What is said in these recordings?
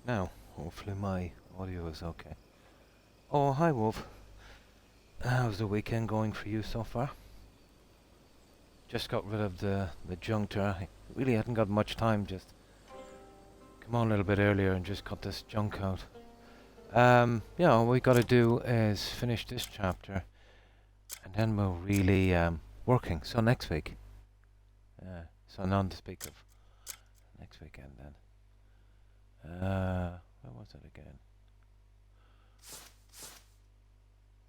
Now, hopefully my audio is okay. Oh, hi Wolf. How's the weekend going for you so far? Just got rid of the junk there. I really hadn't got much time, just come on a little bit earlier and just cut this junk out. Yeah, all we gotta do is finish this chapter and then we're really working. So next week. So none to speak of. Next weekend then. Where was it again?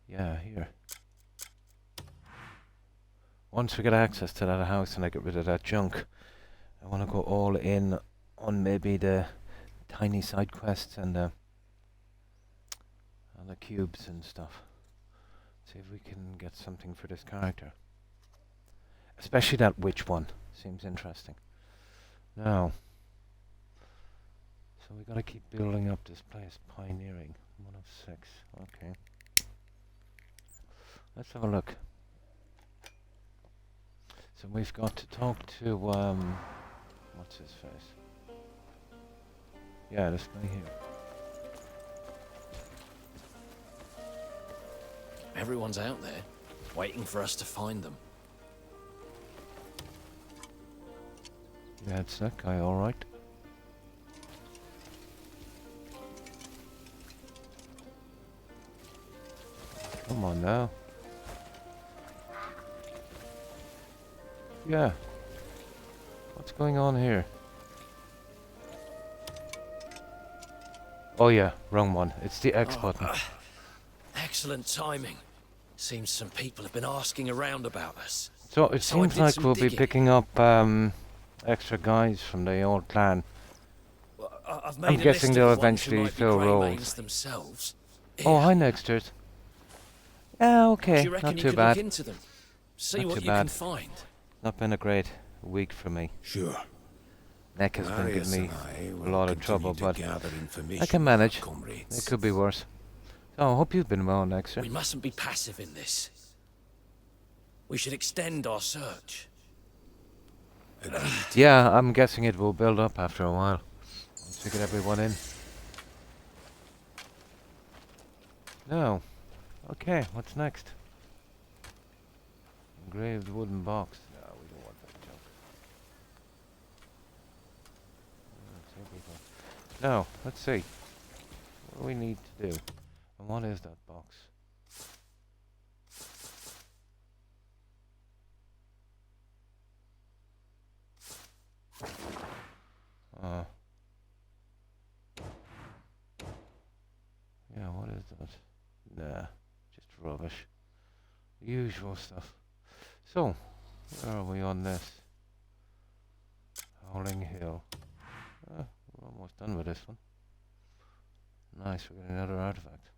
Yeah, here. Once we get access to that house and I get rid of that junk, I want to go all in on maybe the tiny side quests and the cubes and stuff. See if we can get something for this character. Especially that witch one. Seems interesting. Now, so we gotta keep building up this place. Pioneering. 1 of 6. Okay. Let's have a look. So we've got to talk to, what's his face? Yeah, this guy here. Everyone's out there, waiting for us to find them. Yeah, it's that guy, alright. Come on now. Yeah. What's going on here? Oh yeah, wrong one. It's the X button. Excellent timing. Seems some people have been asking around about us. So it So I seems did like some we'll be digging. picking up extra guys from the old clan. Well, I've I'm made a guessing list they'll of the ones who eventually might be fill roles. Greymanes themselves. Oh, Here. hi Nexters. Yeah, Do okay, you reckon not you too could bad. look into them? See Not what too you bad. can find. Not been a great week for me. Sure. Neck has been giving me I a will lot of continue trouble, to but gather information I can from our manage. comrades. It could be worse. Oh, I hope you've been well, Nexter. We mustn't be passive in this. We should extend our search. Agreed. Yeah, I'm guessing it will build up after a while. Once we get everyone in. Now, okay, what's next? Engraved wooden box. No, we don't want that junk. Now, let's see. What do we need to do? And what is that box? Yeah, what is that? Nah, just rubbish. Usual stuff. So, where are we on this? Howling Hill. We're almost done with this one. Nice, we're getting another artifact.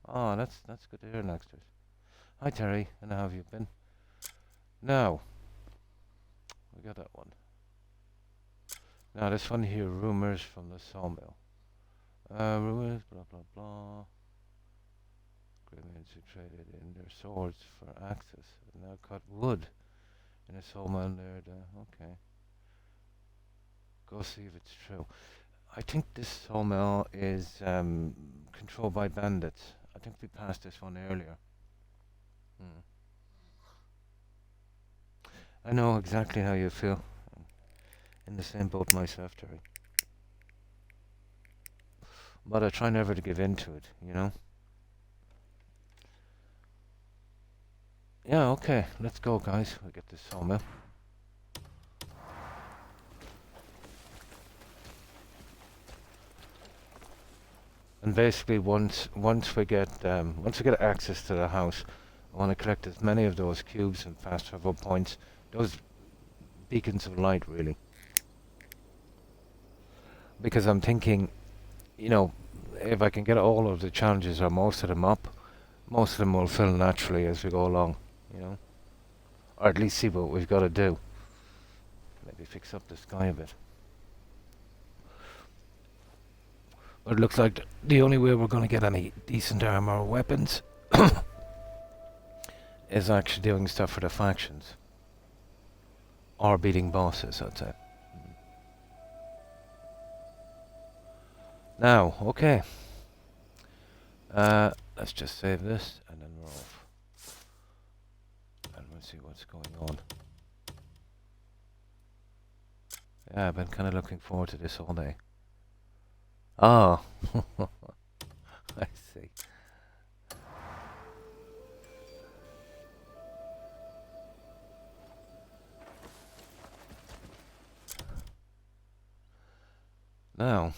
Oh, that's good to hear, Nexters. Hi Terry, and how have you been? Now, we got that one. Now this one here, rumors from the sawmill. Rumors, blah blah blah. Greymanes who traded in their swords for axes and now cut wood in a sawmill near the... Okay. Go see if it's true. I think this sawmill is controlled by bandits. I think we passed this one earlier. I know exactly how you feel. I'm in the same boat myself, Terry. But I try never to give in to it, you know? Yeah, okay, let's go guys. We'll get this sawmill. And basically once we get access to the house, I want to collect as many of those cubes and fast travel points, those beacons of light really. Because I'm thinking, you know, if I can get all of the challenges or most of them up, most of them will fill naturally as we go along, you know. Or at least see what we've got to do. Maybe fix up the sky a bit. But it looks like the only way we're going to get any decent armor or weapons is actually doing stuff for the factions. Or beating bosses, I'd say. Now, okay. Let's just save this and then we're off. And we'll see what's going on. Yeah, I've been kind of looking forward to this all day. Oh, I see. Now,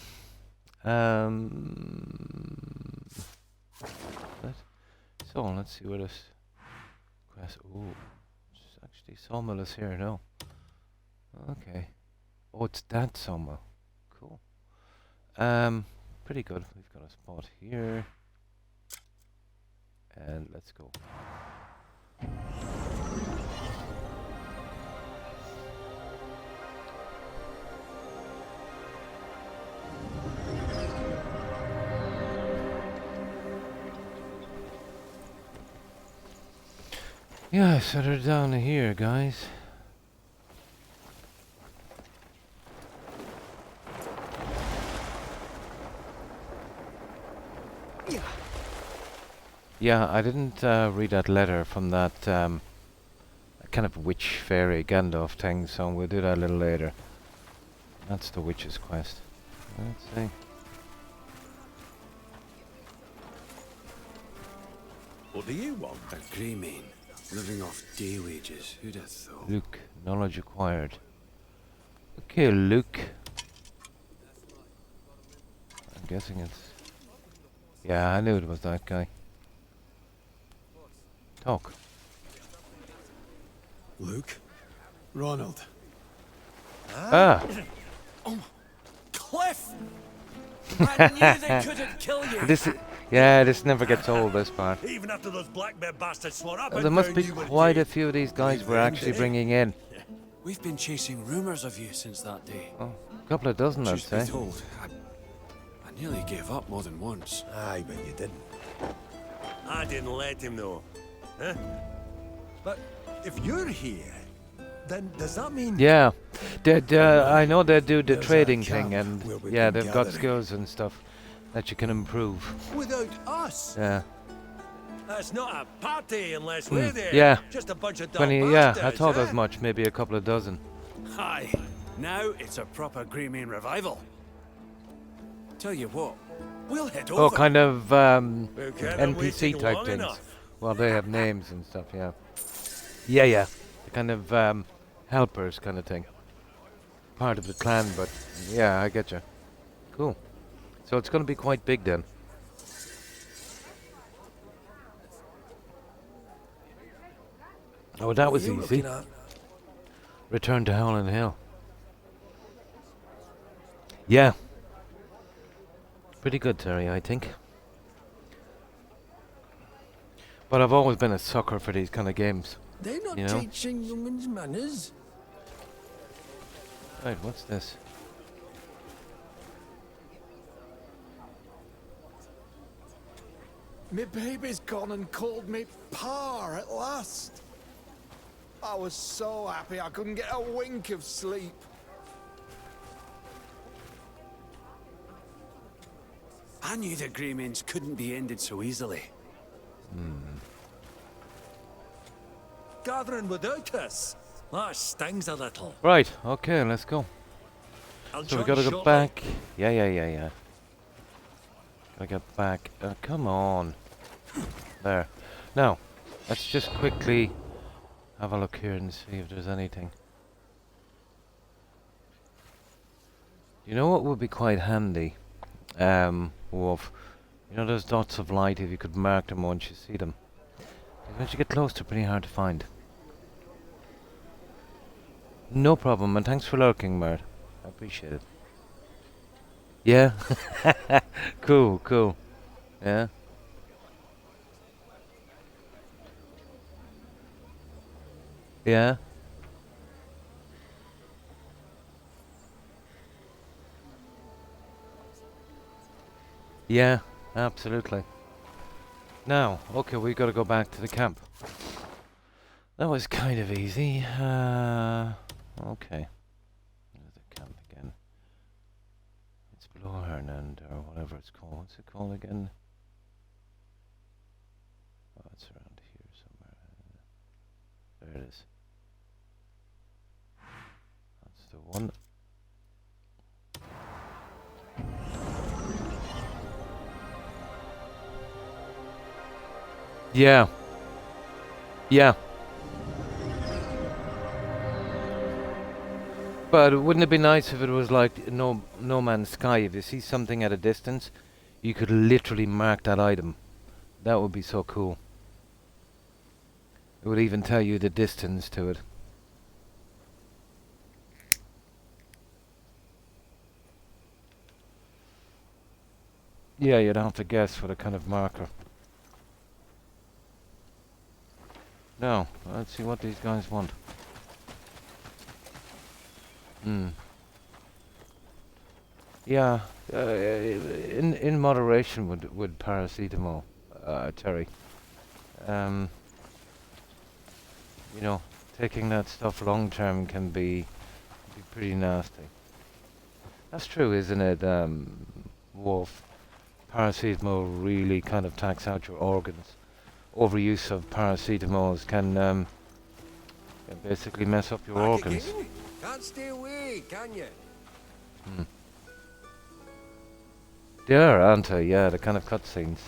so let's see what this quest. Ooh, it's actually sawmill is here now. Okay. Oh, it's that sawmill. Cool. Pretty good. We've got a spot here, and let's go. Yeah, set her down here, guys. Yeah, I didn't read that letter from that kind of witch fairy Gandalf thing, so we'll do that a little later. That's the witch's quest. Let's see. What do you want? A grey man, living off day wages. Who'd have thought? Luke, knowledge acquired. Okay, Luke. I'm guessing it's... Yeah, I knew it was that guy. Talk. Luke? Ronald? Ah! Cliff! I knew they couldn't kill you! This never gets old, this part. Even after those black bear bastards swore up, There must be quite a few of these guys we're actually bringing in. We've been chasing rumours of you since that day. Oh, a couple of dozen, I'd Truth be say. told, I nearly gave up more than once. Aye, but you didn't. I didn't let him know. Huh? But if you're here, then does that mean... Yeah, I know they do the There's a trading thing, camp and where we yeah, can they've got gather. skills and stuff that you can improve. Without us? Yeah, That's not a party unless we're there. yeah. Just a bunch of Yeah, I bastards, thought huh? as much. Maybe a couple of dozen. Aye, now it's a proper grey man revival. Tell you what, we'll head over. Oh, kind of We'll get them NPC waiting type long things. enough. Well, they have names and stuff. Yeah. Yeah. The kind of helpers kind of thing. Part of the clan, but yeah, I get you. Cool. So it's going to be quite big then. Oh, that was easy. Return to Howling Hill. Yeah. Pretty good, Terry, I think. But I've always been a sucker for these kind of games. They're not You know? teaching humans manners. Right, what's this? Me baby's gone and called me Pa at last. I was so happy I couldn't get a wink of sleep. I knew the grey men couldn't be ended so easily. Gathering without us. That stings a little. Right, okay, let's go. I'll So we join gotta go shortly. back. Yeah. Gotta get back. Come on. There. Now, let's just quickly have a look here and see if there's anything. You know what would be quite handy? Wolf. You know those dots of light, if you could mark them once you see them. 'Cause once you get close, they're pretty hard to find. No problem, and thanks for lurking, Mert. I appreciate it. Yeah? Cool. Yeah? Yeah? Yeah, absolutely. Now, okay, we gotta go back to the camp. That was kind of easy. Okay. There's the camp again. It's below Hernand, or whatever it's called. What's it called again? Oh, it's around here somewhere. There it is. That's the one. Yeah. Yeah. But wouldn't it be nice if it was like no Man's Sky? If you see something at a distance, you could literally mark that item. That would be so cool. It would even tell you the distance to it. Yeah, you'd have to guess what a kind of marker. Now, let's see what these guys want. Yeah, in moderation with paracetamol, Terry. You know, taking that stuff long term can be pretty nasty. That's true, isn't it, Wolf? Paracetamol really kind of tax out your organs. Overuse of paracetamols can basically mess up your Back organs. again? Can't stay away, can you? They are, aren't they? Yeah, the kind of cutscenes.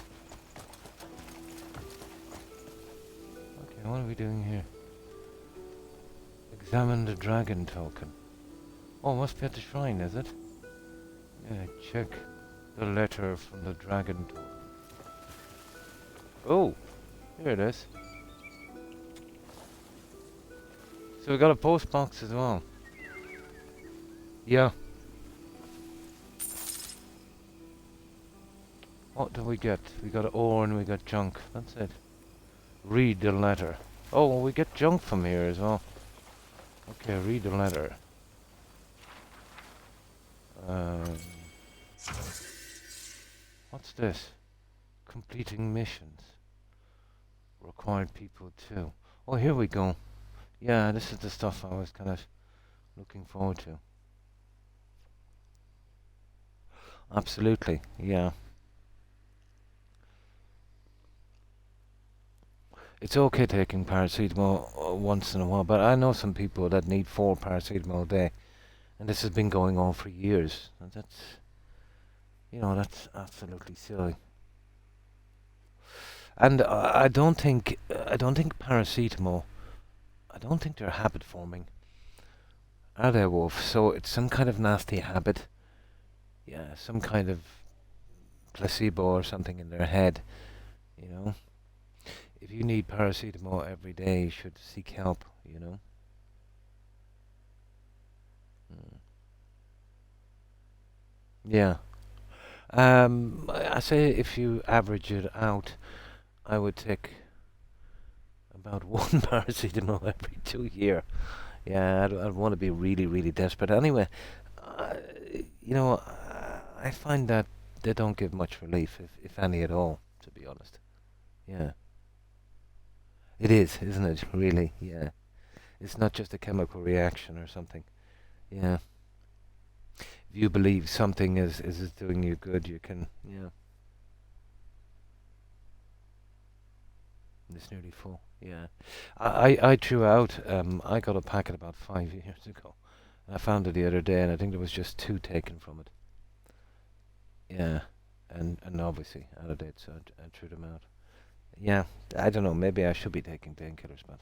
Okay, what are we doing here? Examine the dragon token. Oh, must be at the shrine, is it? Yeah, check the letter from the dragon token. Oh, here it is. So we got a post box as well. Yeah. What do we get? We got ore and we got junk. That's it. Read the letter. Oh, well, we get junk from here as well. Okay, read the letter. What's this? Completing missions. Required people too. Oh, here we go. Yeah, this is the stuff I was kind of looking forward to. Absolutely, yeah. It's okay taking paracetamol once in a while, but I know some people that need 4 paracetamol a day, and this has been going on for years. And that's, you know, that's absolutely silly. And I don't think paracetamol. I don't think they're habit forming, are they, Wolf? So it's some kind of nasty habit. Yeah, some kind of placebo or something in their head, you know. If you need paracetamol every day, you should seek help, you know. Yeah. I say if you average it out, I would take about 1 paracetamol every 2 years. Yeah, I'd want to be really, really desperate. Anyway, you know, I find that they don't give much relief, if any at all, to be honest. Yeah. It is, isn't it? Really, yeah. It's not just a chemical reaction or something. Yeah. If you believe something is doing you good, you can, yeah. It's nearly full, yeah. I threw out, I got a packet about 5 years ago. I found it the other day, and I think there was just 2 taken from it. Yeah. And obviously out of date, so I threw them out. Yeah, I don't know, maybe I should be taking painkillers, but,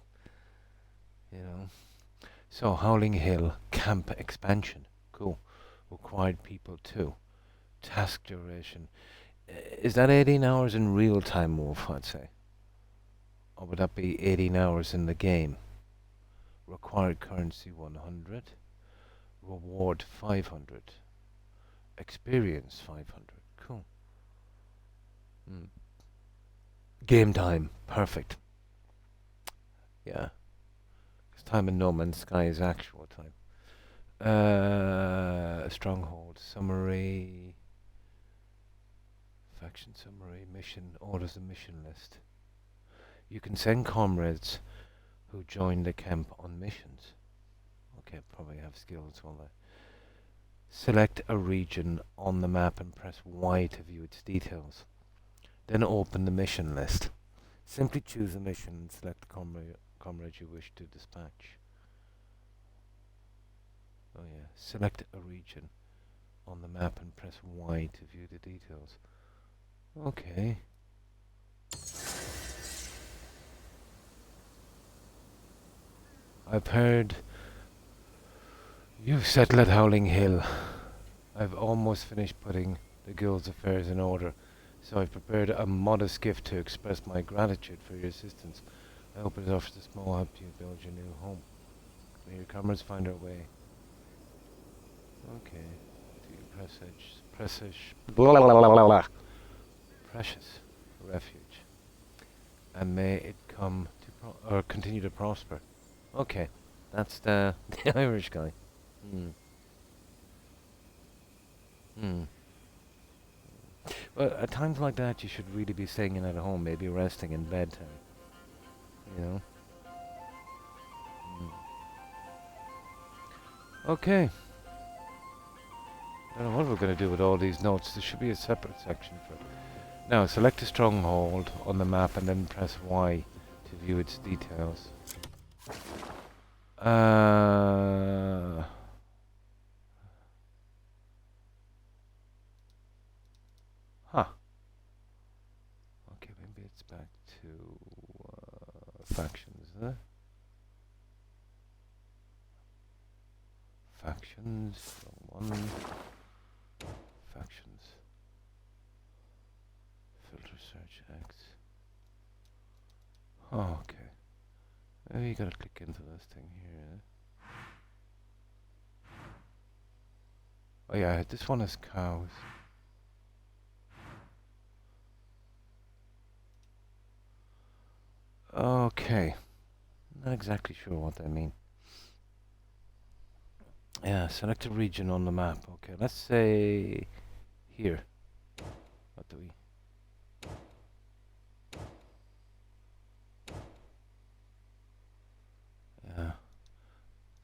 you know. So, Howling Hill camp expansion. Cool. Required people too. Task duration. Is that 18 hours in real time, Wolf, I'd say? Or would that be 18 hours in the game? Required currency 100. Reward 500. Experience 500. Cool. Game time. Perfect. Yeah. Because time in No Man's Sky is actual time. Stronghold summary. Faction summary. Mission. Orders and mission list. You can send comrades who join the camp on missions. Okay, probably have skills, will they? Select a region on the map and press Y to view its details. Then open the mission list. Simply choose a mission and select the comrade you wish to dispatch. Oh yeah, select a region on the map and press Y to view the details. Okay. I've heard you've settled at Howling Hill. I've almost finished putting the guild's affairs in order, so I've prepared a modest gift to express my gratitude for your assistance. I hope it offers a small help to you build your new home. May your comrades find their way. Okay. To your precious refuge. And may it come to or continue to prosper. Okay. That's the Irish guy. Well, at times like that, you should really be staying in at home, maybe resting in bed time. You know? Okay. I don't know what we're going to do with all these notes. There should be a separate section for it. Now, select a stronghold on the map and then press Y to view its details. Huh. Okay, maybe it's back to factions, is it? Factions, one. Factions. Filter search X. Oh, okay. Maybe you gotta click into this thing here. Oh yeah, this one is cows. Okay. Not exactly sure what I mean. Yeah, select a region on the map. Okay, let's say here. What do we? Yeah.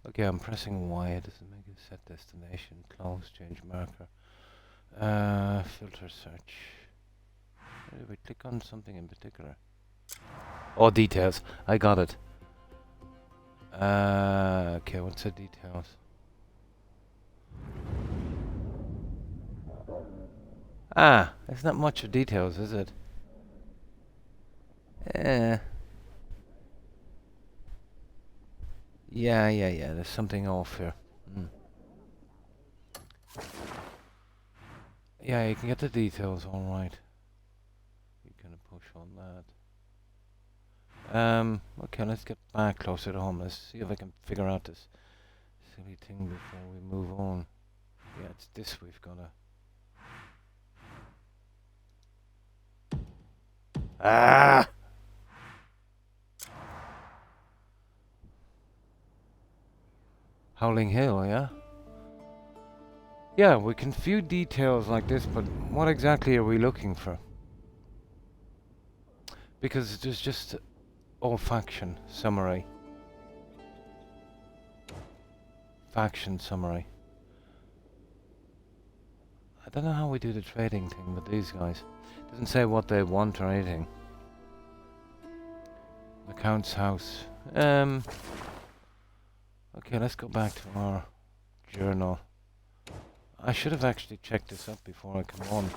Okay, I'm pressing Y. It doesn't make it set destination. Close, change marker. Filter search. Did we click on something in particular? Oh, details. I got it. Okay, what's the details? Ah, it's not much of details, is it? Yeah. There's something off here. Yeah, you can get the details, all right. You can push on that. Okay, let's get back closer to home. Let's see if I can figure out this silly thing before we move on. Yeah, it's this we've gotta. Ah! Howling Hill, yeah? Yeah, we can view details like this, but what exactly are we looking for? Because there's just all faction summary. Faction summary. I don't know how we do the trading thing with these guys. Doesn't say what they want or anything. The Count's house. Okay, let's go back to our journal. I should have actually checked this up before I come on.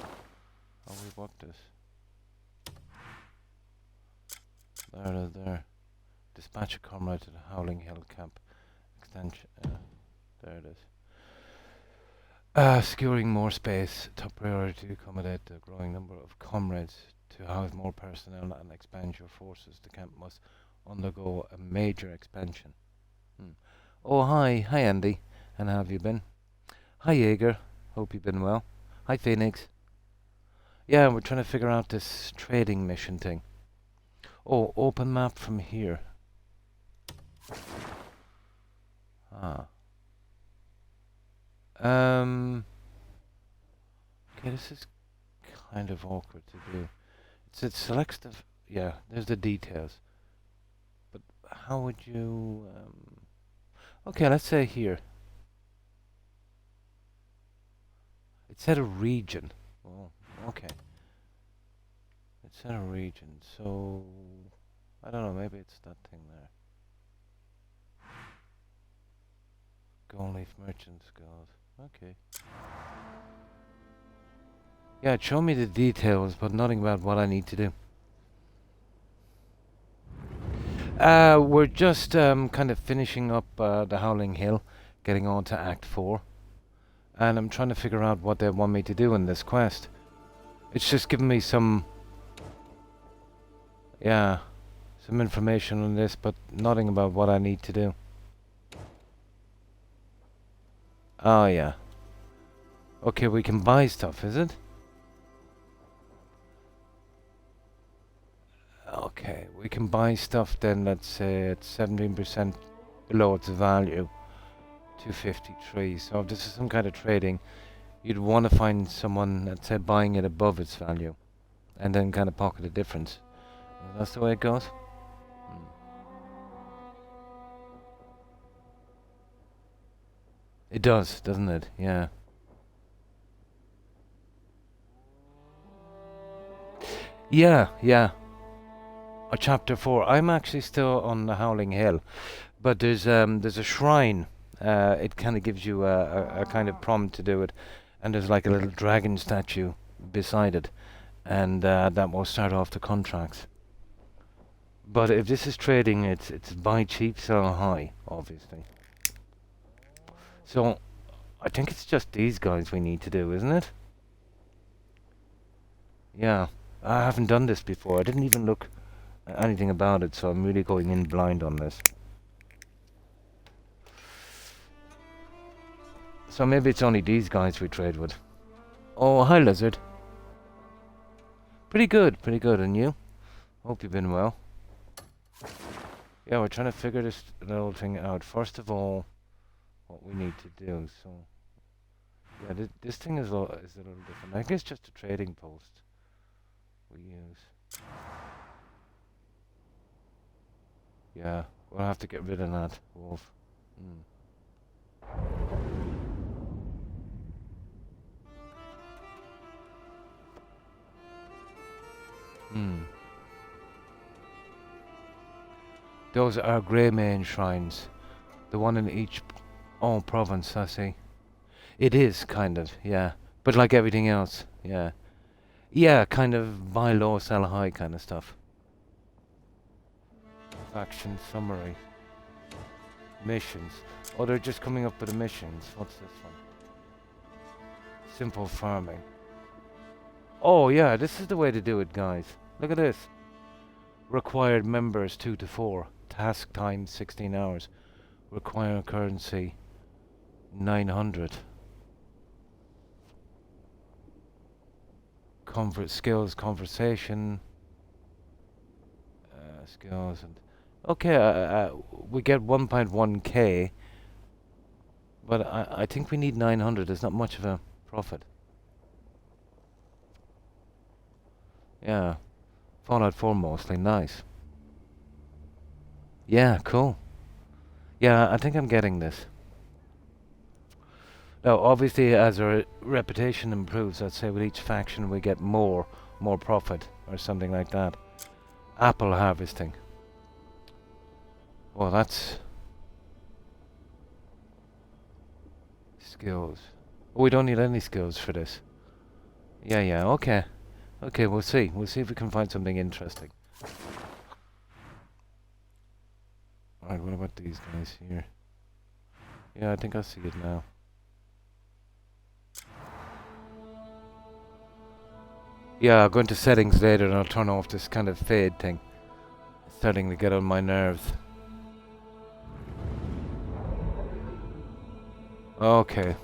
How we work this. There it is, there. Dispatch a comrade to the Howling Hill camp. Extension. There it is. Securing more space. Top priority to accommodate the growing number of comrades. To house more personnel and expand your forces, the camp must undergo a major expansion. Oh, hi. Hi, Andy. And how have you been? Hi, Jaeger. Hope you've been well. Hi, Phoenix. Yeah, we're trying to figure out this trading mission thing. Oh, open map from here. Ah. Okay, this is kind of awkward to do. It selects the... Yeah, there's the details. But how would you... Okay, let's say here. It said a region. Oh, okay. It said a region, so I don't know, maybe it's that thing there. Gold Leaf Merchant's Guild. Okay. Yeah, it showed me the details, but nothing about what I need to do. We're just kind of finishing up the Howling Hill, getting on to Act 4. And I'm trying to figure out what they want me to do in this quest. It's just giving me some... yeah, some information on this, but nothing about what I need to do. Oh, yeah. Okay, we can buy stuff, is it? Okay, we can buy stuff then, let's say it's 17% below its value. 253. So if this is some kind of trading, you'd want to find someone, let's say, buying it above its value. And then kind of pocket the difference. That's the way it goes? It does, doesn't it? Yeah. Yeah, yeah. Chapter 4. I'm actually still on the Howling Hill. But there's a shrine. It kind of gives you a kind of prompt to do it. And there's like a little dragon statue beside it. And that will start off the contracts. But if this is trading, it's buy cheap, sell high, obviously. So, I think it's just these guys we need to do, isn't it? Yeah, I haven't done this before. I didn't even look at anything about it, so I'm really going in blind on this. So maybe it's only these guys we trade with. Oh, hi, Lizard. Pretty good, and you? Hope you've been well. Yeah, we're trying to figure this little thing out. First of all, what we need to do. So, yeah, this thing is a little different. I think it's just a trading post we use. Yeah, we'll have to get rid of that, Wolf. Those are Grey Mane shrines. The one in each province, I see. It is, kind of, yeah. But like everything else, yeah. Yeah, kind of buy low, sell high kind of stuff. Faction summary. Missions. Oh, they're just coming up with the missions. What's this one? Simple farming. Oh, yeah, this is the way to do it, guys. Look at this. Required members 2 to 4. Task time 16 hours. Required currency 900. Skills, conversation. Skills and... Okay, we get 1.1k. But I think we need 900. There's not much of a profit. Yeah. Fallout 4 mostly. Nice. Yeah, cool. Yeah, I think I'm getting this. Now, obviously, as our reputation improves, I'd say with each faction we get more profit, or something like that. Apple harvesting. Well, that's... skills. Oh, we don't need any skills for this. Yeah, okay. Okay, we'll see. We'll see if we can find something interesting. Alright, what about these guys here? Yeah, I think I see it now. Yeah, I'll go into settings later and I'll turn off this kind of fade thing. It's starting to get on my nerves. Okay.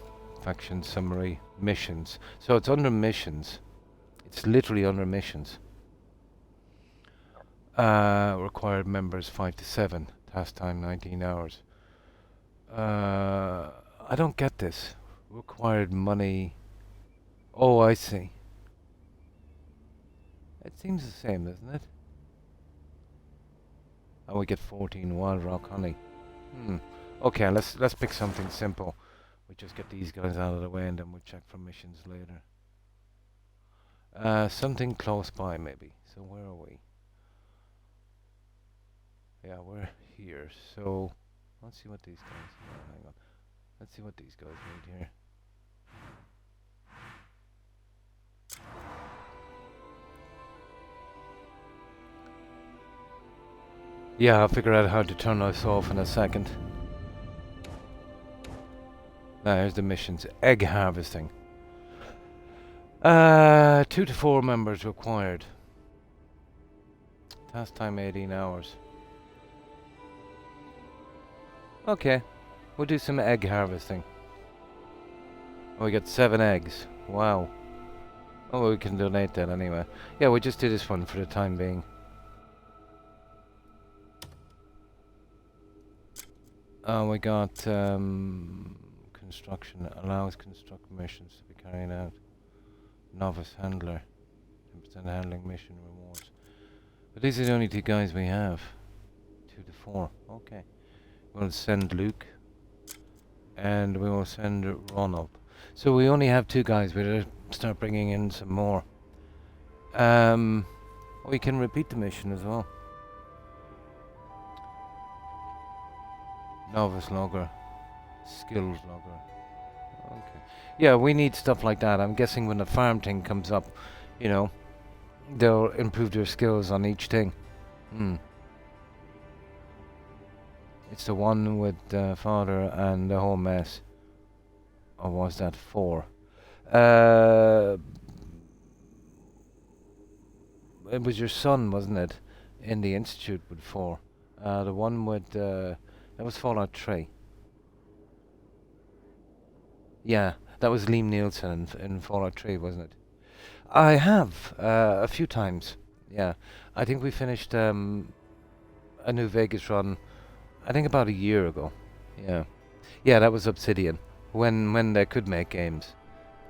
Faction summary. Missions. So it's under missions. It's literally under missions. Required members 5 to 7. Task time 19 hours. I don't get this. Required money. Oh, I see. It seems the same, doesn't it? And we get 14 wild rock honey. Okay, let's pick something simple We just get these guys out of the way and then we'll check for missions later. Something close by maybe. So where are we? Yeah, we're here. So let's see what these guys. Oh, hang on. Let's see what these guys need here. Yeah, I'll figure out how to turn this off in a second. Now, here's the missions. Egg harvesting. 2 to 4 members required. Task time 18 hours. Okay, we'll do some egg harvesting. Oh, we got 7 eggs. Wow. Oh, we can donate that anyway. Yeah, we'll just do this one for the time being. We got construction. Allows construction missions to be carried out. Novice handler. 10% handling mission rewards. But these are the only 2 guys we have. 2 to 4. Okay. We'll send Luke. And we will send Ron up. So we only have 2 guys. We'll start bringing in some more. We can repeat the mission as well. Novice logger. Skills logger. Okay. Yeah, we need stuff like that. I'm guessing when the farm thing comes up, you know, they'll improve their skills on each thing. It's the one with father and the whole mess. Or was that 4? It was your son, wasn't it? In the institute with 4. The one with that was Fallout 3. Yeah, that was Liam Nielsen in Fallout 3, wasn't it? I have a few times. Yeah, I think we finished a New Vegas run. I think about a year ago. Yeah, yeah, that was Obsidian when they could make games.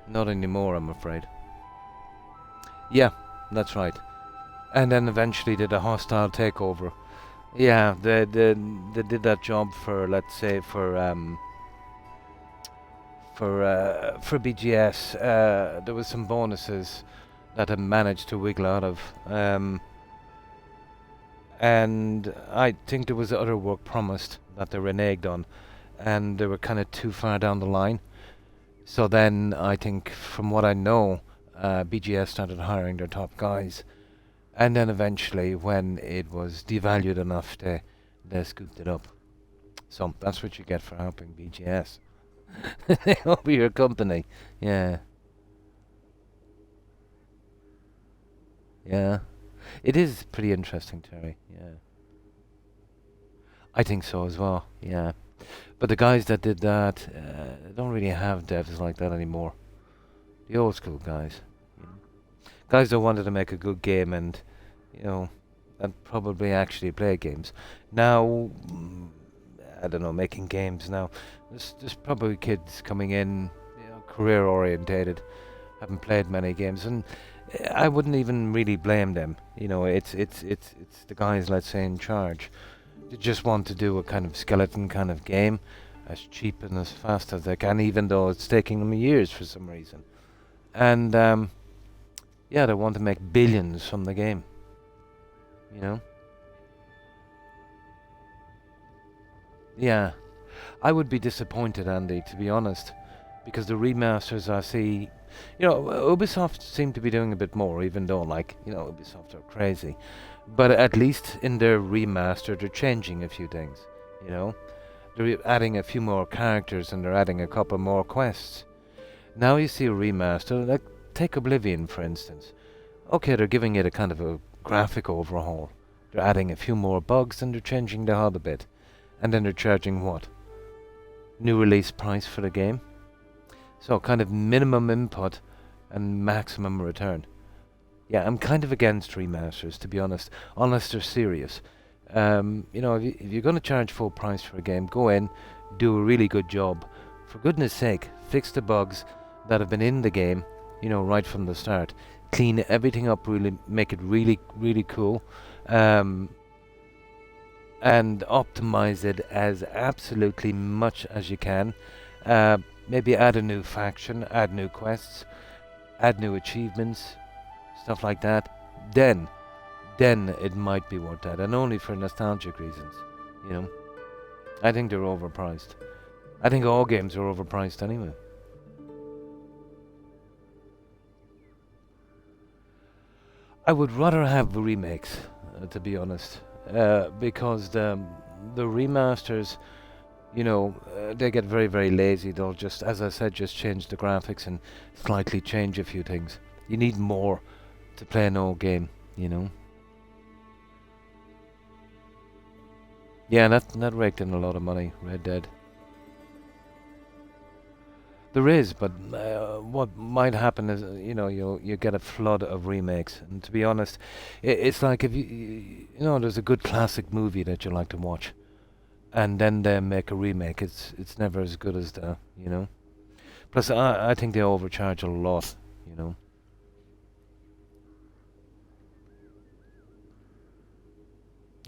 Not anymore, I'm afraid. Yeah, that's right. And then eventually did a hostile takeover. Yeah, they did that job for, let's say, for BGS. There was some bonuses that I managed to wiggle out of. And I think there was other work promised that they reneged on, and they were kind of too far down the line. So then I think, from what I know, BGS started hiring their top guys, and then eventually, when it was devalued enough, they scooped it up. So that's what you get for helping BGS. They will be your company. Yeah. Yeah. It is pretty interesting, Terry. Yeah. I think so as well. Yeah. But the guys that did that don't really have devs like that anymore. The old school guys. You know. Guys that wanted to make a good game and, you know, and probably actually play games. Now, I don't know, making games now. There's probably kids coming in, you know, career orientated, haven't played many games, and I wouldn't even really blame them. You know, it's the guys, let's say, in charge. They just want to do a kind of skeleton kind of game, as cheap and as fast as they can, even though it's taking them years for some reason. And yeah, they want to make billions from the game. You know. Yeah, I would be disappointed, Andy, to be honest, because the remasters I see, you know, Ubisoft seem to be doing a bit more, even though, like, you know, Ubisoft are crazy. But at least in their remaster, they're changing a few things, you know. They're adding a few more characters and they're adding a couple more quests. Now you see a remaster, like, take Oblivion, for instance. Okay, they're giving it a kind of a graphic overhaul. They're adding a few more bugs and they're changing the HUD a bit. And then they're charging what? New release price for the game? So kind of minimum input and maximum return. Yeah, I'm kind of against remasters, to be honest, unless they're serious. You know, if you're going to charge full price for a game, go in, do a really good job. For goodness sake, fix the bugs that have been in the game, you know, right from the start. Clean everything up, really, make it really, really cool. And optimize it as absolutely much as you can. maybe add a new faction, add new quests, add new achievements, stuff like that, then it might be worth that, and only for nostalgic reasons, you know. I think they're overpriced. I think all games are overpriced anyway. I would rather have remakes, to be honest, because the remasters, you know, they get very, very lazy. They'll just, as I said, just change the graphics and slightly change a few things. You need more to play an old game, you know. Yeah, that raked in a lot of money, Red Dead. There is, but what might happen is, you know, you get a flood of remakes. And to be honest, it's like if you know, there's a good classic movie that you like to watch, and then they make a remake. It's never as good as the, you know. Plus, I think they overcharge a lot, you know.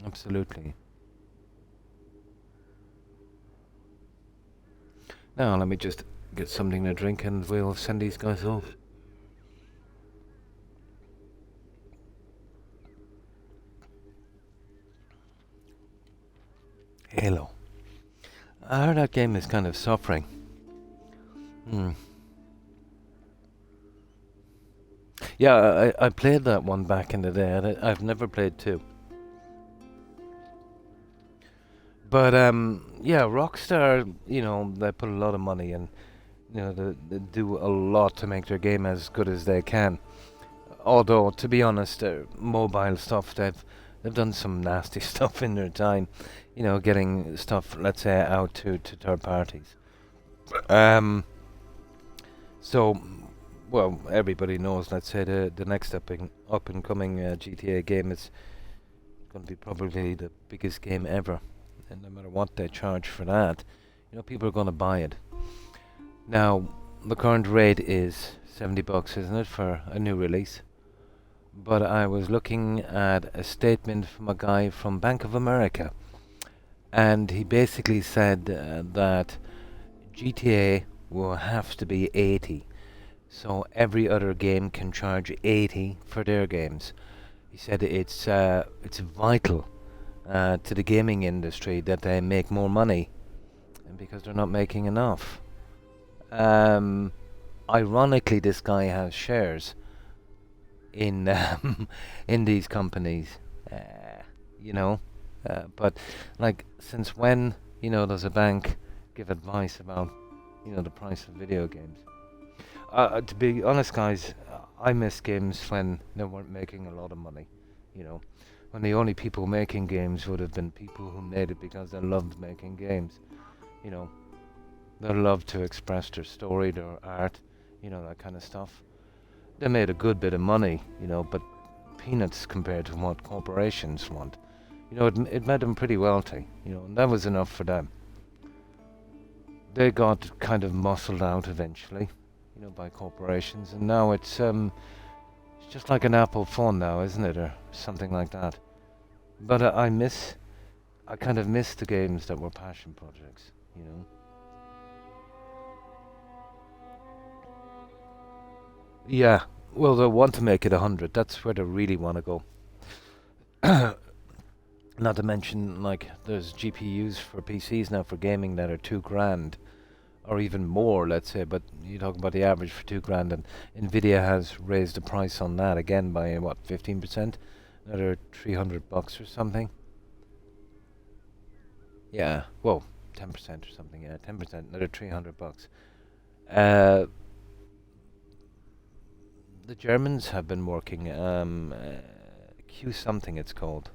Absolutely. Now let me just get something to drink and we'll send these guys off. Halo. I heard that game is kind of suffering. Yeah, I played that one back in the day. I've never played 2. But yeah, Rockstar, you know, they put a lot of money in. You know, they do a lot to make their game as good as they can. Although, to be honest, mobile stuff, they've done some nasty stuff in their time. You know, getting stuff, let's say, out to third parties. So, well, everybody knows, let's say, the next up and coming GTA game is going to be probably the biggest game ever. And no matter what they charge for that, you know, people are going to buy it. Now, the current rate is $70, isn't it, for a new release? But I was looking at a statement from a guy from Bank of America, and he basically said that GTA will have to be 80, so every other game can charge 80 for their games. He said it's vital to the gaming industry that they make more money, and because they're not making enough. Ironically, this guy has shares in in these companies, you know. But like, since when, you know, does a bank give advice about, you know, the price of video games? To be honest, guys, I miss games when they weren't making a lot of money, you know. When the only people making games would have been people who made it because they loved making games, you know. They love to express their story, their art, you know, that kind of stuff. They made a good bit of money, you know, but peanuts compared to what corporations want. You know, it made them pretty wealthy, you know, and that was enough for them. They got kind of muscled out eventually, you know, by corporations, and now it's just like an Apple phone now, isn't it, or something like that. But I kind of miss the games that were passion projects, you know. Yeah, well, they want to make it 100. That's where they really want to go. Not to mention, like, there's GPUs for PCs now for gaming that are $2,000, or even more, let's say. But you talk about the average for $2,000, and Nvidia has raised the price on that again by what, 15%, another $300 or something. Yeah, well, 10% or something. Yeah, 10%, another $300. The Germans have been working, Q something it's called.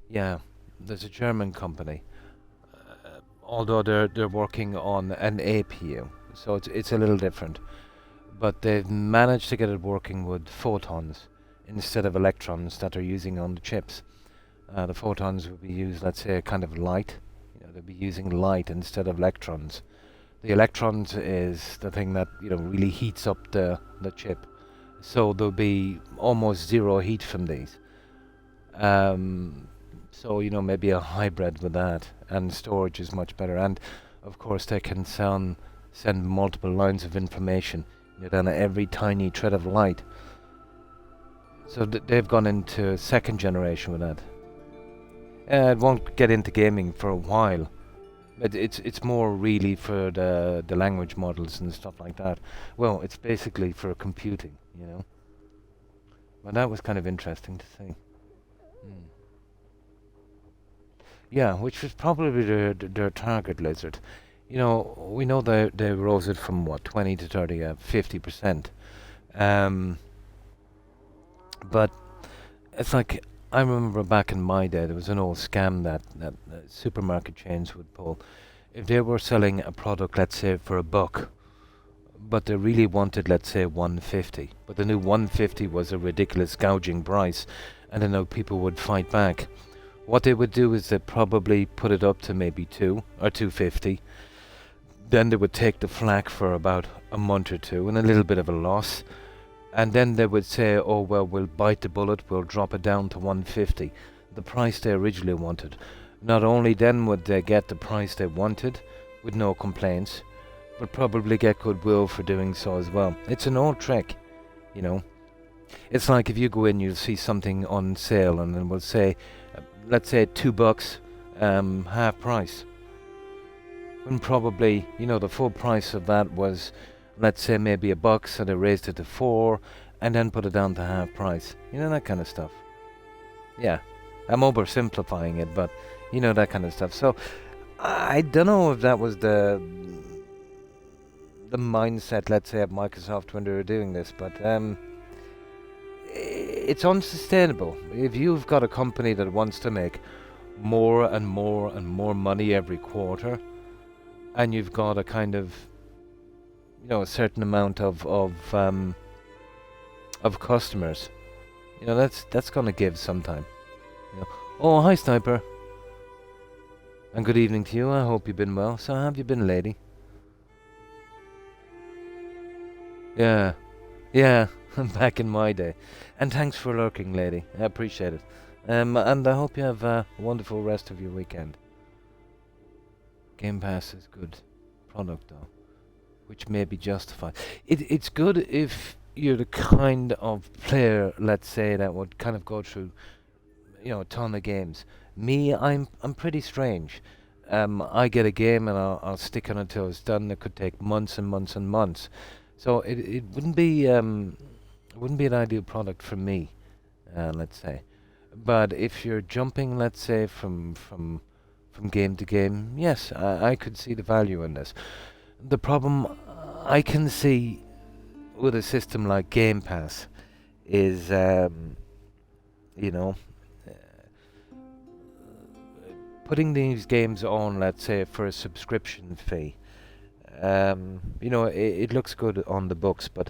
Yeah, there's a German company. Although they're working on an APU, so it's a little different. But they've managed to get it working with photons instead of electrons that they're using on the chips. The photons will be used, let's say, kind of light. You know, they'll be using light instead of electrons. The electrons is the thing that, you know, really heats up the chip. So there'll be almost zero heat from these. So, you know, maybe a hybrid with that, and storage is much better. And of course, they can send multiple lines of information, down at every tiny thread of light. So they've gone into second generation with that. It won't get into gaming for a while, but it's more really for the language models and stuff like that. Well, it's basically for computing, Well, that was kind of interesting to see. Yeah, which was probably their target lizard. We know they rose it from 20 to 30, 50%. But it's like, I remember back in my day, there was an old scam that supermarket chains would pull. If they were selling a product, let's say for $1, but they really wanted, let's say, 150, but they knew 150 was a ridiculous gouging price, and I know people would fight back. What they would do is they'd probably put it up to maybe 2 or 250. Then they would take the flak for about a month or two and a little bit of a loss. And then they would say, oh, well, we'll bite the bullet, we'll drop it down to 150, the price they originally wanted. Not only then would they get the price they wanted, with no complaints, but probably get goodwill for doing so as well. It's an old trick, It's like if you go in, you'll see something on sale, and it will say, let's say $2, half price. When probably, the full price of that was, let's say maybe $1, so they raised it to 4, and then put it down to half price. That kind of stuff. Yeah, I'm oversimplifying it, but that kind of stuff. So I don't know if that was the mindset, let's say, of Microsoft when they were doing this, but it's unsustainable. If you've got a company that wants to make more and more and more money every quarter, and you've got a kind of a certain amount of customers, that's going to give sometime. Oh, hi, Sniper, and good evening to you. I hope you've been well. So, how have you been, lady? Yeah, back in my day. And thanks for lurking, lady. I appreciate it. And I hope you have a wonderful rest of your weekend. Game Pass is good product, though, which may be justified. It's good if you're the kind of player, let's say, that would kind of go through, a ton of games. Me, I'm pretty strange. I get a game and I'll stick on it until it's done. It could take months and months and months. So it wouldn't be an ideal product for me, let's say. But if you're jumping, let's say, from game to game, yes, I could see the value in this. The problem I can see with a system like Game Pass is, putting these games on, let's say, for a subscription fee. It looks good on the books, but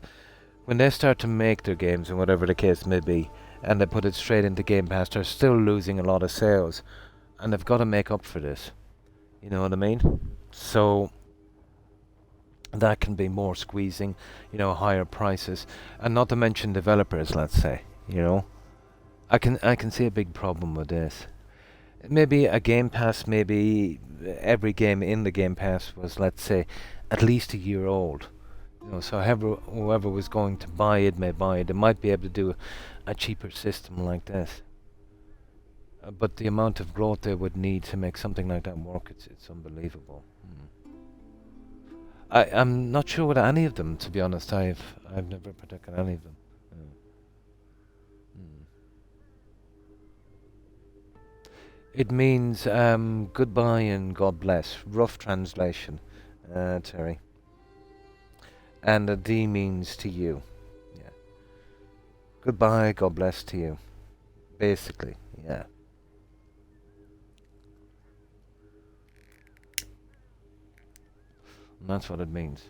when they start to make their games, and whatever the case may be, and they put it straight into Game Pass, they're still losing a lot of sales, and they've got to make up for this. You know what I mean? So that can be more squeezing, higher prices, and not to mention developers, let's say. I can see a big problem with this. Maybe a Game Pass, maybe every game in the Game Pass was, let's say, at least a year old. So whoever was going to buy it may buy it. They might be able to do a cheaper system like this. But the amount of growth they would need to make something like that work, it's unbelievable. I'm not sure with any of them, to be honest. I've never protected any of them. It means goodbye and God bless. Rough translation, Terry. And a D means to you. Yeah. Goodbye, God bless to you. Basically, yeah. And that's what it means.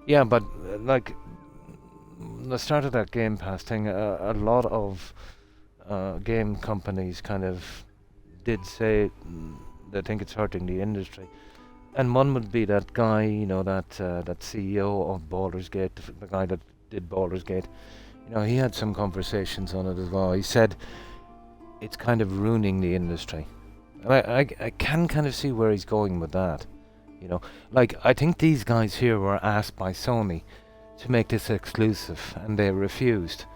Yeah, but like the start of that Game Pass thing, a lot of game companies kind of did say they think it's hurting the industry, and one would be that guy, that CEO of Baldur's Gate, the guy that did Baldur's Gate. He had some conversations on it as well. He said it's kind of ruining the industry. And I can kind of see where he's going with that. You know, like, I think these guys here were asked by Sony to make this exclusive, and they refused.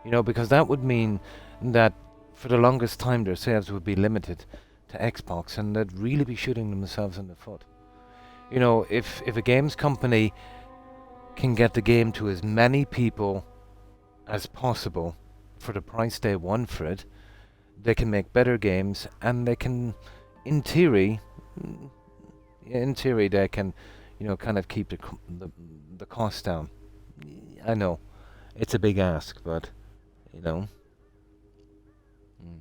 You know, because that would mean that for the longest time their sales would be limited to Xbox, and they'd really be shooting themselves in the foot. You know, if a games company can get the game to as many people as possible for the price they want for it, they can make better games, and they can, in theory, they can, you know, kind of keep the cost down. I know, it's a big ask, but, you know. Mm.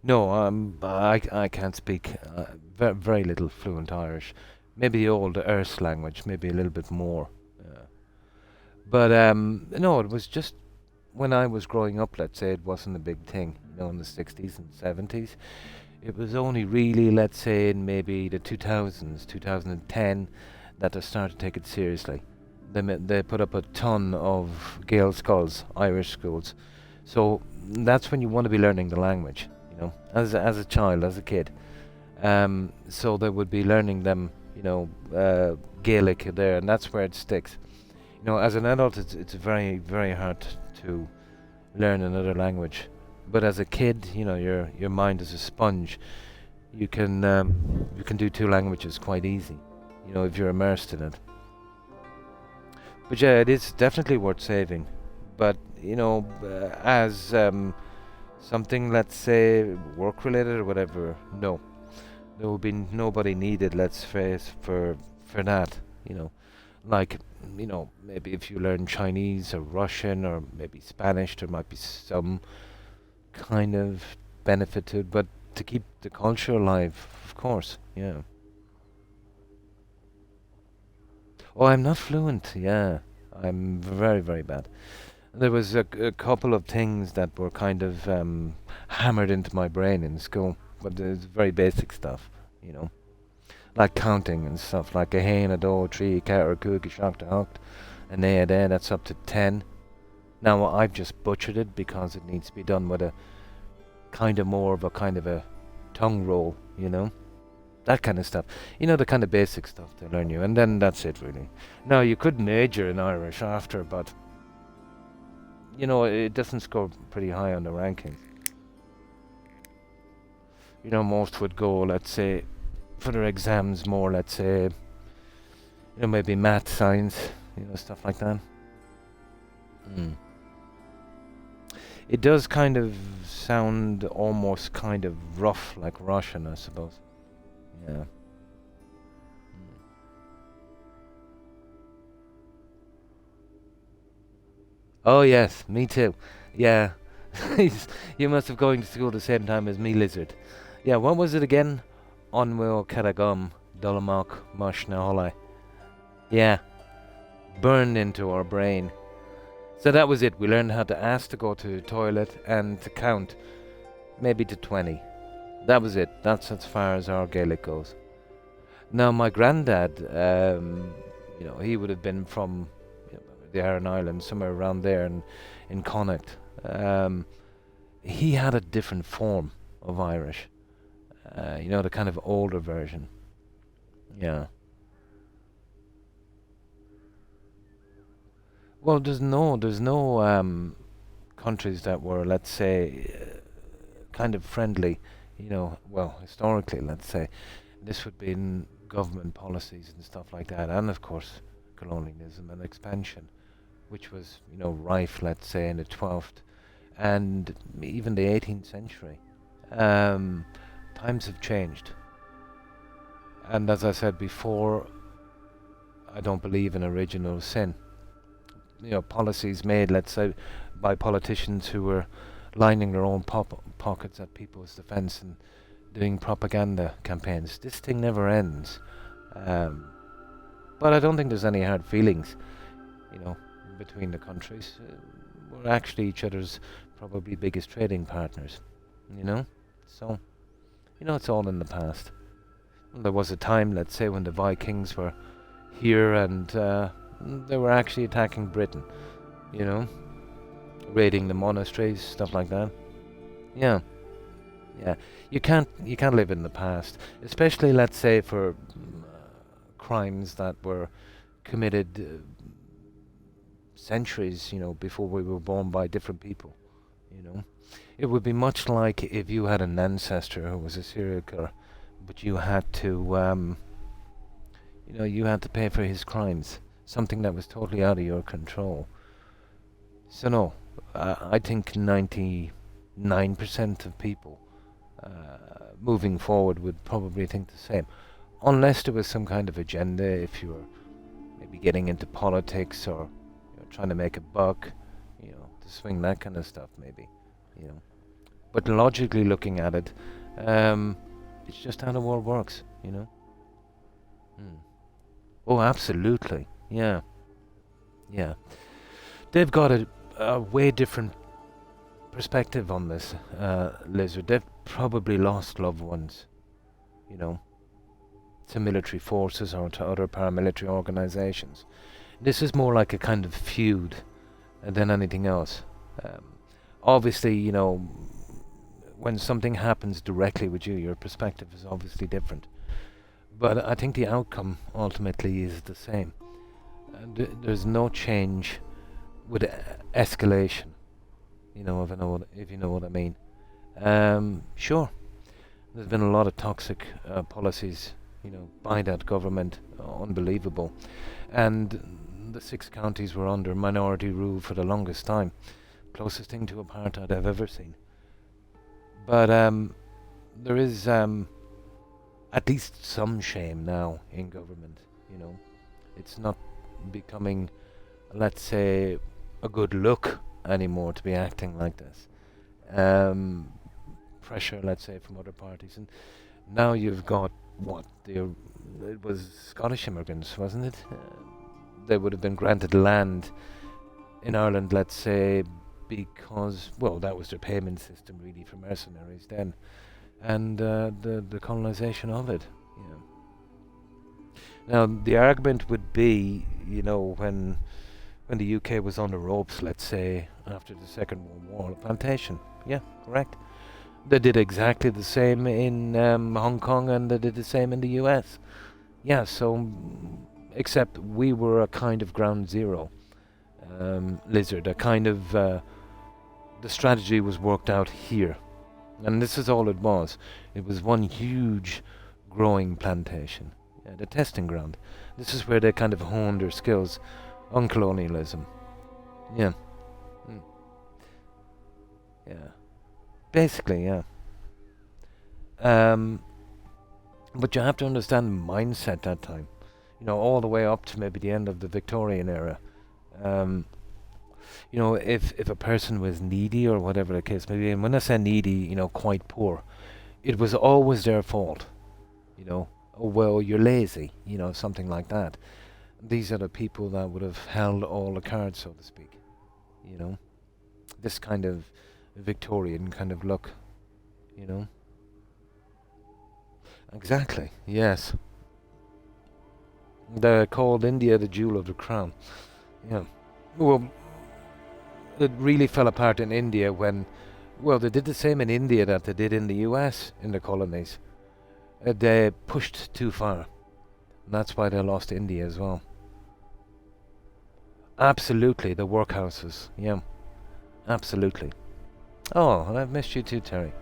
No, I can't speak very little fluent Irish. Maybe the old Erse language, maybe a little bit more. But no, it was just when I was growing up, let's say, it wasn't a big thing, you know, in the 60s and 70s. It was only really, let's say, in maybe the 2000s, 2010, that they started to take it seriously. They put up a ton of Gael schools, Irish schools. So that's when you want to be learning the language, you know, as a child, as a kid. So they would be learning them, you know, Gaelic there, and that's where it sticks. You know, as an adult, it's very, very hard to learn another language. But as a kid, you know, your mind is a sponge. You can do two languages quite easy, you know, if you're immersed in it. But yeah, it is definitely worth saving. But you know, as something, let's say, work related or whatever, no, there will be nobody needed. Let's face for that, you know. Like, you know, maybe if you learn Chinese or Russian or maybe Spanish, there might be some kind of benefit to it, but to keep the culture alive, of course, yeah. Oh, I'm not fluent, yeah. I'm very, very bad. There was a couple of things that were kind of hammered into my brain in school, but it's very basic stuff, you know. Like counting and stuff, like a hen, a doe, tree, a cat, or a cook, a shock, a hooked, a nay, a day, that's up to 10. Now, I've just butchered it because it needs to be done with a kind of more of a tongue roll, you know? That kind of stuff. You know, the kind of basic stuff they learn you, and then that's it, really. Now, you could major in Irish after, but, you know, it doesn't score pretty high on the rankings. You know, most would go, let's say, for their exams more, let's say, you know, maybe math, science, you know, stuff like that. Mm. It does kind of sound almost kind of rough, like Russian, I suppose. Yeah. Mm. Oh yes, me too. Yeah. You must have going to school the same time as me, Lizard. Yeah, what was it again? Onwil Kadagum Dolomok Moshnaholai. Yeah. Burned into our brain. So that was it. We learned how to ask to go to the toilet and to count. Maybe to 20. That was it. That's as far as our Gaelic goes. Now my granddad, you know, he would have been from, you know, the Aran Islands, somewhere around there in Connacht. He had a different form of Irish. You know, the kind of older version. Yeah. Well, there's no countries that were, let's say, kind of friendly. You know, well, historically, let's say, this would be in government policies and stuff like that, and of course, colonialism and expansion, which was, you know, rife, let's say, in the 12th and even the 18th century. Times have changed, and as I said before, I don't believe in original sin. You know, policies made, let's say, by politicians who were lining their own pockets at people's defense and doing propaganda campaigns. This thing never ends. But I don't think there's any hard feelings, you know, between the countries. We're actually each other's probably biggest trading partners, you know? So, you know, it's all in the past. There was a time, let's say, when the Vikings were here and they were actually attacking Britain, you know, raiding the monasteries, stuff like that. Yeah. Yeah, you can't live in the past, especially let's say for crimes that were committed centuries, before we were born by different people. You know, it would be much like if you had an ancestor who was a serial killer, but you had to pay for his crimes, something that was totally out of your control. So no, I think 99% of people moving forward would probably think the same, unless there was some kind of agenda. If you were maybe getting into politics or trying to make a buck, to swing that kind of stuff, maybe, you know. But logically looking at it, it's just how the world works, you know. Mm. Oh, absolutely, yeah, yeah. They've got a way different perspective on this, Lizard. They've probably lost loved ones, to military forces or to other paramilitary organizations. This is more like a kind of feud than anything else. Obviously, when something happens directly with you, your perspective is obviously different. But I think the outcome ultimately is the same. There's no change with escalation. If you know what I mean. Sure, there's been a lot of toxic policies, by that government, unbelievable, and the 6 counties were under minority rule for the longest time, closest thing to apartheid I've ever seen. But there is at least some shame now in government. It's not becoming, let's say, a good look anymore to be acting like this. Pressure, let's say, from other parties, and now you've got it was Scottish immigrants, wasn't it? They would have been granted land in Ireland, let's say, because, well, that was their payment system really for mercenaries then, and the colonisation of it. Now the argument would be, when the UK was on the ropes, let's say, after the Second World War, plantation. Yeah, correct. They did exactly the same in Hong Kong, and they did the same in the US. Yeah, so, except we were a kind of ground zero, Lizard, a kind of, the strategy was worked out here. And this is all it was. It was one huge growing plantation, the testing ground. This is where they kind of honed their skills on colonialism. Yeah. Mm. Yeah. Basically, yeah. But you have to understand the mindset that time. All the way up to maybe the end of the Victorian era. If a person was needy or whatever the case may be, and when I say needy, quite poor, it was always their fault. Oh, well, you're lazy, something like that. These are the people that would have held all the cards, so to speak. This kind of Victorian kind of look, Exactly, yes. They called India the jewel of the crown. Yeah. Well, it really fell apart in India when, well, they did the same in India that they did in the US in the colonies. They pushed too far. And that's why they lost India as well. Absolutely, the workhouses. Yeah, absolutely. Oh, and I've missed you too, Terry.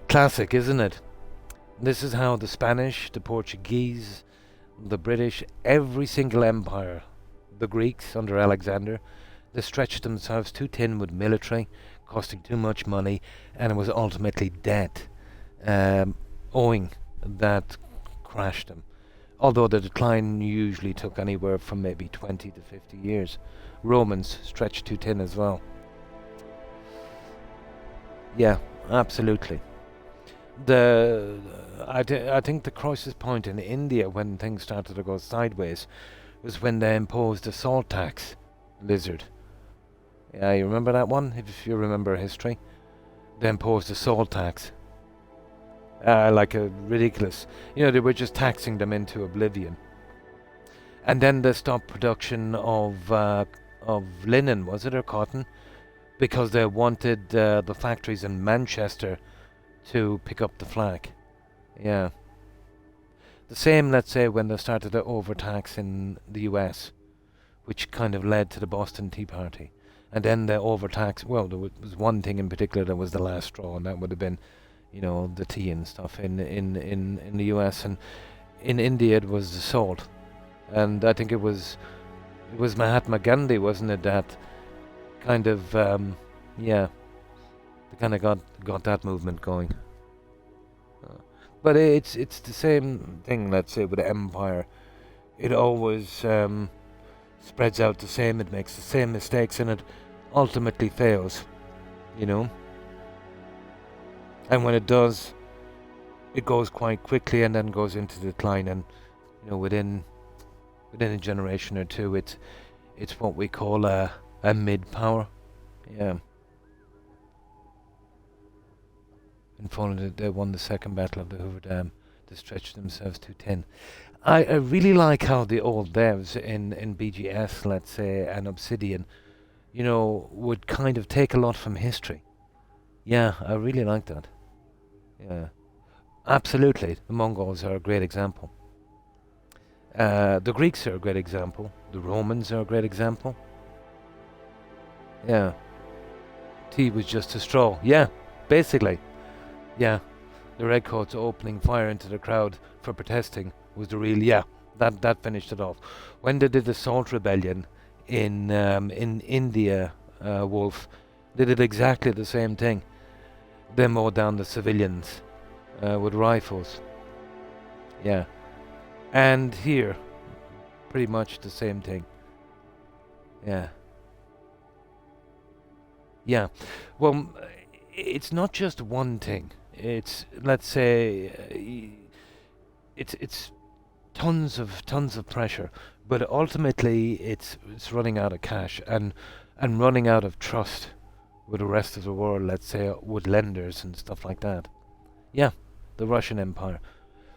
Classic, isn't it? This is how the Spanish, the Portuguese, the British, every single empire, the Greeks under Alexander, they stretched themselves too thin with military, costing too much money, and it was ultimately debt owing that crashed them. Although the decline usually took anywhere from maybe 20 to 50 years. Romans stretched too thin as well. Yeah, absolutely. I think the crisis point in India when things started to go sideways was when they imposed a salt tax, Lizard. Yeah, you remember that one? If you remember history. They imposed a salt tax. Like a ridiculous. They were just taxing them into oblivion. And then they stopped production of linen, was it, or cotton? because they wanted the factories in Manchester to pick up the slack. Yeah. The same, let's say, when they started the overtax in the US, which kind of led to the Boston Tea Party. And then the overtax, well, there was one thing in particular that was the last straw, and that would have been, the tea and stuff in the US. And in India, it was the salt. And I think it was Mahatma Gandhi, wasn't it, that kind of, they kind of got that movement going. But it's the same thing, let's say, with the empire. It always spreads out the same, it makes the same mistakes, and it ultimately fails, And when it does, it goes quite quickly and then goes into decline, and, within a generation or two, it's what we call a mid-power. Yeah. In Poland, they won the second battle of the Hoover Dam. They stretched themselves too thin. I really like how the old devs in BGS, let's say, and Obsidian, would kind of take a lot from history. Yeah, I really like that. Yeah. Absolutely. The Mongols are a great example. The Greeks are a great example. The Romans are a great example. Yeah. Tea was just a straw. Yeah, basically. Yeah. The Redcoats opening fire into the crowd for protesting was the real, that finished it off. When they did the Salt Rebellion in India, Wolf, they did exactly the same thing. They mowed down the civilians with rifles. Yeah. And here, pretty much the same thing. Yeah. Yeah. Well, it's not just one thing. It's, let's say, it's tons of pressure, but ultimately it's running out of cash and running out of trust with the rest of the world, let's say, with lenders and stuff like that. Yeah, the Russian Empire.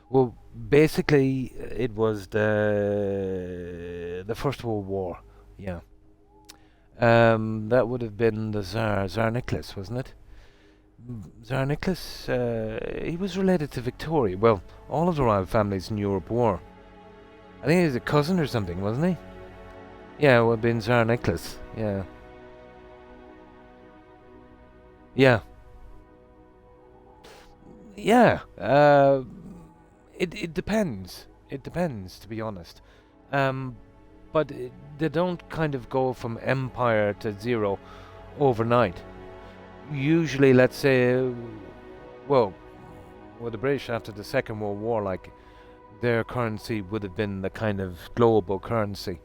Well, basically, it was the First World War. Yeah. That would have been the Tsar Nicholas, wasn't it? Tsar Nicholas, he was related to Victoria. Well, all of the royal families in Europe were. I think he was a cousin or something, wasn't he? Yeah, it would have been Tsar Nicholas. Yeah. Yeah. Yeah. It depends. It depends, to be honest. But they don't kind of go from empire to zero overnight. Usually, let's say, well, the British after the Second World War, like, their currency would have been the kind of global currency,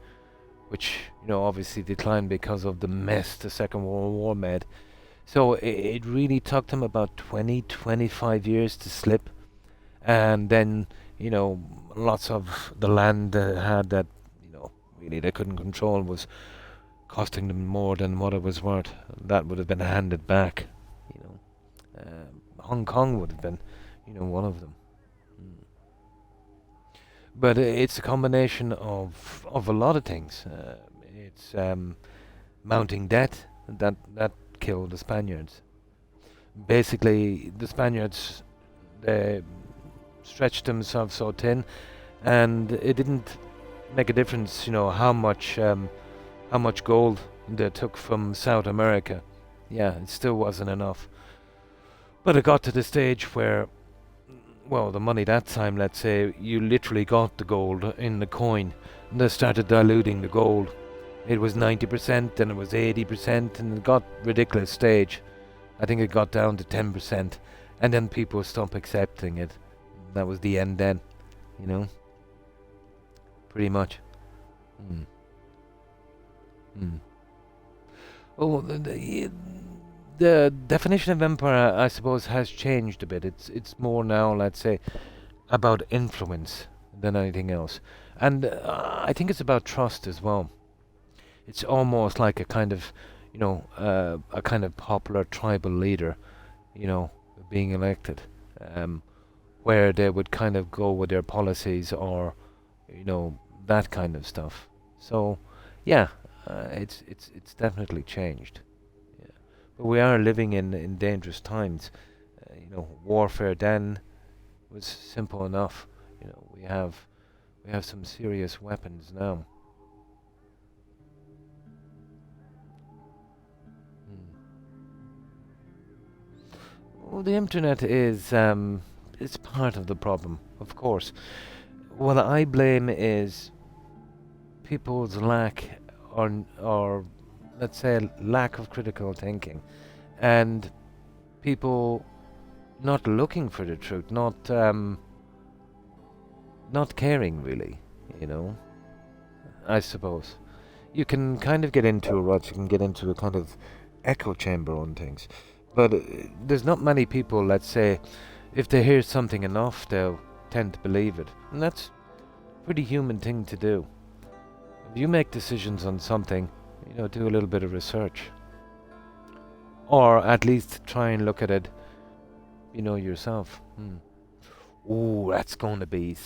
which, obviously declined because of the mess the Second World War made. So it really took them about 25 years to slip. And then, lots of the land they had that, really they couldn't control was costing them more than what it was worth. That would have been handed back, Hong Kong would have been, one of them. But it's a combination of a lot of things. It's mounting debt that killed the Spaniards. Basically, the Spaniards, they stretched themselves so thin, and it didn't make a difference, how much gold they took from South America. Yeah, it still wasn't enough. But it got to the stage where, well, the money that time, let's say, you literally got the gold in the coin, and they started diluting the gold. It was 90%, then it was 80%, and it got ridiculous stage. I think it got down to 10%, and then people stopped accepting it. That was the end then, pretty much. Oh, the definition of empire, I suppose, has changed a bit. It's more now, let's say, about influence than anything else, and I think it's about trust as well. It's almost like a kind of, a kind of popular tribal leader, being elected, where they would kind of go with their policies or, that kind of stuff. So, yeah, it's definitely changed. Yeah. But we are living in dangerous times. Warfare then was simple enough. We have some serious weapons now. Well, the internet is part of the problem, of course. What I blame is people's lack or let's say lack of critical thinking, and people not looking for the truth, not caring really, you know. I suppose you can kind of get into a rut. You can get into a kind of echo chamber on things, but there's not many people. Let's say, if they hear something enough, they'll tend to believe it, and that's a pretty human thing to do. If you make decisions on something, do a little bit of research, or at least try and look at it, yourself. Oh, that's going to be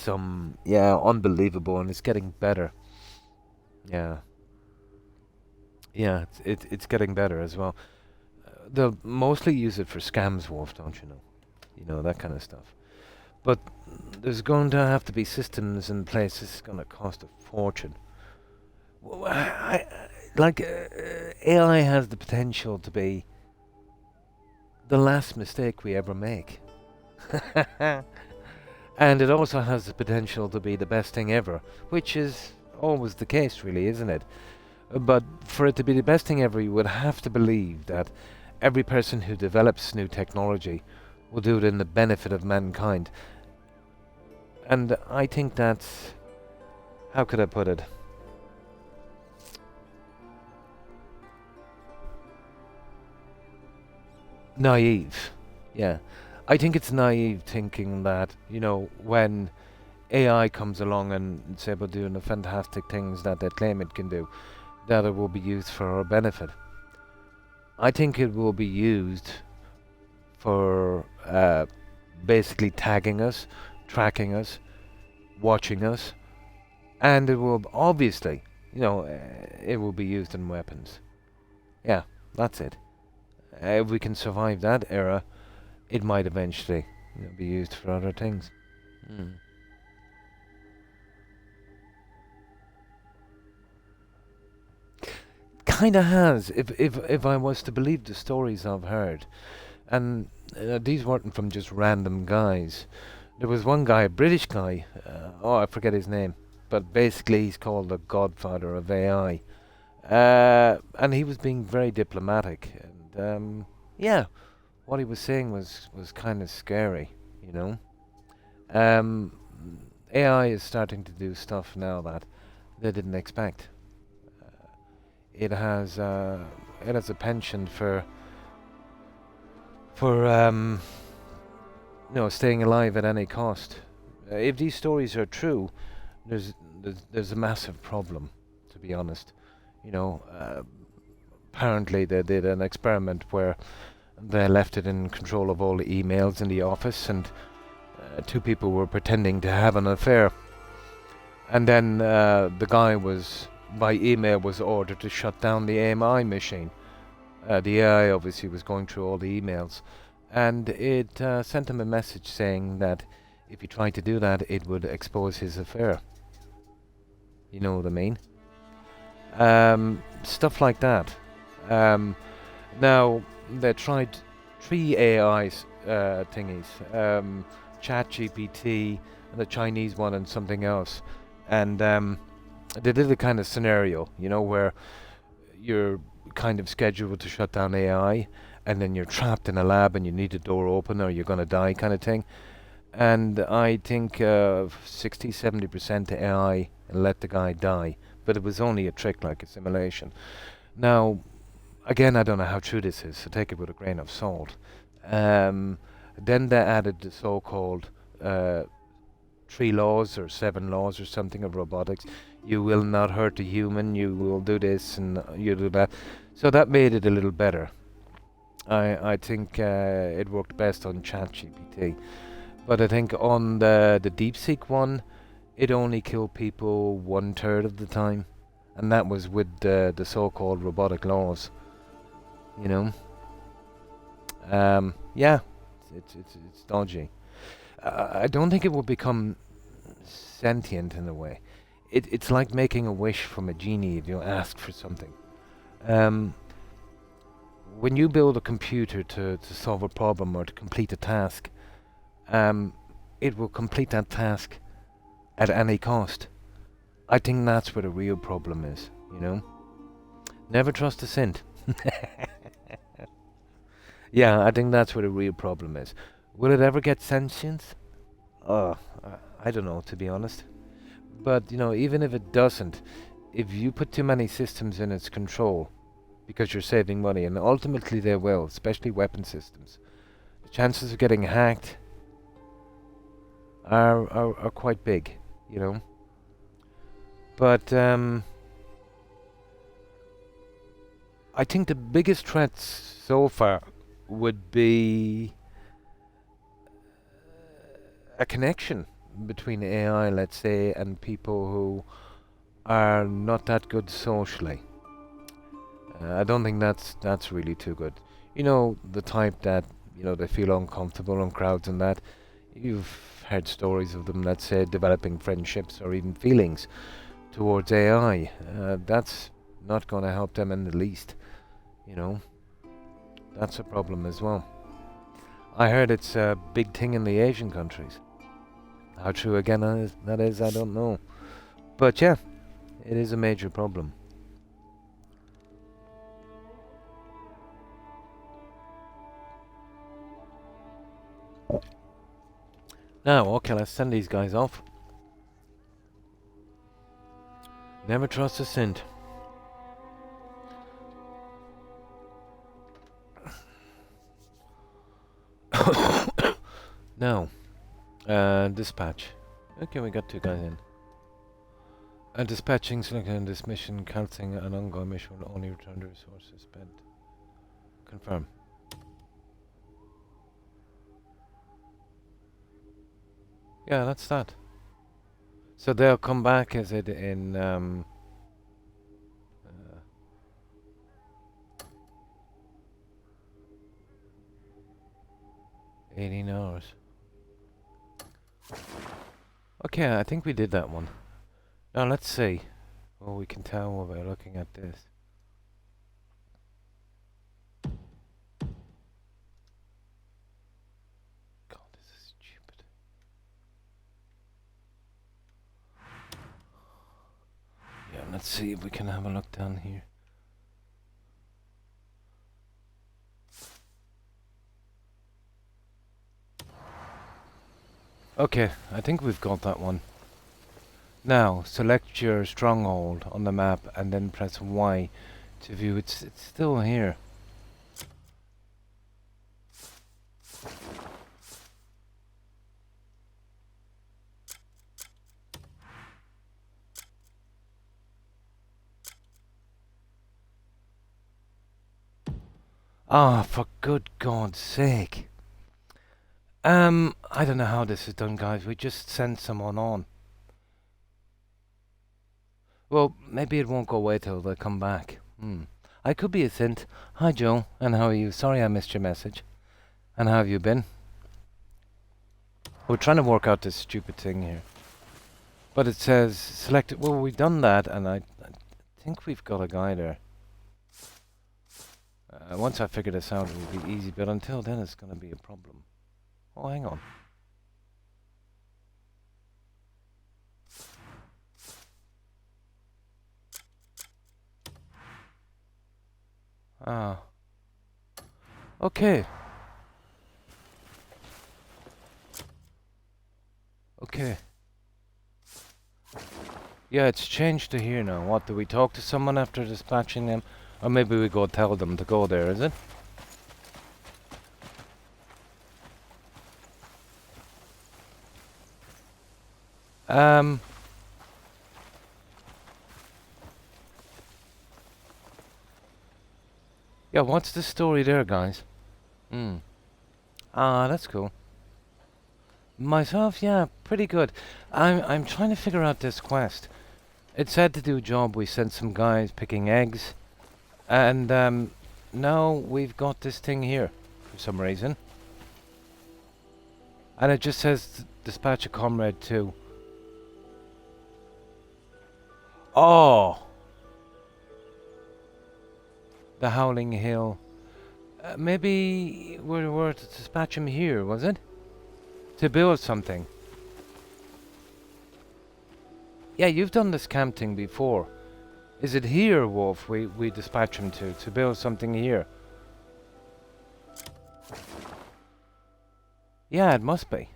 unbelievable, and it's getting better. Yeah, yeah, it's getting better as well. They'll mostly use it for scams, Wolf, don't you know? That kind of stuff. But there's going to have to be systems in place. It's going to cost a fortune. Well, AI has the potential to be the last mistake we ever make. And it also has the potential to be the best thing ever, which is always the case, really, isn't it? But for it to be the best thing ever, you would have to believe that every person who develops new technology will do it in the benefit of mankind. And I think that's... how could I put it? Naive. Yeah. I think it's naive thinking that, when AI comes along and it's able to do the fantastic things that they claim it can do, that it will be used for our benefit. I think it will be used for basically tagging us, tracking us, watching us, and it will obviously, it will be used in weapons. Yeah, that's it. If we can survive that era, it might eventually be used for other things. Kinda has, if I was to believe the stories I've heard, and these weren't from just random guys. There was one guy, a British guy. I forget his name, but basically he's called the godfather of AI, and he was being very diplomatic, and what he was saying was kind of scary, AI is starting to do stuff now that they didn't expect. It has a penchant for staying alive at any cost. If these stories are true, there's a massive problem, to be honest. Apparently they did an experiment where they left it in control of all the emails in the office, and two people were pretending to have an affair. And then the guy by email was ordered to shut down the AMI machine. The AI obviously was going through all the emails, and it sent him a message saying that if he tried to do that, it would expose his affair. You know what I mean? Stuff like that. Now, they tried 3 AIs thingies. ChatGPT, the Chinese one, and something else. And they did a kind of scenario, where you're kind of scheduled to shut down AI, and then you're trapped in a lab and you need the door open or you're going to die kind of thing. And I think 60-70% AI let the guy die, but it was only a trick, like a simulation. Now, again, I don't know how true this is, so take it with a grain of salt. Then they added the so-called 3 laws or 7 laws or something of robotics. You will not hurt a human, you will do this and you do that. So that made it a little better. I think it worked best on ChatGPT. But I think on the DeepSeek one, it only killed people 1/3 of the time. And that was with the so-called robotic laws. Yeah, it's dodgy. I don't think it will become sentient in a way. It's like making a wish from a genie if you ask for something. Um, when you build a computer to solve a problem or to complete a task, it will complete that task at any cost. I think that's where the real problem is, you know? Never trust a cent. Yeah, I think that's where the real problem is. Will it ever get sentience? I don't know, to be honest. But, you know, even if it doesn't, if you put too many systems in its control, because you're saving money, and ultimately they will, especially weapon systems, the chances of getting hacked are quite big, you know? But, I think the biggest threats so far would be a connection between AI, let's say, and people who are not that good socially. I don't think that's really too good. You know, the type that, you know, they feel uncomfortable in crowds and that. You've heard stories of them, let's say, developing friendships or even feelings towards AI. That's not going to help them in the least. You know, that's a problem as well. I heard it's a big thing in the Asian countries. How true again that is, I don't know. But yeah, it is a major problem. Now, okay, let's send these guys off. Never trust a cent. Now, dispatch. Okay, we got 2 guys in. Dispatching selecting this mission, cancelling an ongoing mission will only return the resources spent. Confirm. Yeah, that's that. So they'll come back, is it, in 18 hours. Okay, I think we did that one. Now let's see. Well, we can tell by looking at this. God, this is stupid. Yeah, let's see if we can have a look down here. Okay, I think we've got that one. Now, select your stronghold on the map and then press Y to view. It's still here. Ah, for good God's sake. I don't know how this is done, guys. We just send someone on. Well, maybe it won't go away till they come back. I could be a synth. Hi, Joe. And how are you? Sorry I missed your message. And how have you been? We're trying to work out this stupid thing here. But it says select. Well, we've done that, and I think we've got a guy there. Once I figure this out, it will be easy. But until then, it's going to be a problem. Oh, hang on. Ah. Okay. Okay. Yeah, it's changed to here now. What, do we talk to someone after dispatching them? Or maybe we go tell them to go there, is it? Yeah, what's the story there, guys? Ah, that's cool. Myself, yeah, pretty good. I'm trying to figure out this quest. It said to do a job. We sent some guys picking eggs, and now we've got this thing here. some reason. And it just says dispatch a comrade too. Oh! The Howling Hill. Maybe we were to dispatch him here, was it? To build something. Yeah, you've done this camp thing before. Is it here, Wolf, we dispatch him to build something here? Yeah, it must be.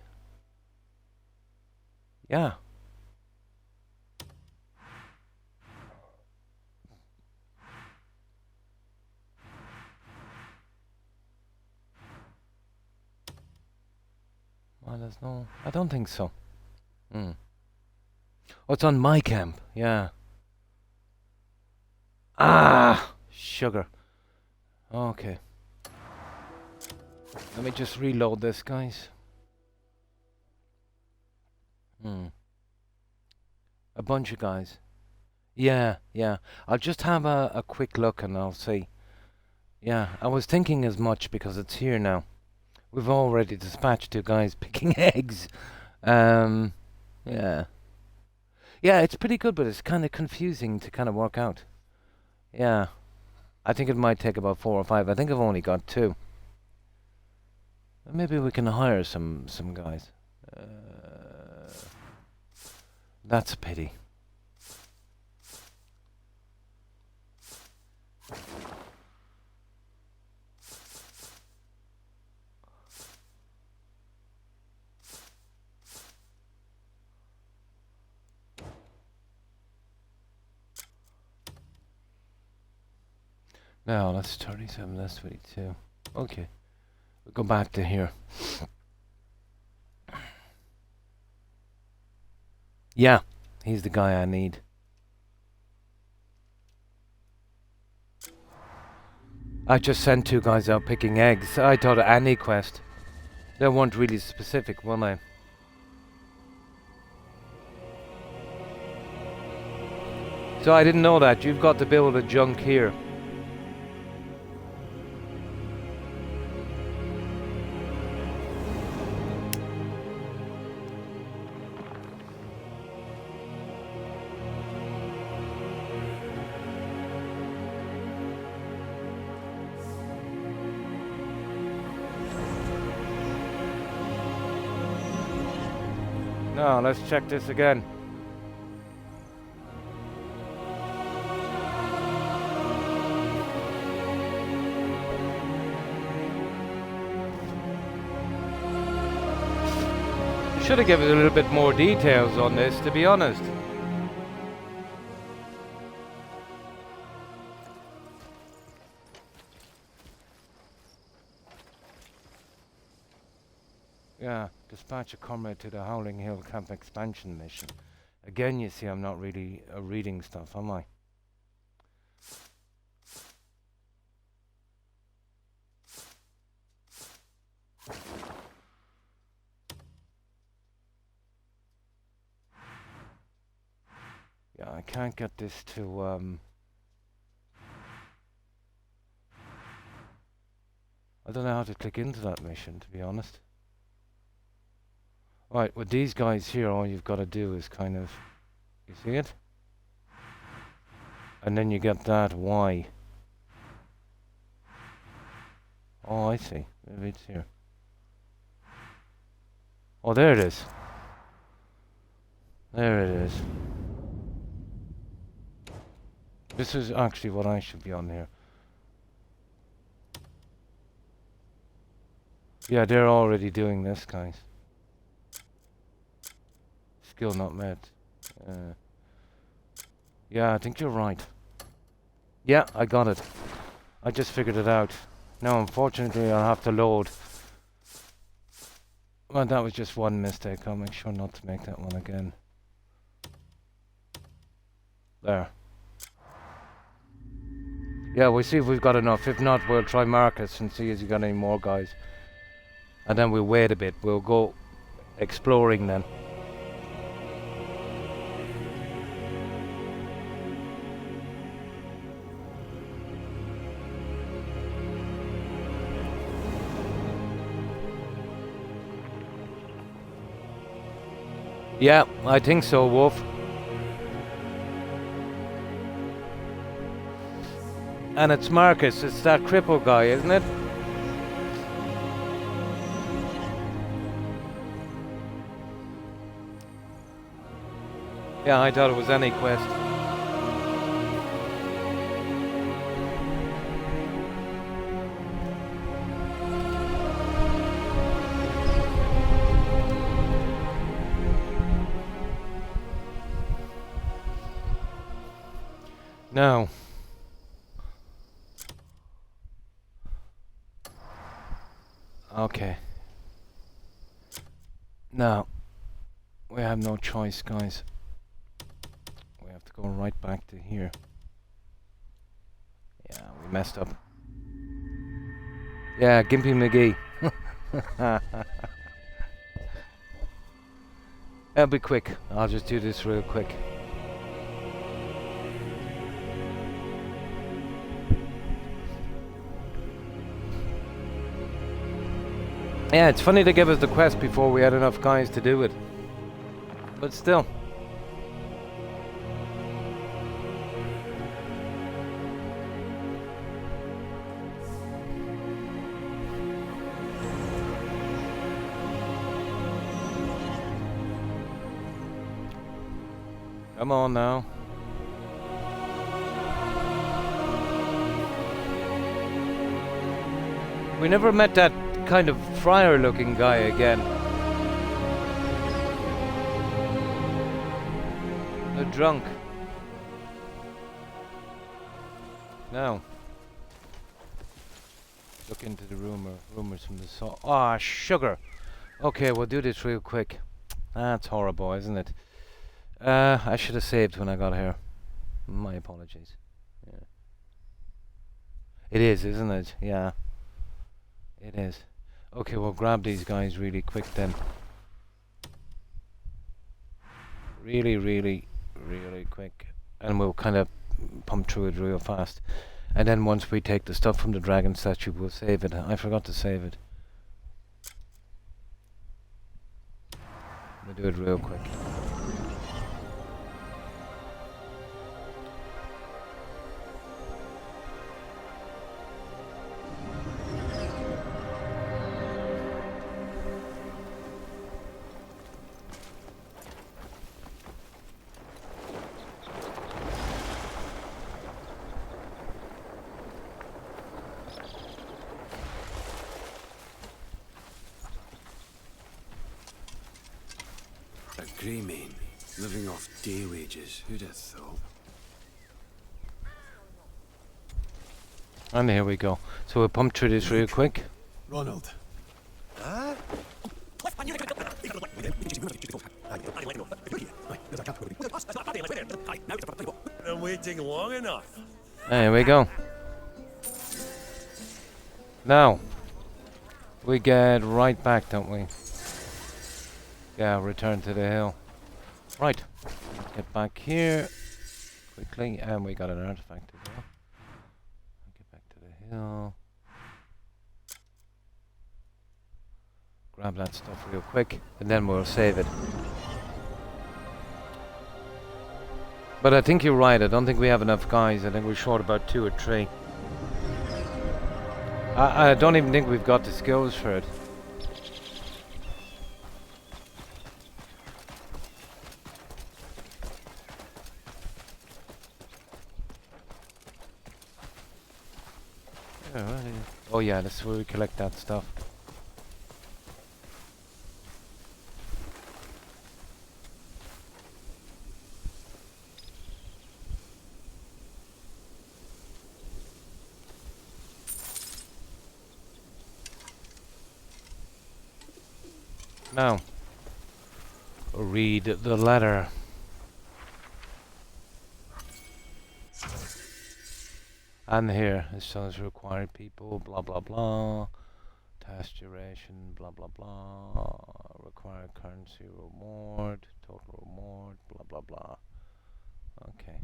Yeah. Well, there's no... I don't think so. Hmm. Oh, it's on my camp. Yeah. Ah! Sugar. Okay. Let me just reload this, guys. A bunch of guys. Yeah, yeah. I'll just have a quick look and I'll see. Yeah, I was thinking as much because it's here now. We've already dispatched 2 guys picking eggs. Yeah. Yeah, it's pretty good, but it's kind of confusing to kind of work out. Yeah. I think it might take about 4 or 5. I think I've only got 2. Maybe we can hire some guys. That's a pity. No, that's 37, that's 22. Okay. We'll go back to here. Yeah, he's the guy I need. I just sent 2 guys out picking eggs. I thought any quest. They weren't really specific, were they? So I didn't know that. You've got to build a junk here. No, let's check this again. You should have given a little bit more details on this, to be honest. Yeah, dispatch a comrade to the Howling Hill camp expansion mission. Again, you see, I'm not really reading stuff, am I? Yeah, I can't get this to, I don't know how to click into that mission, to be honest. Right, with these guys here, all you've got to do is kind of... You see it? And then you get that Y. Oh, I see. Maybe it's here. Oh, there it is. There it is. This is actually what I should be on here. Yeah, they're already doing this, guys. Skill not met. Yeah, I think you're right. Yeah, I got it. I just figured it out. Now, unfortunately, I'll have to load. Well, that was just one mistake. I'll make sure not to make that one again. There. Yeah, we'll see if we've got enough. If not, we'll try Marcus and see if he's got any more guys. And then we'll wait a bit. We'll go exploring then. Yeah, I think so, Wolf. And it's Marcus, it's that cripple guy, isn't it? Yeah, I thought it was any quest. No. Okay. Now, we have no choice, guys. We have to go right back to here. Yeah, we messed up. Yeah, Gimpy McGee. It'll be quick. I'll just do this real quick. Yeah, it's funny they gave us the quest before we had enough guys to do it. But still. Come on now. We never met that kind of friar looking guy again. The drunk. No. Look into the rumors from the saw. Ah, sugar. Okay, we'll do this real quick. That's horrible, isn't it? I should have saved when I got here. My apologies. Yeah. It is, isn't it? Yeah. It is. Okay, we'll grab these guys really quick then. Really, really, really quick. And we'll kind of pump through it real fast. And then once we take the stuff from the dragon statue, we'll save it. I forgot to save it. We'll do it real quick. Grey man, living off day wages. Who'd have thought? And here we go. So we'll pump through this real quick. Ronald. Huh? I'm waiting long enough. There we go. Now, we get right back, don't we? Yeah, return to the hill. Right, get back here quickly, and we got an artifact as well. Get back to the hill. Grab that stuff real quick, and then we'll save it. But I think you're right, I don't think we have enough guys. I think we're short about 2 or 3. I don't even think we've got the skills for it. Oh yeah, this is where we collect that stuff. Now, read the letter. And here, it says required people, blah blah blah. Task duration, blah blah blah. Required currency reward, total reward, blah blah blah. Okay.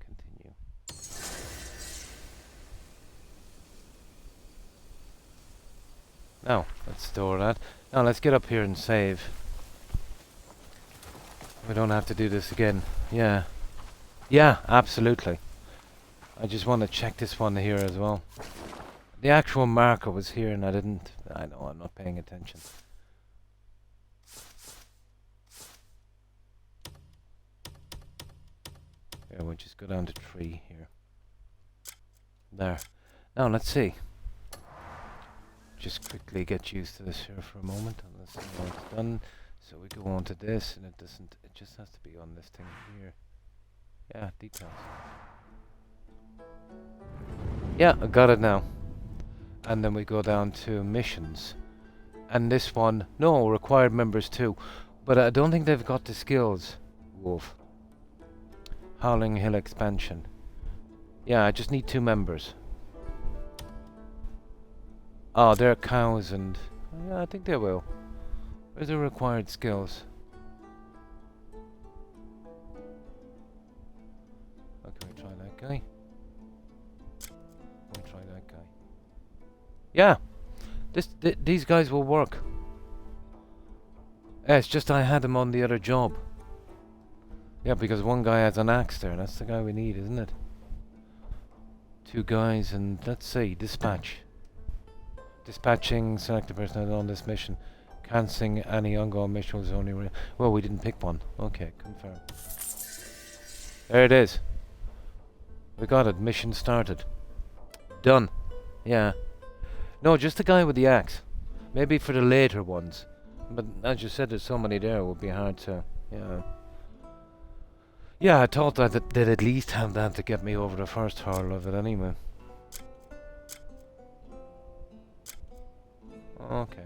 Continue. Now, let's store that. Now let's get up here and save. We don't have to do this again. Yeah. Yeah, absolutely. I just want to check this one here as well. The actual marker was here and I didn't... I know, I'm not paying attention. Here, we'll just go down to 3 here. There. Now, let's see. Just quickly get used to this here for a moment. And let's see how it's done. So we go on to this and it doesn't... It just has to be on this thing here. Yeah, details. Yeah, I got it now. And then we go down to missions. And this one, no, required members too. But I don't think they've got the skills, Wolf. Howling Hill expansion. Yeah, I just need 2 members. Oh, they're cows and... Yeah, I think they will. Where's the required skills? Okay, we try that guy. We'll try that guy. Yeah! These guys will work. Yeah, it's just I had them on the other job. Yeah, because one guy has an axe there. That's the guy we need, isn't it? 2 guys and let's see, dispatch. Dispatching selected personnel on this mission. Cancelling any ongoing missions only. Well, we didn't pick one. Okay, confirm. There it is. We got it. Mission started. Done. Yeah. No, just the guy with the axe. Maybe for the later ones. But as you said, there's so many there, it would be hard to... Yeah. Yeah, I thought that they'd at least have that to get me over the first hurdle of it anyway. Okay.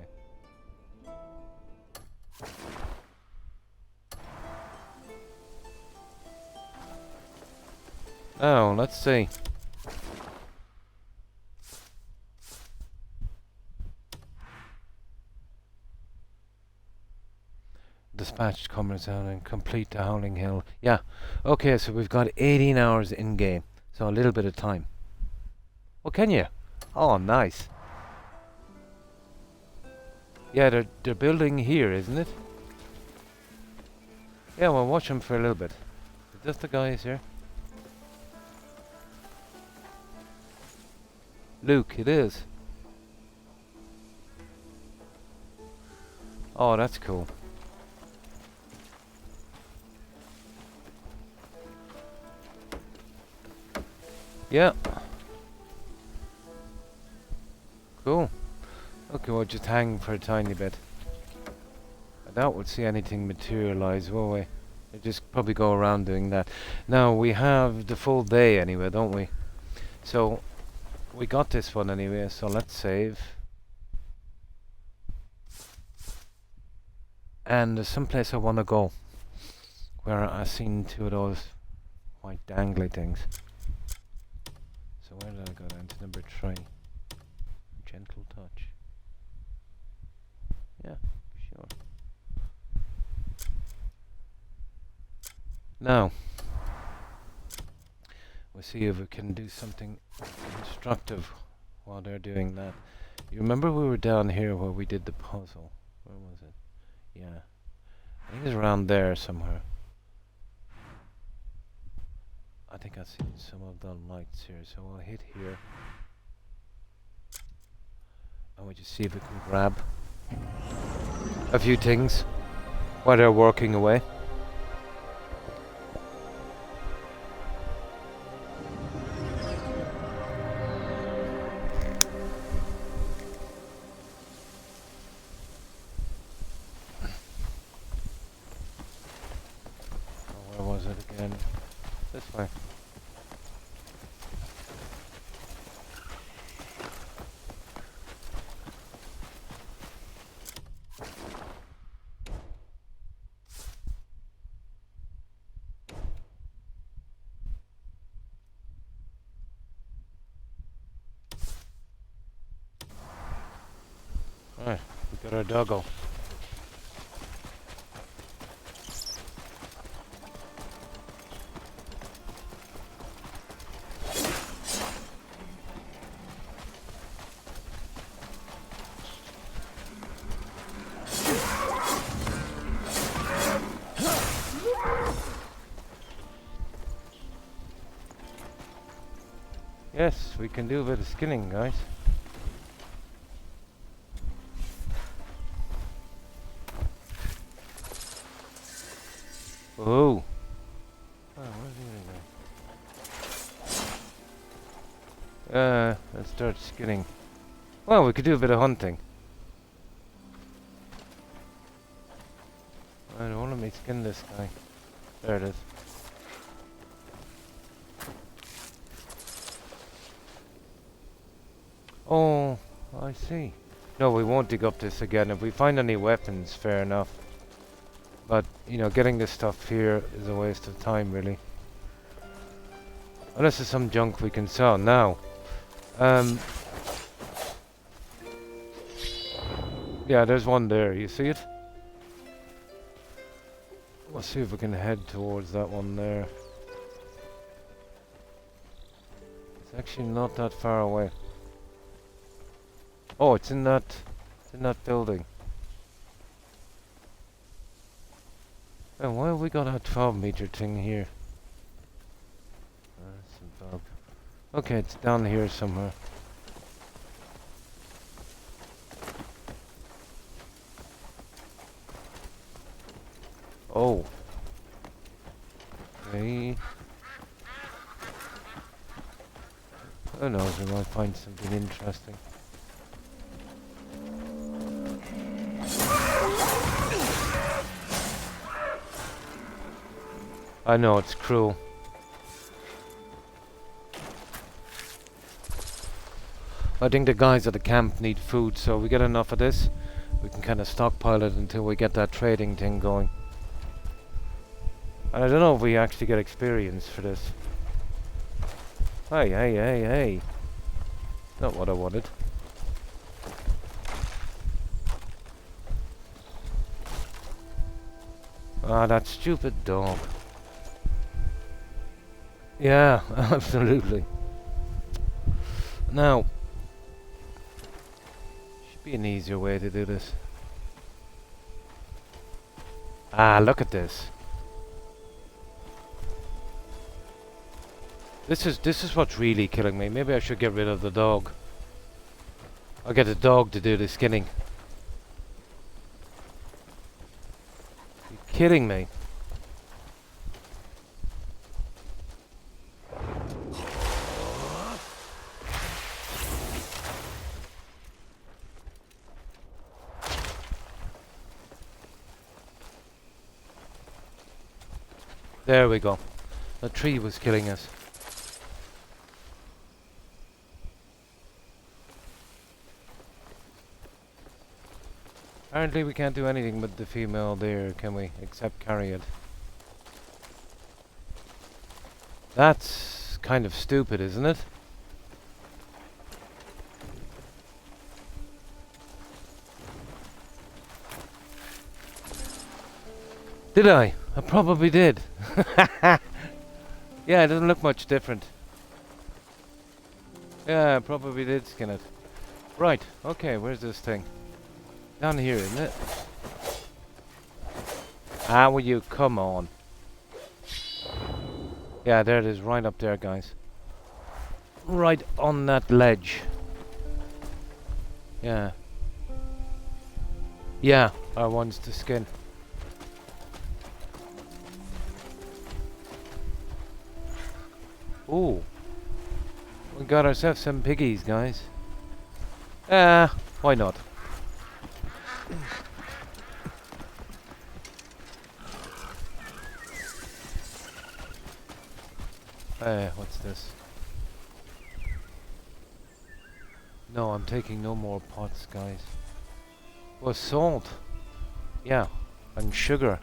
Now, let's see. Dispatched comers down and complete the Howling Hill. Yeah. Okay, so we've got 18 hours in game. So a little bit of time. Oh, can you? Oh, nice. Yeah, they're building here, isn't it? Yeah, we'll watch them for a little bit. Is this the guys here? Luke, it is. Oh, that's cool. Yeah. Cool. Okay, we'll just hang for a tiny bit. I doubt we'll see anything materialize, will we? We'll just probably go around doing that. Now, we have the full day anyway, don't we? So, we got this one anyway, so let's save. And there's some place I want to go. Where I've seen 2 of those white dangly things. So where did I go down to number 3? Gentle touch. Yeah, sure. Now, we'll see if we can do something constructive while they're doing that. You remember we were down here where we did the puzzle? Where was it? Yeah. I think it's around there somewhere. I think I've seen some of the lights here, so we'll hit here. And we'll just see if we can grab a few things while they're working away. Oh, where was it again? This way. Alright, we got our doggo. Yes, we can do a bit of skinning, guys. Oh. Oh, where's the other guy? Let's start skinning. Well, we could do a bit of hunting. I don't want to me skin this guy. There it is. Oh, I see. No, we won't dig up this again. If we find any weapons, fair enough. But, you know, getting this stuff here is a waste of time, really. Unless there's some junk we can sell now. Yeah, there's one there. You see it? Let's see if we can head towards that one there. It's actually not that far away. Oh, it's in that building. And why have we got a 12-meter thing here? That's a bug. Okay, it's down here somewhere. Oh. Okay. Who knows, we might find something interesting. I know, it's cruel. I think the guys at the camp need food, so we get enough of this. We can kind of stockpile it until we get that trading thing going. And I don't know if we actually get experience for this. Hey, hey, hey, hey. Not what I wanted. Ah, that stupid dog. Yeah, absolutely. Now, should be an easier way to do this. Ah, look at this. This is what's really killing me. Maybe I should get rid of the dog. I'll get the dog to do the skinning. Are you kidding me? There we go. The tree was killing us. Apparently we can't do anything with the female there, can we? Except carry it. That's kind of stupid, isn't it? Did I? I probably did. Yeah, it doesn't look much different. Yeah, I probably did skin it. Right, okay, where's this thing? Down here, isn't it? Ah, will you come on? Yeah, there it is, right up there, guys. Right on that ledge. Yeah. Yeah, our one's to skin. Ooh. We got ourselves some piggies, guys. Why not? What's this? No, I'm taking no more pots, guys. Well, salt. Yeah, and sugar.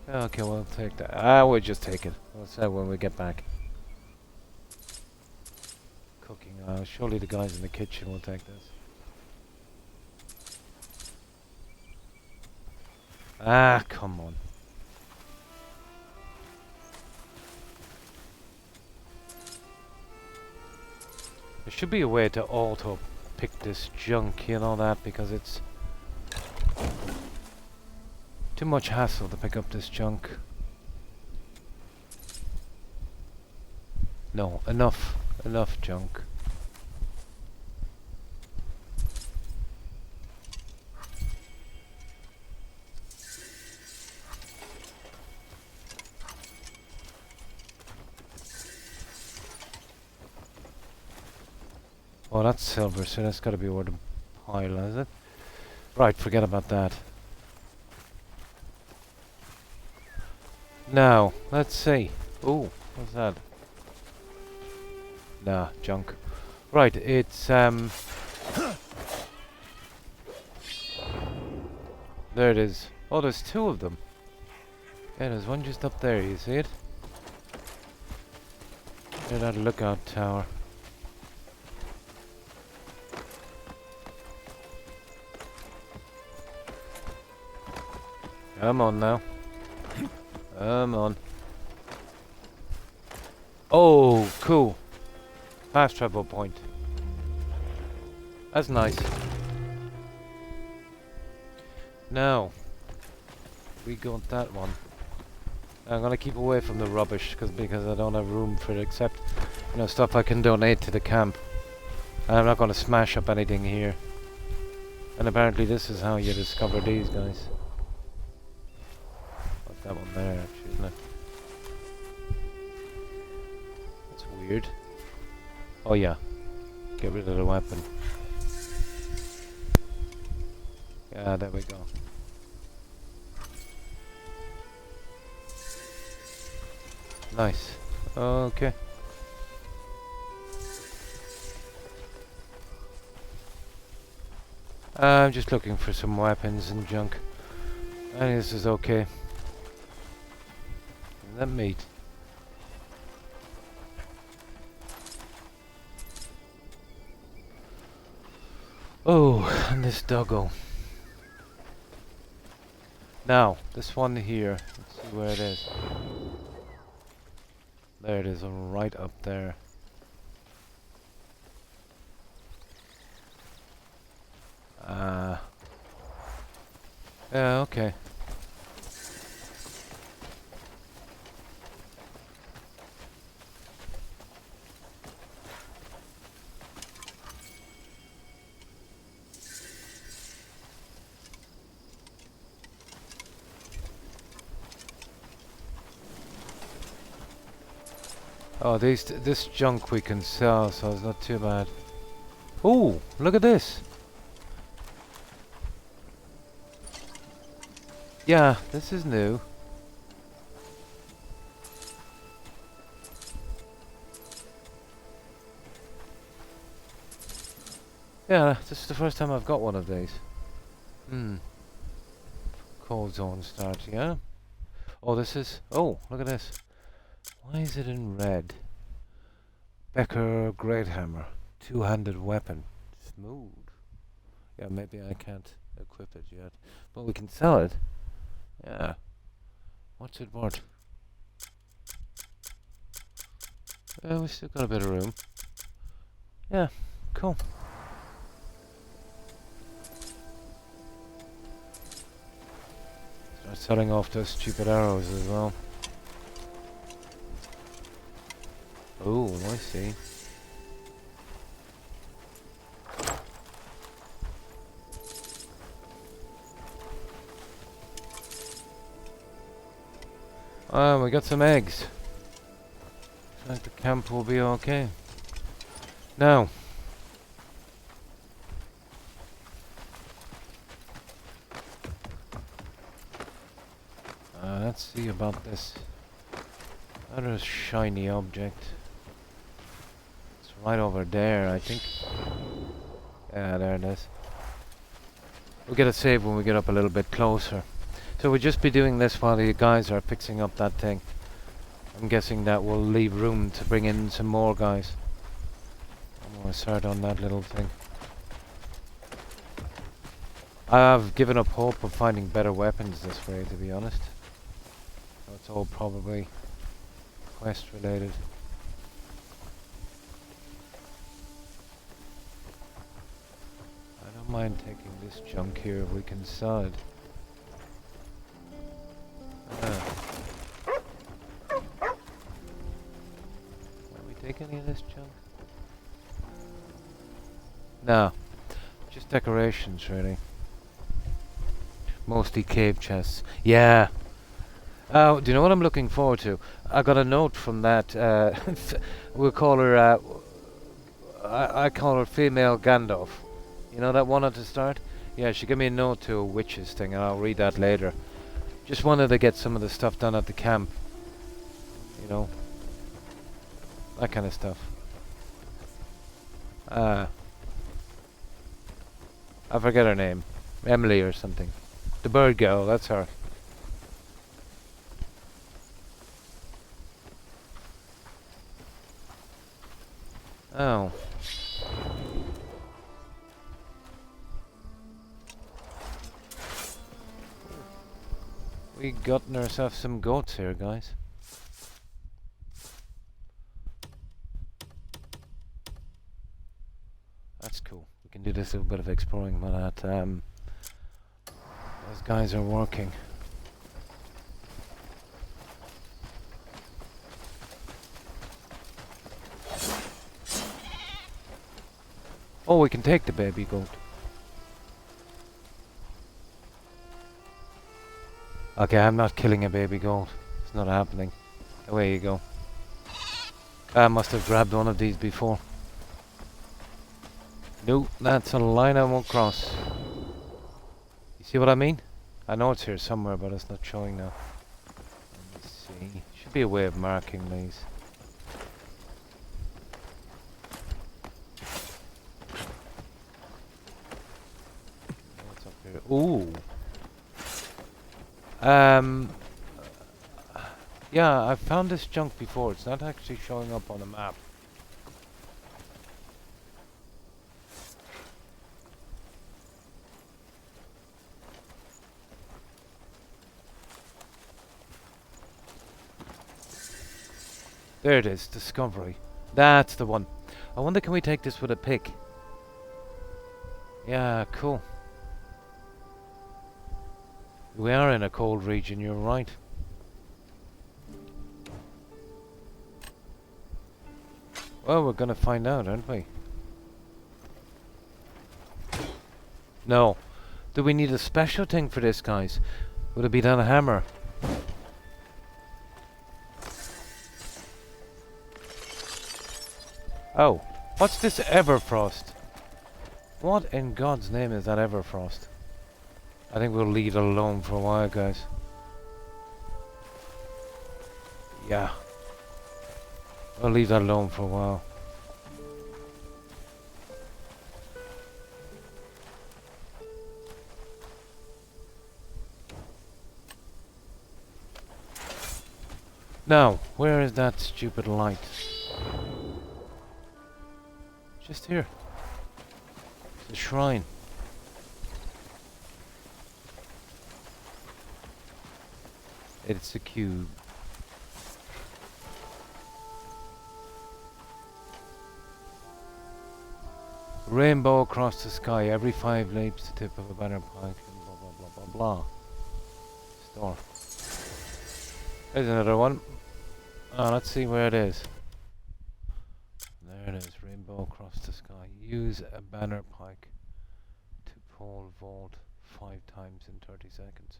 Okay, we'll take that. We'll just take it. We'll say when we get back. Cooking. Surely the guys in the kitchen will take this. Ah, come on. There should be a way to auto pick this junk, you know that, because it's too much hassle to pick up this junk. No, enough. Enough junk. Oh, that's silver, so that's got to be where the pile is it? Right, forget about that. Now, let's see. Oh, what's that? Nah, junk. Right, it's there it is. Oh, there's two of them. Yeah, there's one just up there, you see it? Near that lookout tower. Come on now. Come on. Oh, cool. Fast travel point. That's nice. Now, we got that one. I'm gonna keep away from the rubbish because I don't have room for it except, you know, stuff I can donate to the camp. And I'm not gonna smash up anything here. And apparently this is how you discover these guys. What's that one there, actually, isn't it? That's weird. Oh yeah. Get rid of the weapon. Yeah, there we go. Nice. Okay. I'm just looking for some weapons and junk. I think this is okay. Is that meat? Oh, and this doggo. Now, this one here. Let's see where it is. There it is, right up there. Yeah, okay. Oh, this junk we can sell, so it's not too bad. Oh, look at this. Yeah, this is new. Yeah, this is the first time I've got one of these. Cold zone start, yeah. Oh, this is... Oh, look at this. Why is it in red? Becker Great Hammer. Two-handed weapon. Smooth. Yeah, maybe I can't equip it yet. But we can sell it. Yeah. What's it worth? We still got a bit of room. Yeah, cool. Start selling off those stupid arrows as well. Oh, I see. We got some eggs. Looks like the camp will be okay. Now. Let's see about this. Another shiny object. It's right over there, I think. Yeah, there it is. We'll get a save when we get up a little bit closer. So we'll just be doing this while the guys are fixing up that thing. I'm guessing that will leave room to bring in some more guys. I'm gonna start on that little thing. I've given up hope of finding better weapons this way, to be honest. So it's all probably quest related. I don't mind taking this junk here if we can sell it. Can we take any of this junk? No, just decorations, really. Mostly cave chests. Yeah. Do you know what I'm looking forward to? I got a note from that. We'll call her. I call her female Gandalf. You know that one at the start? Yeah, she gave me a note to a witches thing, and I'll read that later. Just wanted to get some of the stuff done at the camp. You know, that kind of stuff. I forget her name. Emily or something. The bird girl, that's her. Oh. We gotten ourselves some goats here, guys. That's cool. We can do this little bit of exploring while that those guys are working. Oh, we can take the baby goat. Okay, I'm not killing a baby goat. It's not happening. Away you go. I must have grabbed one of these before. No, that's a line I won't cross. You see what I mean? I know it's here somewhere, but it's not showing now. Let me see. Should be a way of marking these. What's up here? Ooh. Yeah, I've found this junk before. It's not actually showing up on the map. There it is, discovery. That's the one. I wonder, can we take this with a pick? Yeah, cool. We are in a cold region, you're right. Well, we're gonna find out, aren't we? No. Do we need a special thing for this, guys? Would it be that a hammer? Oh, what's this Everfrost? What in God's name is that Everfrost? I think we'll leave it alone for a while, guys. Yeah. We'll leave that alone for a while. Now, where is that stupid light? Just here. The shrine. It's a cube. Rainbow across the sky. Every 5 leaps the tip of a banner pike. And blah blah blah blah blah. Store. There's another one. Oh, let's see where it is. There it is. Rainbow across the sky. Use a banner pike to pole vault 5 times in 30 seconds.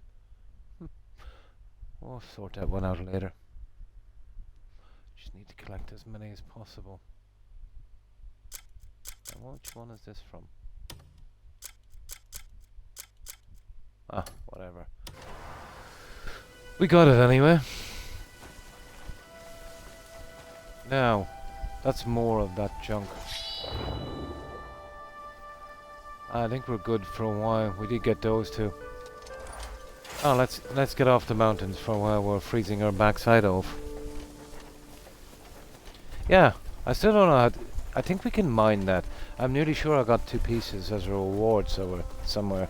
We'll sort that one out later. Just need to collect as many as possible. And which one is this from? Ah, whatever. We got it anyway. Now, that's more of that junk. I think we're good for a while. We did get those two. Oh, let's get off the mountains for a while. We're freezing our backside off. Yeah, I still don't know how to, I think we can mine that. I'm nearly sure I got 2 pieces as a reward somewhere.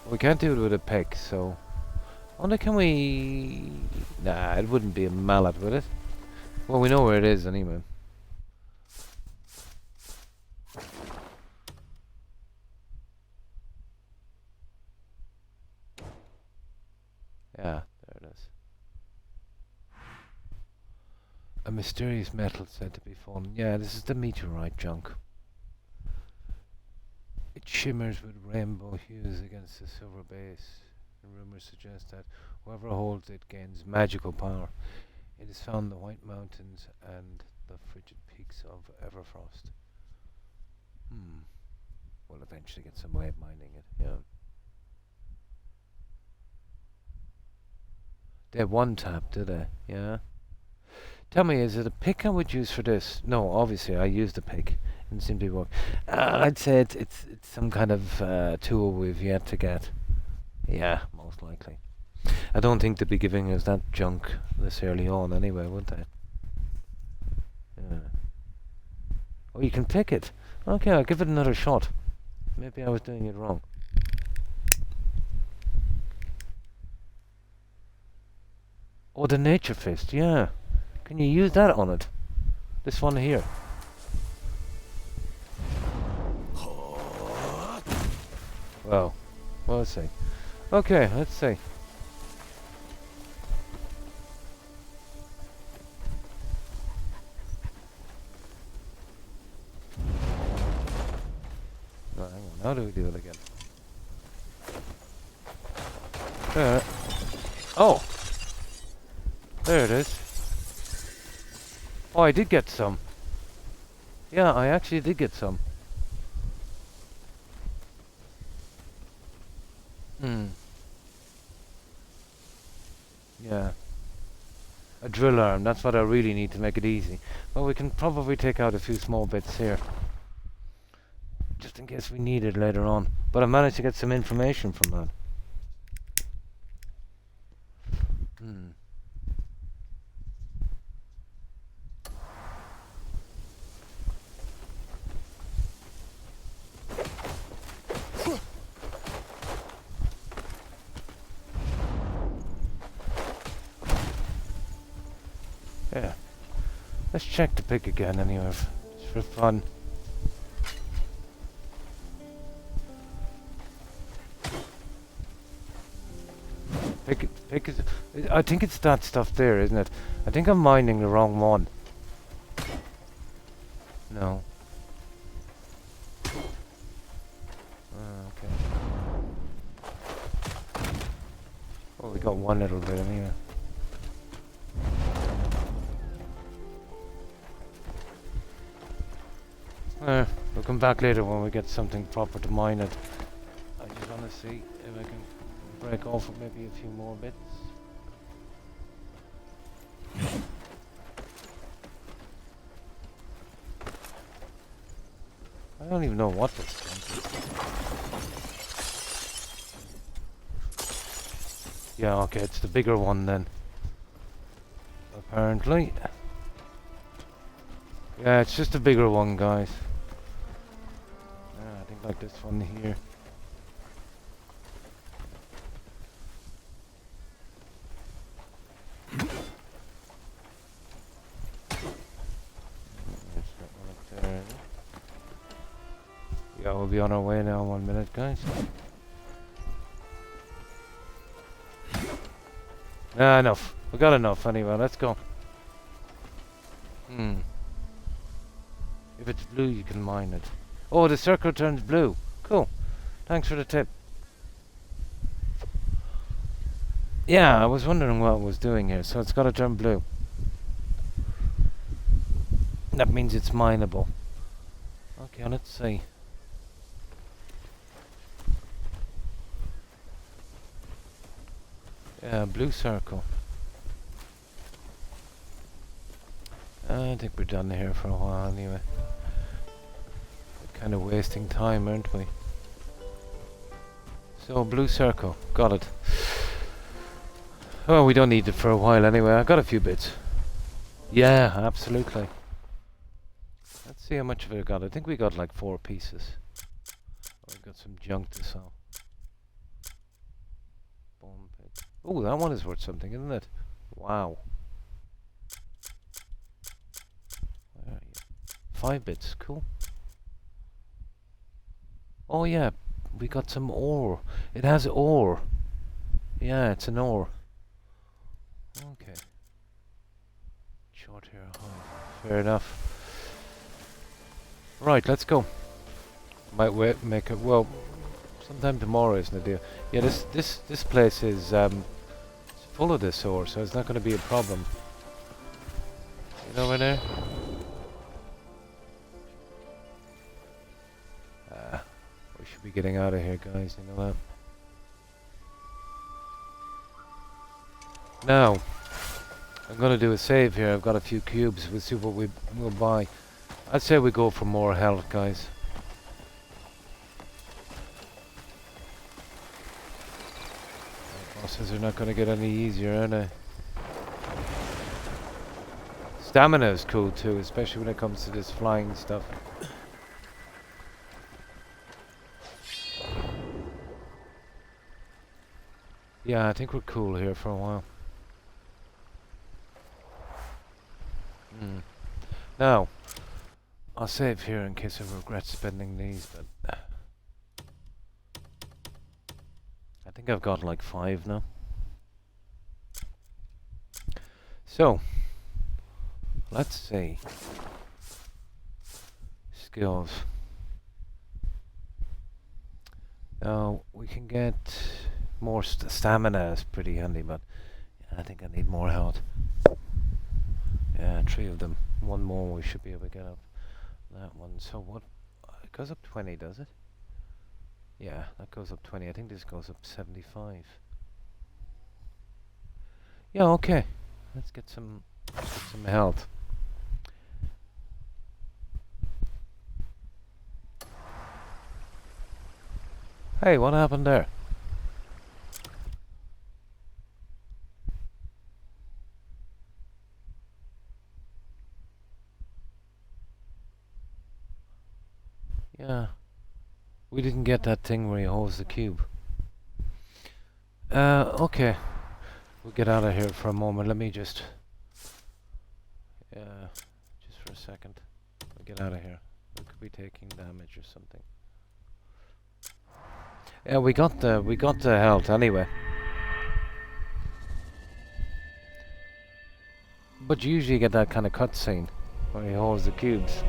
We can't do it with a pick, so... I wonder, can we... Nah, it wouldn't be a mallet, would it? Well, we know where it is anyway. Yeah, there it is. A mysterious metal said to be fallen. Yeah, this is the meteorite junk. It shimmers with rainbow hues against the silver base, and rumors suggest that whoever holds it gains magical power. It is found in the White Mountains and the frigid peaks of Everfrost. We'll eventually get some way of mining it, yeah. They had one tap, did they? Yeah. Tell me, is it a pick I would use for this? No, obviously I used a pick. Didn't seem to work. I'd say it's some kind of tool we've yet to get. Yeah, most likely. I don't think they'd be giving us that junk this early on anyway, would they? Yeah. Oh, you can pick it. Okay, I'll give it another shot. Maybe I was doing it wrong. Oh, the nature fist, yeah. Can you use that on it? This one here. Well, we'll see. Okay, let's see. No, hang on. How do we do it again? There. Oh! There it is. Oh, I did get some. Yeah, I actually did get some. Yeah. A drill arm, that's what I really need to make it easy. Well, we can probably take out a few small bits here. Just in case we need it later on. But I managed to get some information from that. Yeah. Let's check the pick again anyway, just for fun. Pick is... I think it's that stuff there, isn't it? I think I'm mining the wrong one. No. Okay. Oh, we got one little bit in here. We'll come back later when we get something proper to mine it. I just want to see if I can break off maybe a few more bits. I don't even know what this is. Yeah, okay, it's the bigger one then. Apparently. Yeah, it's just a bigger one, guys. I think like this one here. Yeah, we'll be on our way now in 1 minute, guys. Enough. We got enough anyway, let's go. If it's blue, you can mine it. Oh, the circle turns blue. Cool. Thanks for the tip. Yeah, I was wondering what it was doing here. So it's got to turn blue. That means it's mineable. Okay, let's see. Yeah, blue circle. I think we're done here for a while anyway. We're kind of wasting time, aren't we? So, blue circle. Got it. Oh, we don't need it for a while anyway. I got a few bits. Yeah, absolutely. Let's see how much of it I got. I think we got like 4 pieces. We've got some junk to sell. Bomb pit. Oh, that one is worth something, isn't it? Wow. Where are you? 5 bits. Cool. Oh yeah, we got some ore. It has ore. Yeah, it's an ore. Okay. Short hair high. Fair enough. Right, let's go. Might wait, make it. Well, sometime tomorrow, isn't it, dear? Yeah, this place is it's full of this ore, so it's not going to be a problem. You know, right there. We should be getting out of here, guys. You know that. Now, I'm going to do a save here. I've got a few cubes. We'll see what we'll buy. I'd say we go for more health, guys. Bosses are not going to get any easier, are they? Stamina is cool too, especially when it comes to this flying stuff. Yeah, I think we're cool here for a while. Now, I'll save here in case I regret spending these, but I think I've got like 5 now. So, let's see. Skills. Now, we can get more stamina is pretty handy, but I think I need more health. Yeah, 3 of them. 1 more we should be able to get up. That one. So what? It goes up 20, does it? Yeah, that goes up 20. I think this goes up 75. Yeah, okay. Let's get some health. Hey, what happened there? Yeah. We didn't get that thing where he holds the cube. Okay. We'll get out of here for a moment. Let me just for a second. We'll get out of here. We could be taking damage or something. Yeah, we got the health anyway. But you usually get that kind of cutscene where he holds the cubes.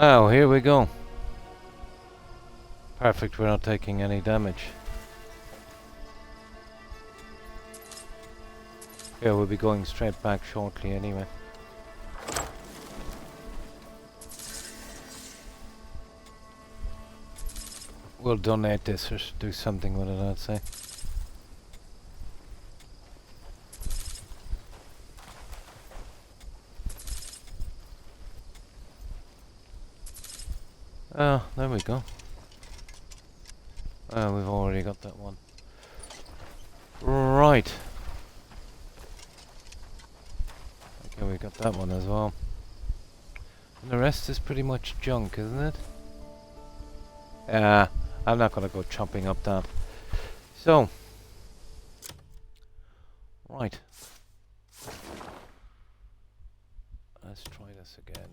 Oh, here we go. Perfect, we're not taking any damage. Yeah, we'll be going straight back shortly anyway. We'll donate this or do something with it, I'd say. Oh, there we go. Oh, we've already got that one. Right. Okay, we got that one as well. And the rest is pretty much junk, isn't it? Yeah, I'm not gonna go chopping up that. So. Right. Let's try this again.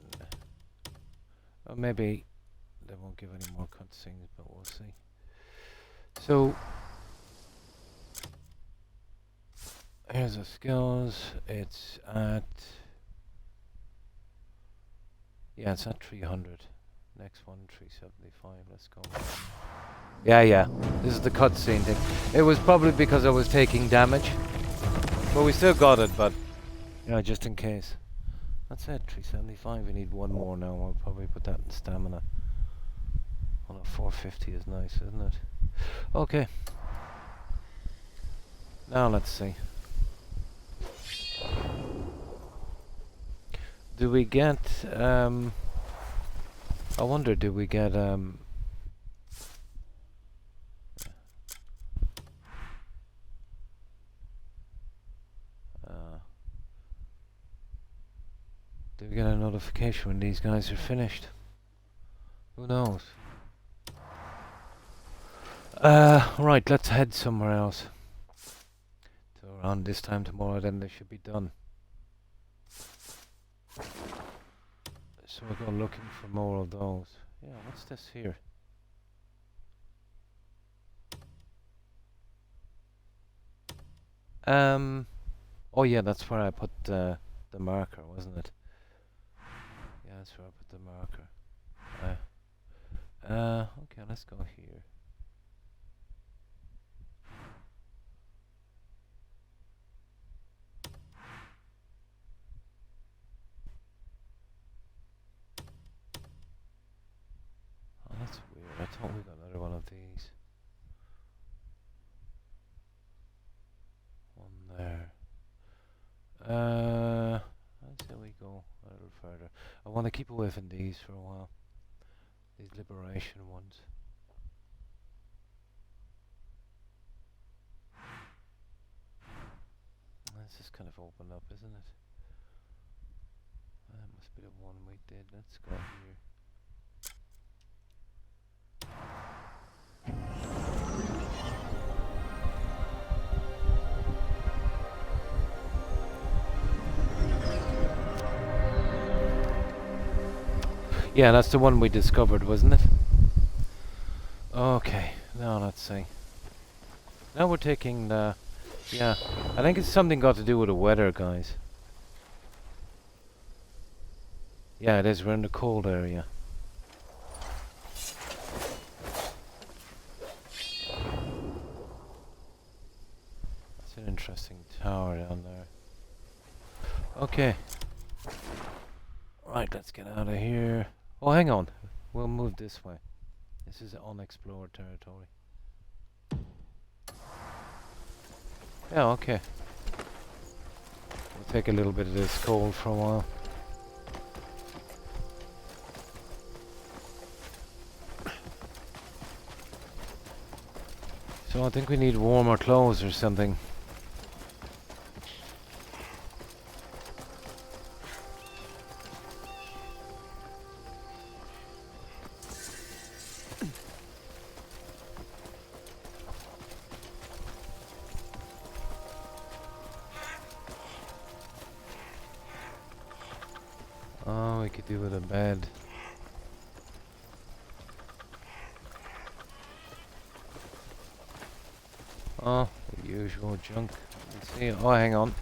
Or maybe they won't give any more cutscenes, but we'll see. So here's the skills. It's at it's at 300. Next one 375. Let's go. Yeah. This is the cutscene thing. It was probably because I was taking damage, but we still got it. But just in case. That's it. 375. We need 1 more now. I'll probably put that in stamina. On a 450 is nice, isn't it? Okay. Now let's see. Do we get I wonder, do we get do we get a notification when these guys are finished? Who knows? Right, let's head somewhere else. So around this time tomorrow then they should be done. So we'll go looking for more of those. Yeah, what's this here? Oh yeah, that's where I put the marker, wasn't it? Yeah, that's where I put the marker. Okay, let's go here. Oh, that's weird. I thought we got another one of these. One there. Let's see, we go a little further. I want to keep away from these for a while. These liberation ones. This is kind of opened up, isn't it? That must be the one we did. Let's go here. Yeah, that's the one we discovered, wasn't it? Okay, now let's see. Now we're taking the... Yeah, I think it's something got to do with the weather, guys. Yeah, it is. We're in the cold area. That's an interesting tower down there. Okay. Right, let's get out of here. Oh, hang on. We'll move this way. This is unexplored territory. Yeah, okay. We'll take a little bit of this cold for a while. So I think we need warmer clothes or something. Oh, we could do with a bed. Oh, the usual junk. Let's see. Oh, hang on.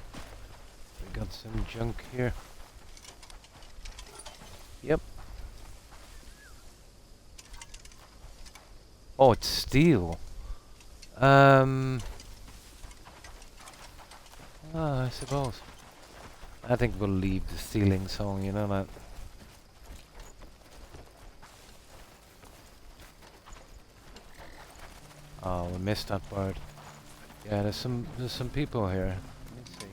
We got some junk here. Yep. Oh, it's steel. I suppose. I think we'll leave the stealing song, you know that. Oh, we missed that word. Yeah, there's some people here. Let me see.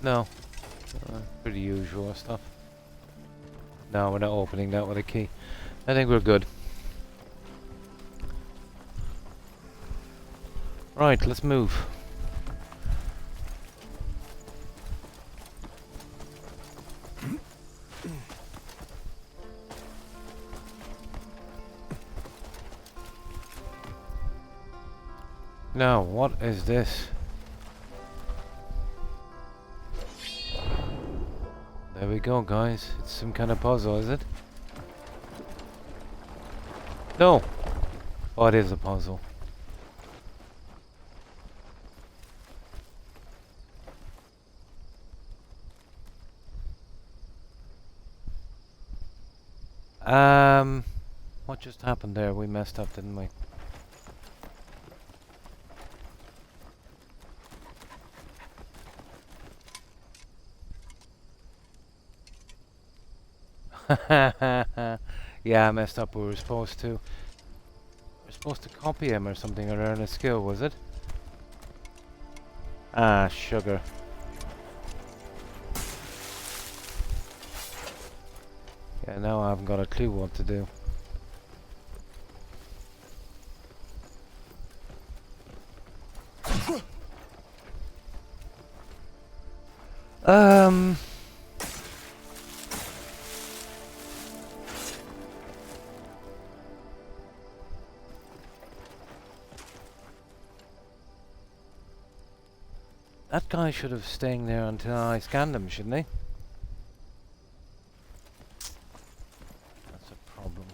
No. Pretty usual stuff. No, we're not opening that with a key. I think we're good. Right, let's move. Now, what is this? There we go, guys. It's some kind of puzzle, is it? No! Oh, it is a puzzle. What just happened there? We messed up, didn't we? Yeah, I messed up. We were supposed to copy him or something or learn a skill, was it? Ah, sugar. Yeah, now I haven't got a clue what to do. Um. That guy should have staying there until I scanned him, shouldn't he? That's a problem.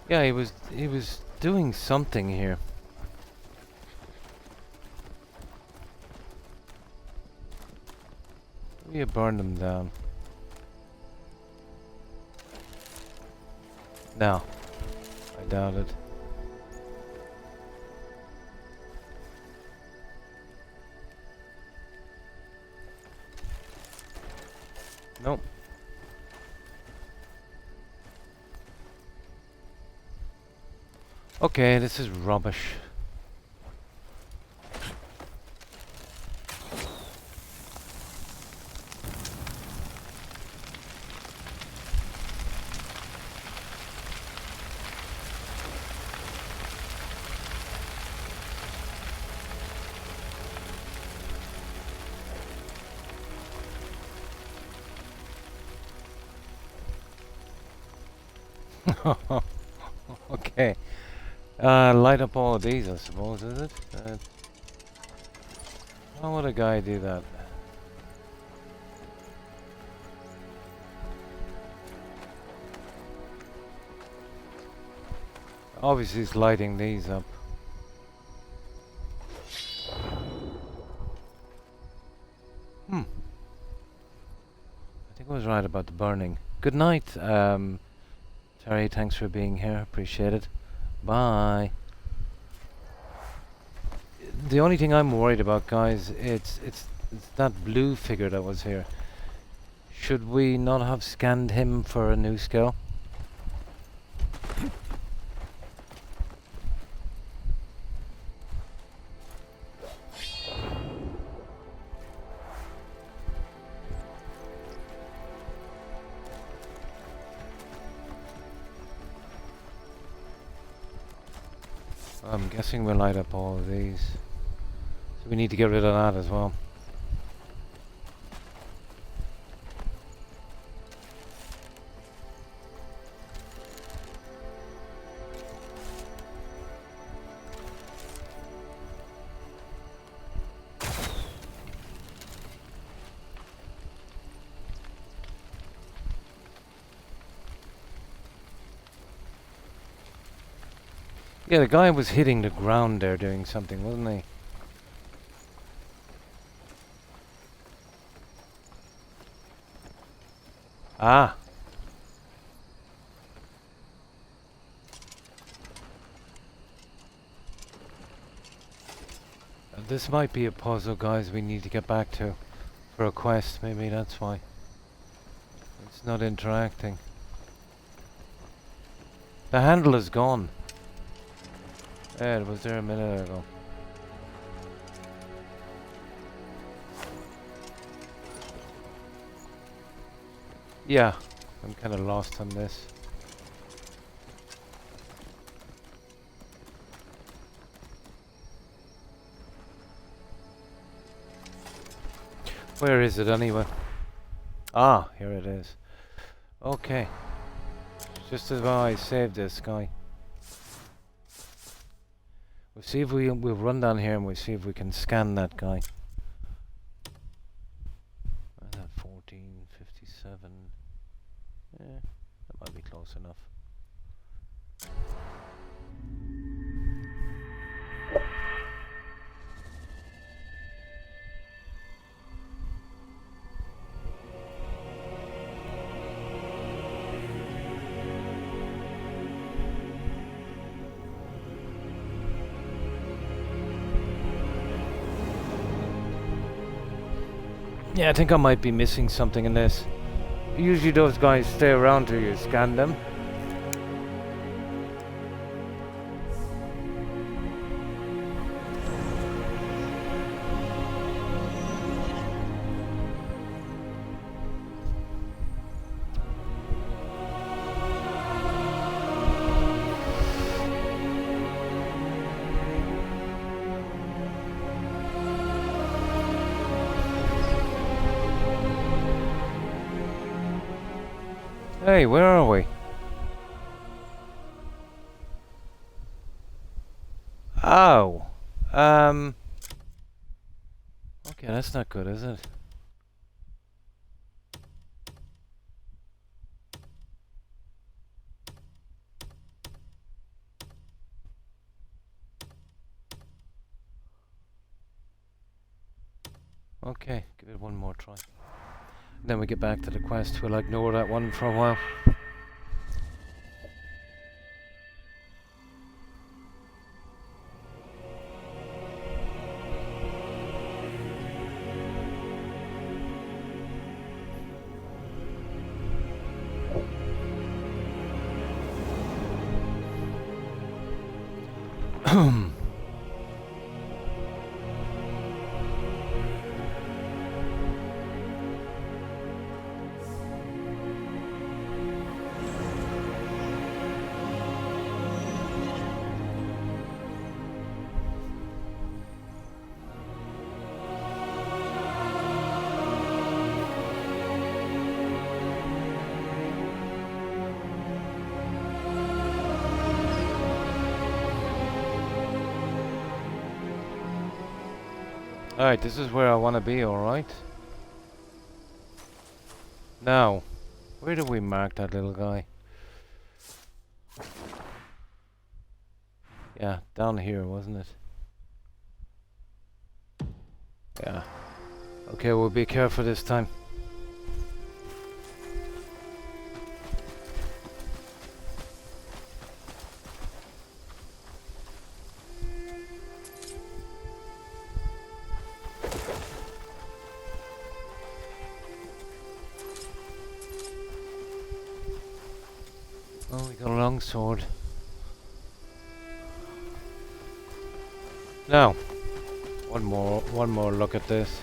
Yeah, he was doing something here. Maybe you burned him down. No, I doubt it. Nope. Okay, this is rubbish. Okay. Light up all of these, I suppose, is it? How would a guy do that? Obviously, he's lighting these up. I think I was right about the burning. Good night, Terry. Thanks for being here. Appreciate it. Bye. The only thing I'm worried about, guys, it's that blue figure that was here. Should we not have scanned him for a new skill? I'm guessing we'll light up all of these. So we need to get rid of that as well. Yeah, the guy was hitting the ground there doing something, wasn't he? Ah! This might be a puzzle, guys, we need to get back to for a quest. Maybe that's why. It's not interacting. The handle is gone. Yeah, it was there a minute ago. Yeah, I'm kind of lost on this. Where is it anyway? Ah, here it is. Okay. Just as well I saved this guy. We'll see if we'll run down here and we'll see if we can scan that guy. 1457. Yeah, that might be close enough. Yeah, I think I might be missing something in this. Usually those guys stay around till you scan them. Hey, where are we? Oh. Okay, that's not good, is it? Okay, give it one more try. Then we get back to the quest. We'll ignore that one for a while. Alright, this is where I want to be, alright? Now, where did we mark that little guy? Yeah, down here, wasn't it? Yeah. Okay, we'll be careful this time. Oh, we got a long sword. Now, one more look at this.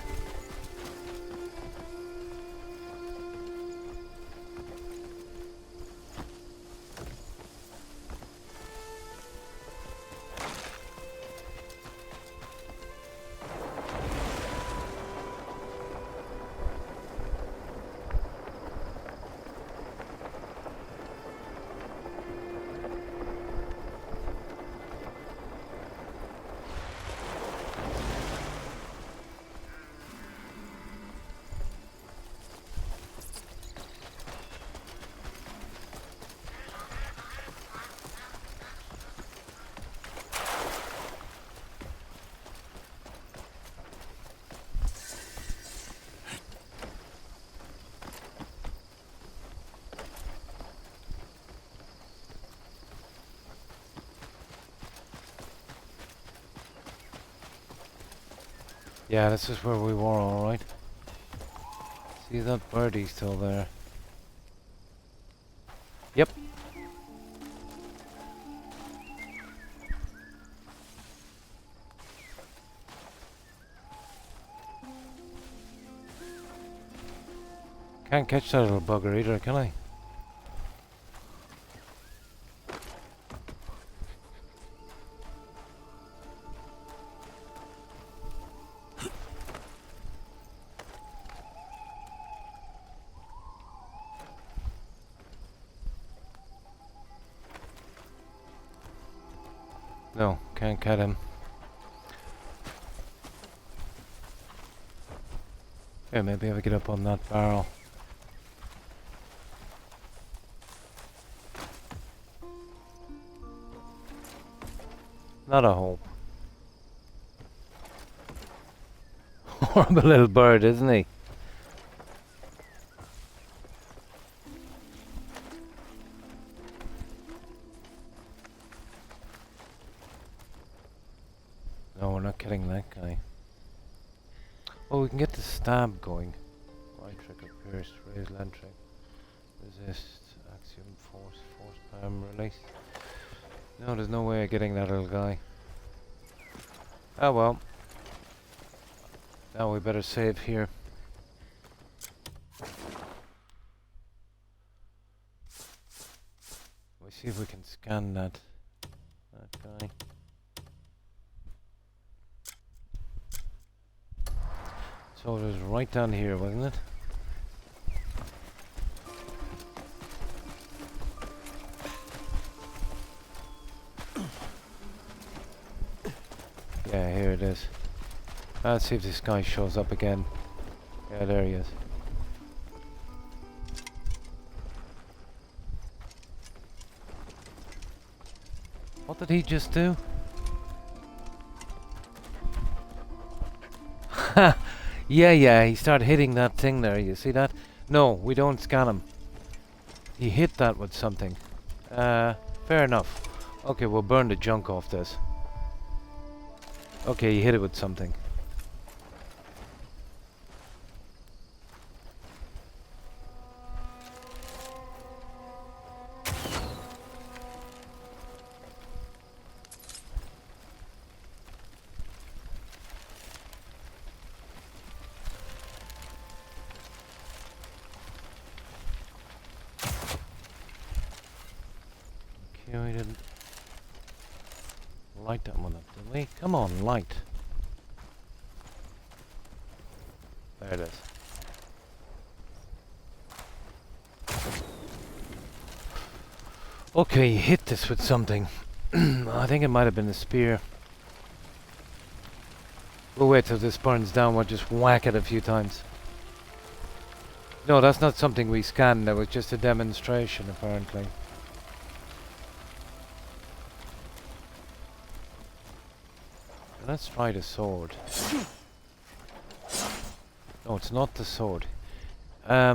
Yeah, this is where we were, alright. See that birdie still there? Yep. Can't catch that little bugger either, can I? No, can't cut him. Yeah, maybe if I get up on that barrel. Not a hope. Horrible little bird, isn't he? No, we're not killing that guy. Oh, we can get the stab going. Right trick of pierce, raise land trick. Resist, axiom, force palm, release. No, there's no way of getting that little guy. Oh well. Now we better save here. We see if we can scan that guy. So it was right down here, wasn't it? Yeah, here it is. Let's see if this guy shows up again. Yeah, there he is. What did he just do? Yeah, he started hitting that thing there, you see that? No, we don't scan him. He hit that with something. Fair enough. Okay, we'll burn the junk off this. Okay, he hit it with something. Okay, we didn't light that one up, did we? Come on, light. There it is. Okay, he hit this with something. I think it might have been a spear. We'll wait till this burns down, we'll just whack it a few times. No, that's not something we scanned, that was just a demonstration apparently. Let's try the sword. No, it's not the sword. I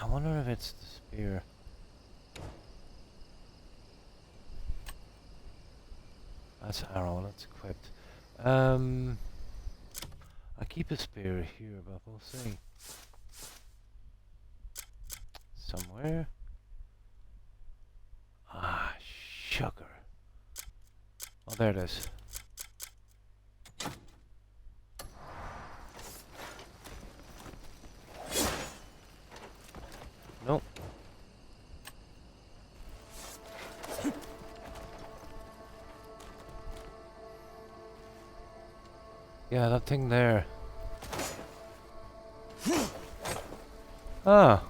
wonder if it's the spear. That's arrow, that's equipped. I keep a spear here, but we'll see. Somewhere. Ah, sugar. Oh, there it is. Nope. Yeah, that thing there. Ah.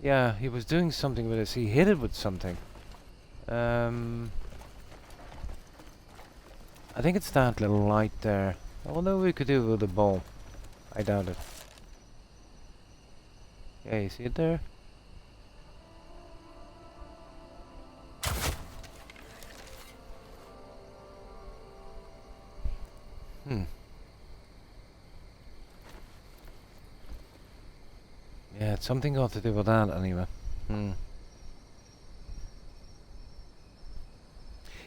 Yeah, he was doing something with this. He hit it with something. I think it's that little light there. I wonder what we could do with the bow. I doubt it. Yeah, you see it there? Yeah, it's something got to do with that anyway.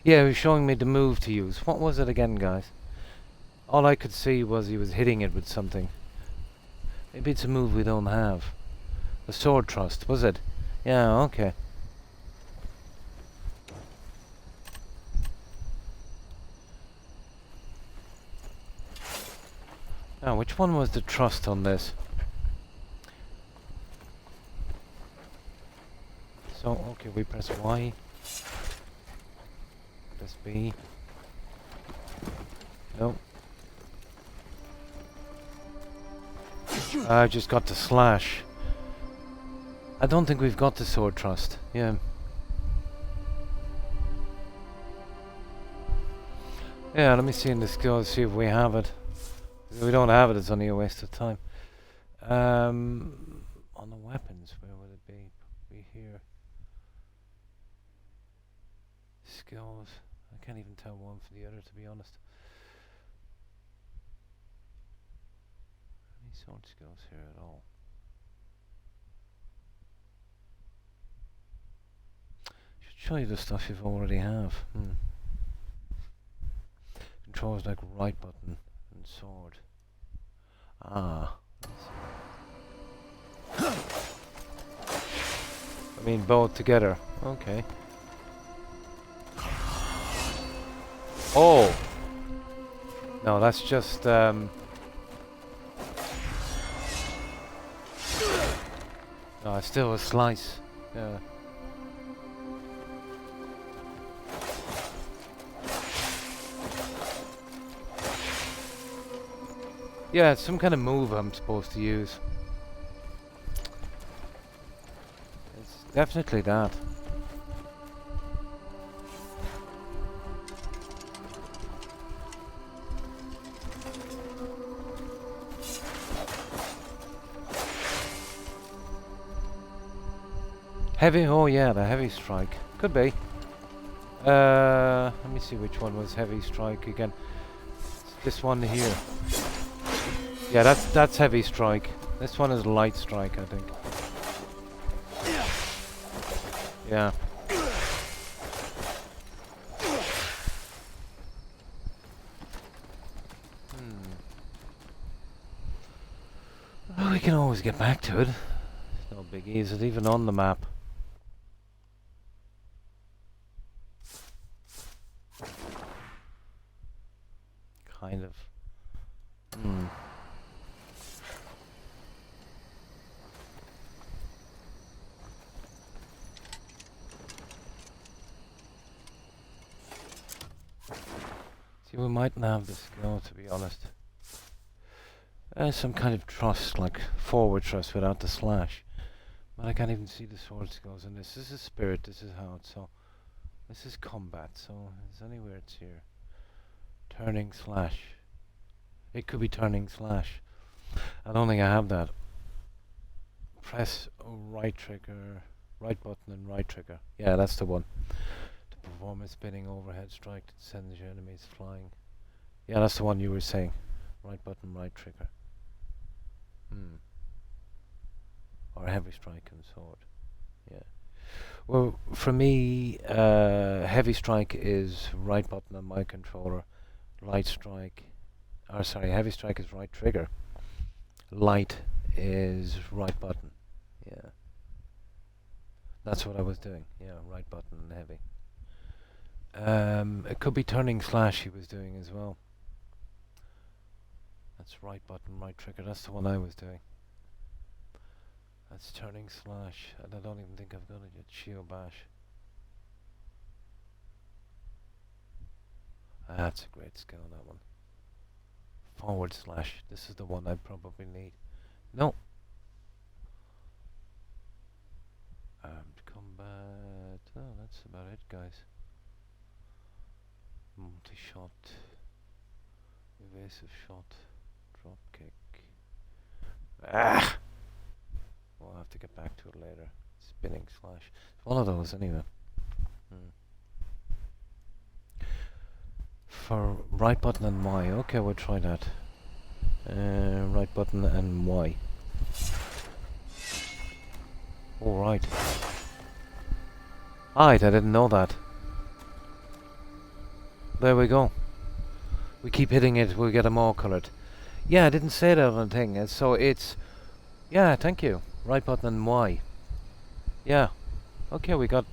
Yeah, he was showing me the move to use. What was it again, guys? All I could see was he was hitting it with something. Maybe it's a move we don't have. The sword thrust, was it? Yeah, okay. Now, which one was the thrust on this? So, okay, we press Y. Press B. No. I just got the slash. I don't think we've got the sword thrust. Yeah. Yeah, let me see in the skills, see if we have it. If we don't have it, it's only a waste of time. On the weapons, where would it be? Probably here. Skills. I can't even tell one from the other, to be honest. Any sword skills here at all? Should show you the stuff you already have. Controls like right button and sword. Ah. I mean both together. Okay. Oh! No, that's just no, it's still a slice. Yeah. Yeah, it's some kind of move I'm supposed to use. Definitely that. Heavy, oh yeah, the heavy strike. Could be. Let me see which one was heavy strike again. It's this one here. Yeah, that's heavy strike. This one is light strike, I think. Yeah. Well, we can always get back to it. It's no biggie, is it even on the map? Kind of. See, we mightn't have the skill, to be honest. Some kind of thrust, like forward thrust without the slash. But I can't even see the sword skills in this. This is spirit, this is how it's so. This is combat, so it's anywhere it's here. Turning slash. It could be turning slash. I don't think I have that. Press right trigger, right button and right trigger. Yeah, that's the one. To perform a spinning overhead strike that sends your enemies flying. Yeah, that's the one you were saying. Right button, right trigger. Or heavy strike and sword. Yeah. Well, for me, heavy strike is right button on my controller. Light strike, or sorry, heavy strike is right trigger. Light is right button. Yeah. That's what I was doing. Yeah, right button and heavy. It could be turning slash he was doing as well. That's right button, right trigger. That's the one I was doing. That's turning slash, and I don't even think I've got it yet. Shield bash. That's a great skill, that one. Forward slash. This is the one I probably need. No. Armed combat. Oh, that's about it, guys. Multi-shot. Evasive shot. Drop kick. Ah! We'll have to get back to it later. Spinning slash. It's one of those anyway. For right button and Y. Okay, we'll try that. Right button and Y. Alright. Alright, I didn't know that. There we go. We keep hitting it, we'll get them all coloured. Yeah, I didn't say that on the thing. So it's... Yeah, thank you. Right button and Y. Yeah. Okay, we got...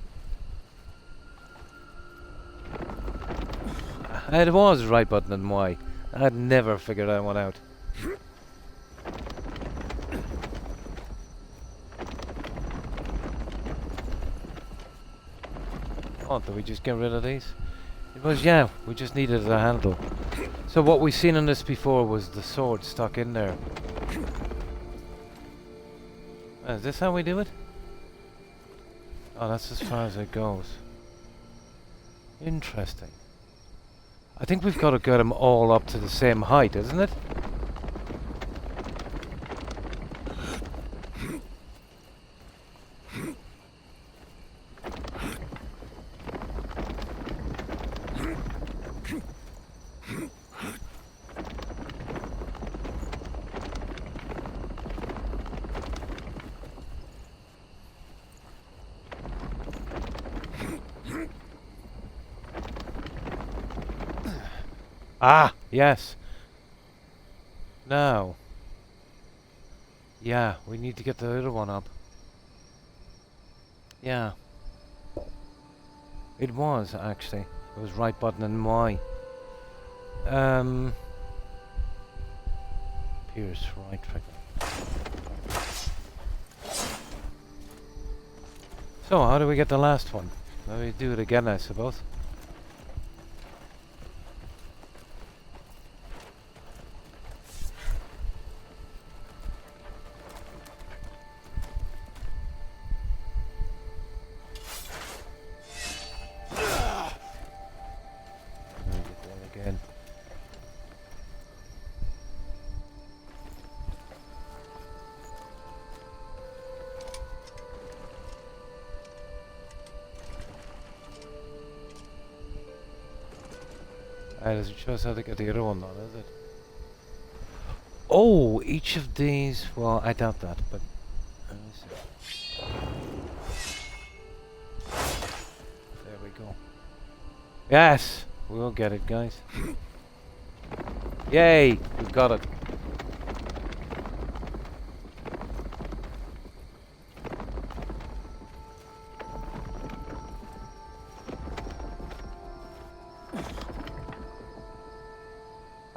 It was right button and Y. I'd never figured that one out. Oh, did we just get rid of these? It was, yeah, we just needed a handle. So what we seen on this before was the sword stuck in there. Is this how we do it? Oh, that's as far as it goes. Interesting. I think we've got to get them all up to the same height, isn't it? Ah, yes. Now. Yeah, we need to get the other one up. Yeah. It was, actually. It was right button and Y. Pierce, right trigger. So, how do we get the last one? Well, we do it again, I suppose. again. Does it show us how to get the other one on, is it? Oh, each of these... Well, I doubt that, but... Let me see. There we go. Yes! We'll get it, guys. Yay! We've got it.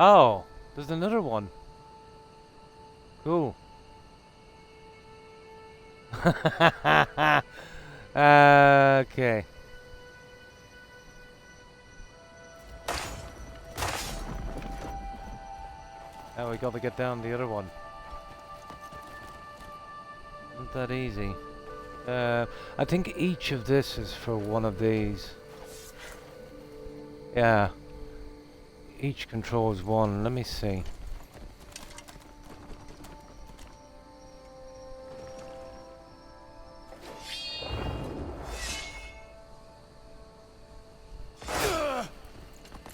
Oh! There's another one. Cool. Okay. Now we got to get down the other one. Not that easy. I think each of this is for one of these. Yeah. Each controls one. Let me see.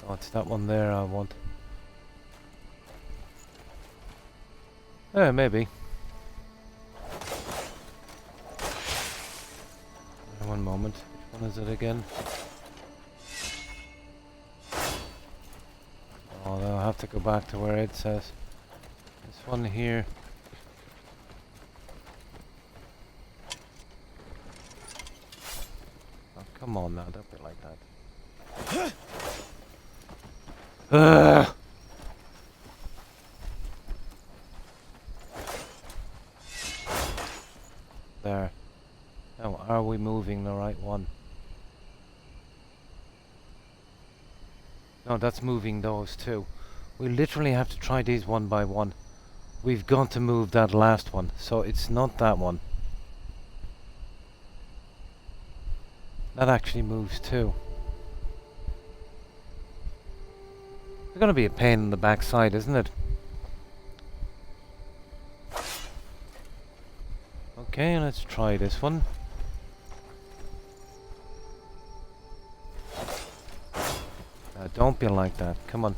Oh, it's that one there I want. Maybe. One moment. Which one is it again? Oh, I'll have to go back to where it says. This one here. Oh, come on now, don't be like that. Ugh. There. Now, are we moving the right one? No, that's moving those two. We literally have to try these one by one. We've got to move that last one, so it's not that one. That actually moves too. It's gonna be a pain in the backside, isn't it? Okay, let's try this one. Don't be like that. Come on.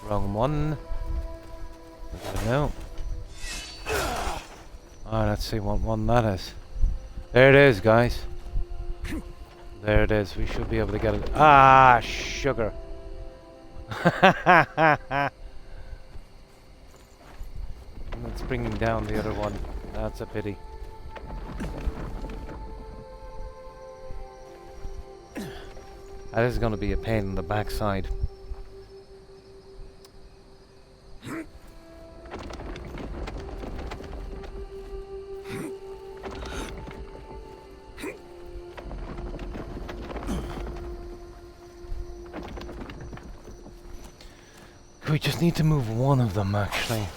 Wrong one. Look at it now. Ah, let's see what one that is. There it is, guys. There it is. We should be able to get it. Ah, sugar. It's bringing down the other one. That's a pity. That is going to be a pain in the backside. We just need to move one of them, actually.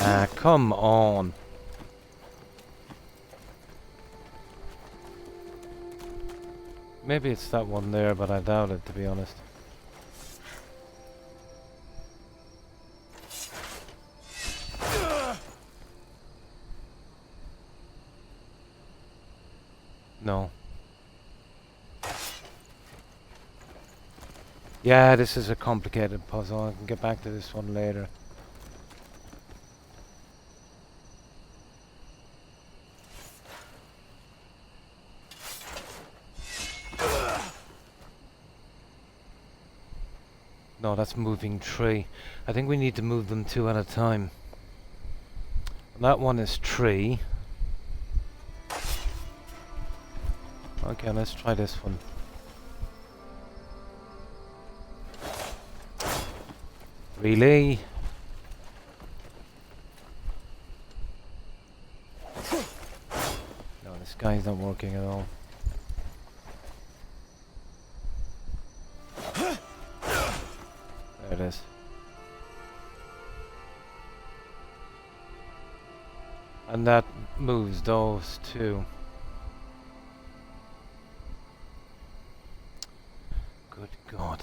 Ah, come on. Maybe it's that one there, but I doubt it, to be honest. No. Yeah, this is a complicated puzzle. I can get back to this one later. No, that's moving tree. I think we need to move them two at a time. That one is tree. Okay, let's try this one. Relay. No, this guy's not working at all. There it is. And that moves those two. Good God.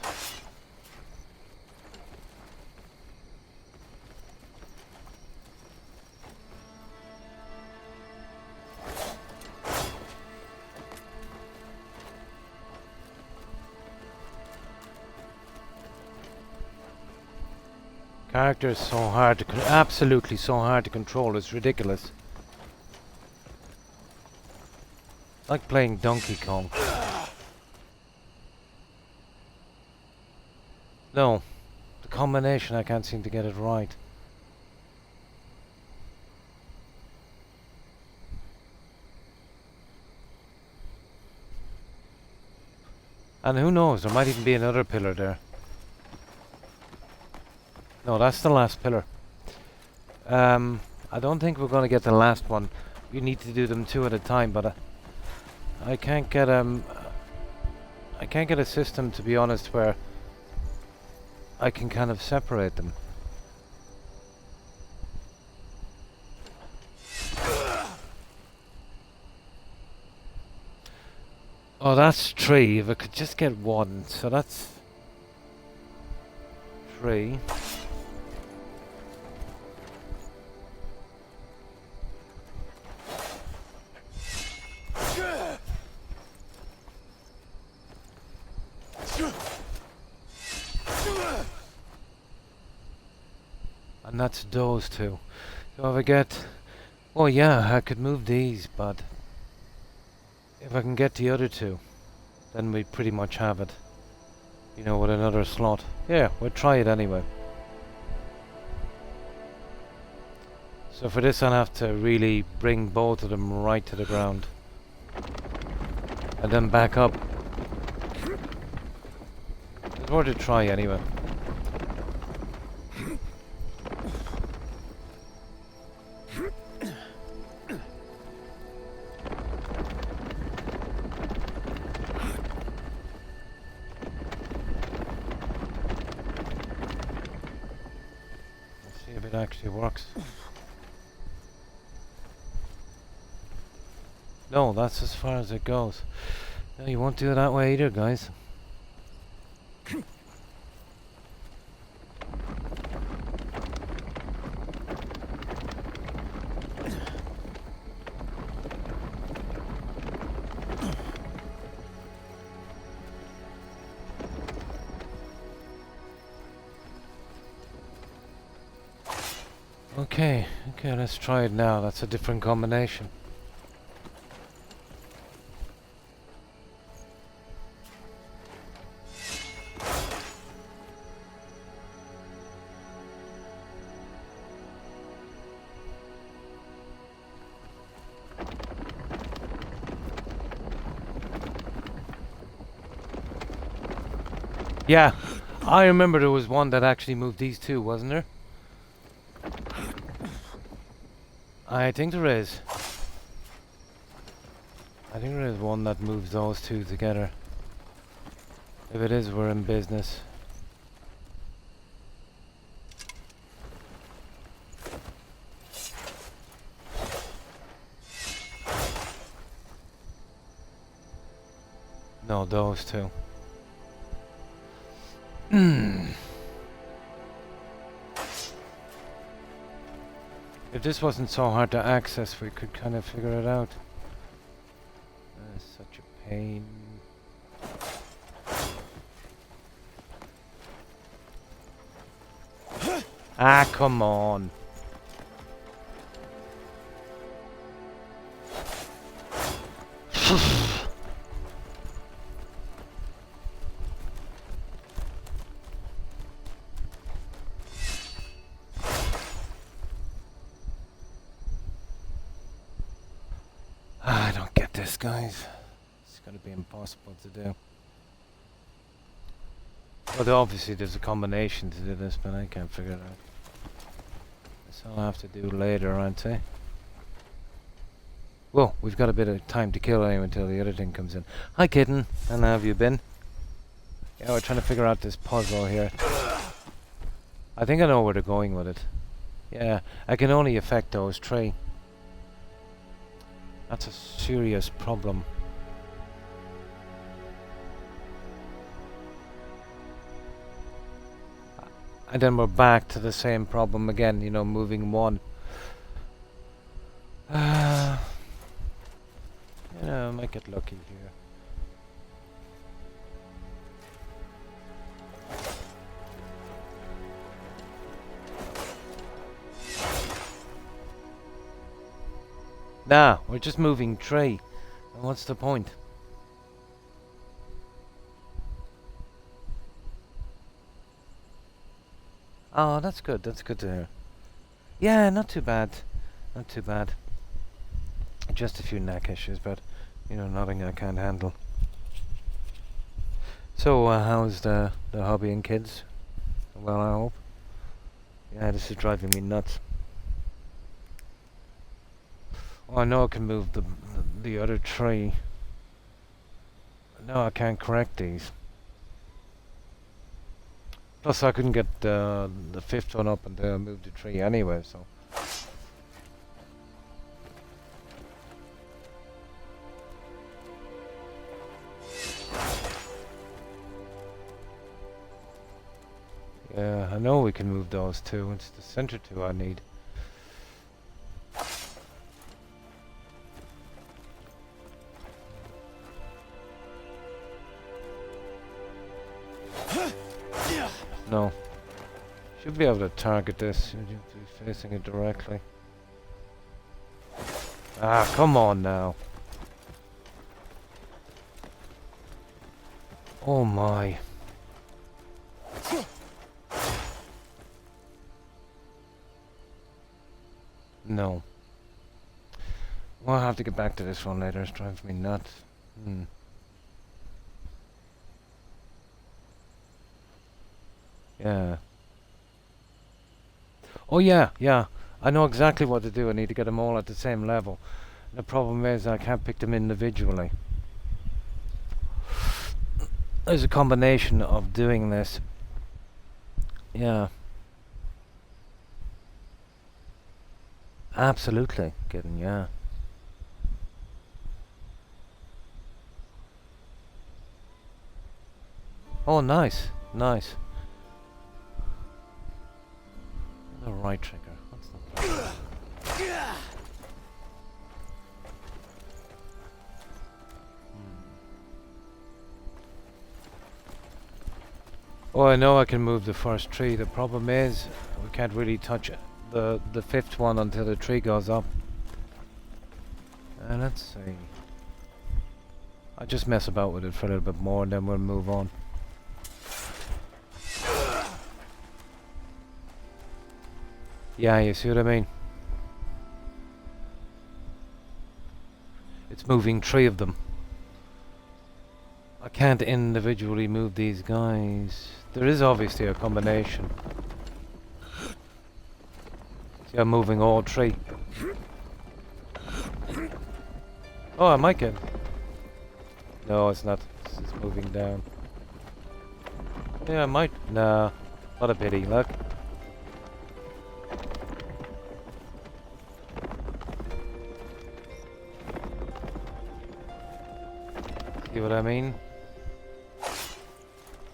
Character is so hard to absolutely so hard to control. It's ridiculous. Like playing Donkey Kong. No, the combination I can't seem to get it right. And who knows, there might even be another pillar there. No, that's the last pillar. I don't think we're going to get the last one. We need to do them two at a time, but I can't get I can't get a system, to be honest, where I can kind of separate them. Oh, that's 3. If I could just get 1, so that's 3. And that's those two. So if I get... Oh yeah, I could move these, but... If I can get the other two, then we pretty much have it. You know, with another slot. Yeah, we'll try it anyway. So for this I'll have to really bring both of them right to the ground. And then back up. It's worth a try anyway. It actually works. No, that's as far as it goes. No, you won't do it that way either, guys. Okay, let's try it now. That's a different combination. Yeah, I remember there was one that actually moved these two, wasn't there? I think there is. I think there is one that moves those two together. If it is, we're in business. No, those two. If this wasn't so hard to access, we could kind of figure it out. Such a pain. Ah, come on. I don't get this, guys. It's gonna be impossible to do. But obviously there's a combination to do this, but I can't figure it out. This I'll have to do later, aren't I? Well, we've got a bit of time to kill anyway until the other thing comes in. Hi, kitten. And how have you been? Yeah, we're trying to figure out this puzzle here. I think I know where they're going with it. Yeah, I can only affect those 3. That's a serious problem. And then we're back to the same problem again, you know, moving one. You know, might get lucky here. Nah, we're just moving tree. And what's the point? Oh, that's good. That's good to hear. Yeah, not too bad. Not too bad. Just a few neck issues, but, you know, nothing I can't handle. So, how's the hobby and kids? Well, I hope. Yeah, this is driving me nuts. Oh, I know I can move the other tree. No, I can't correct these. Plus, I couldn't get the fifth one up until I moved the tree anyway, so. Yeah, I know we can move those two. It's the center two I need. No. Should be able to target this. You have to be facing it directly. Ah, come on now. Oh my. No. Well, I'll have to get back to this one later. It's driving me nuts. Yeah. Oh yeah, yeah. I know exactly what to do. I need to get them all at the same level. The problem is I can't pick them individually. There's a combination of doing this. Yeah. Absolutely. Kidding, yeah. Oh, nice. Nice. The right trigger. What's the Oh, I know I can move the first tree. The problem is we can't really touch the fifth one until the tree goes up. Let's see. I'll just mess about with it for a little bit more and then we'll move on. Yeah, you see what I mean? It's moving three of them. I can't individually move these guys. There is obviously a combination. See, I'm moving all three. Oh, I might get... No, it's not. It's moving down. Yeah, I might... Nah, what a pity, look. See what I mean?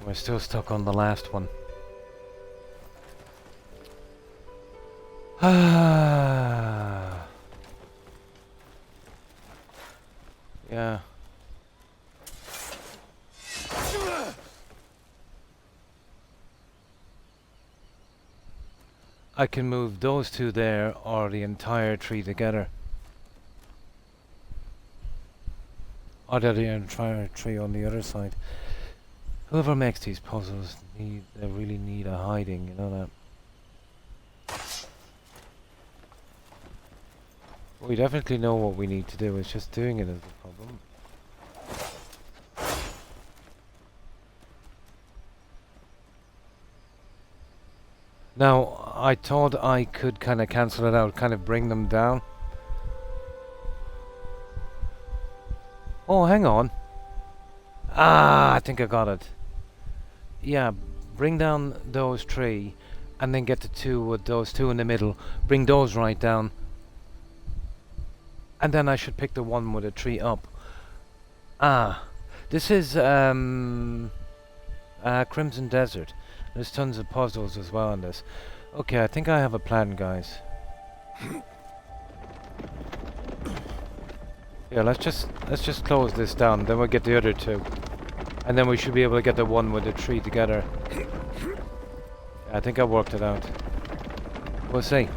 We're still stuck on the last one. Yeah. I can move those two there or the entire tree together. Or the entire tree on the other side. Whoever makes these puzzles they really need a hiding, you know that. We definitely know what we need to do, it's just doing it is the problem. Now, I thought I could kind of cancel it out, kind of bring them down. Oh, hang on. Ah, I think I got it. Yeah, bring down those three, and then get the two with those two in the middle. Bring those right down. And then I should pick the one with a tree up. Ah, this is Crimson Desert. There's tons of puzzles as well in this. Okay, I think I have a plan, guys. Yeah, let's just close this down. Then we'll get the other two, and then we should be able to get the one with the tree together. I think I worked it out. We'll see.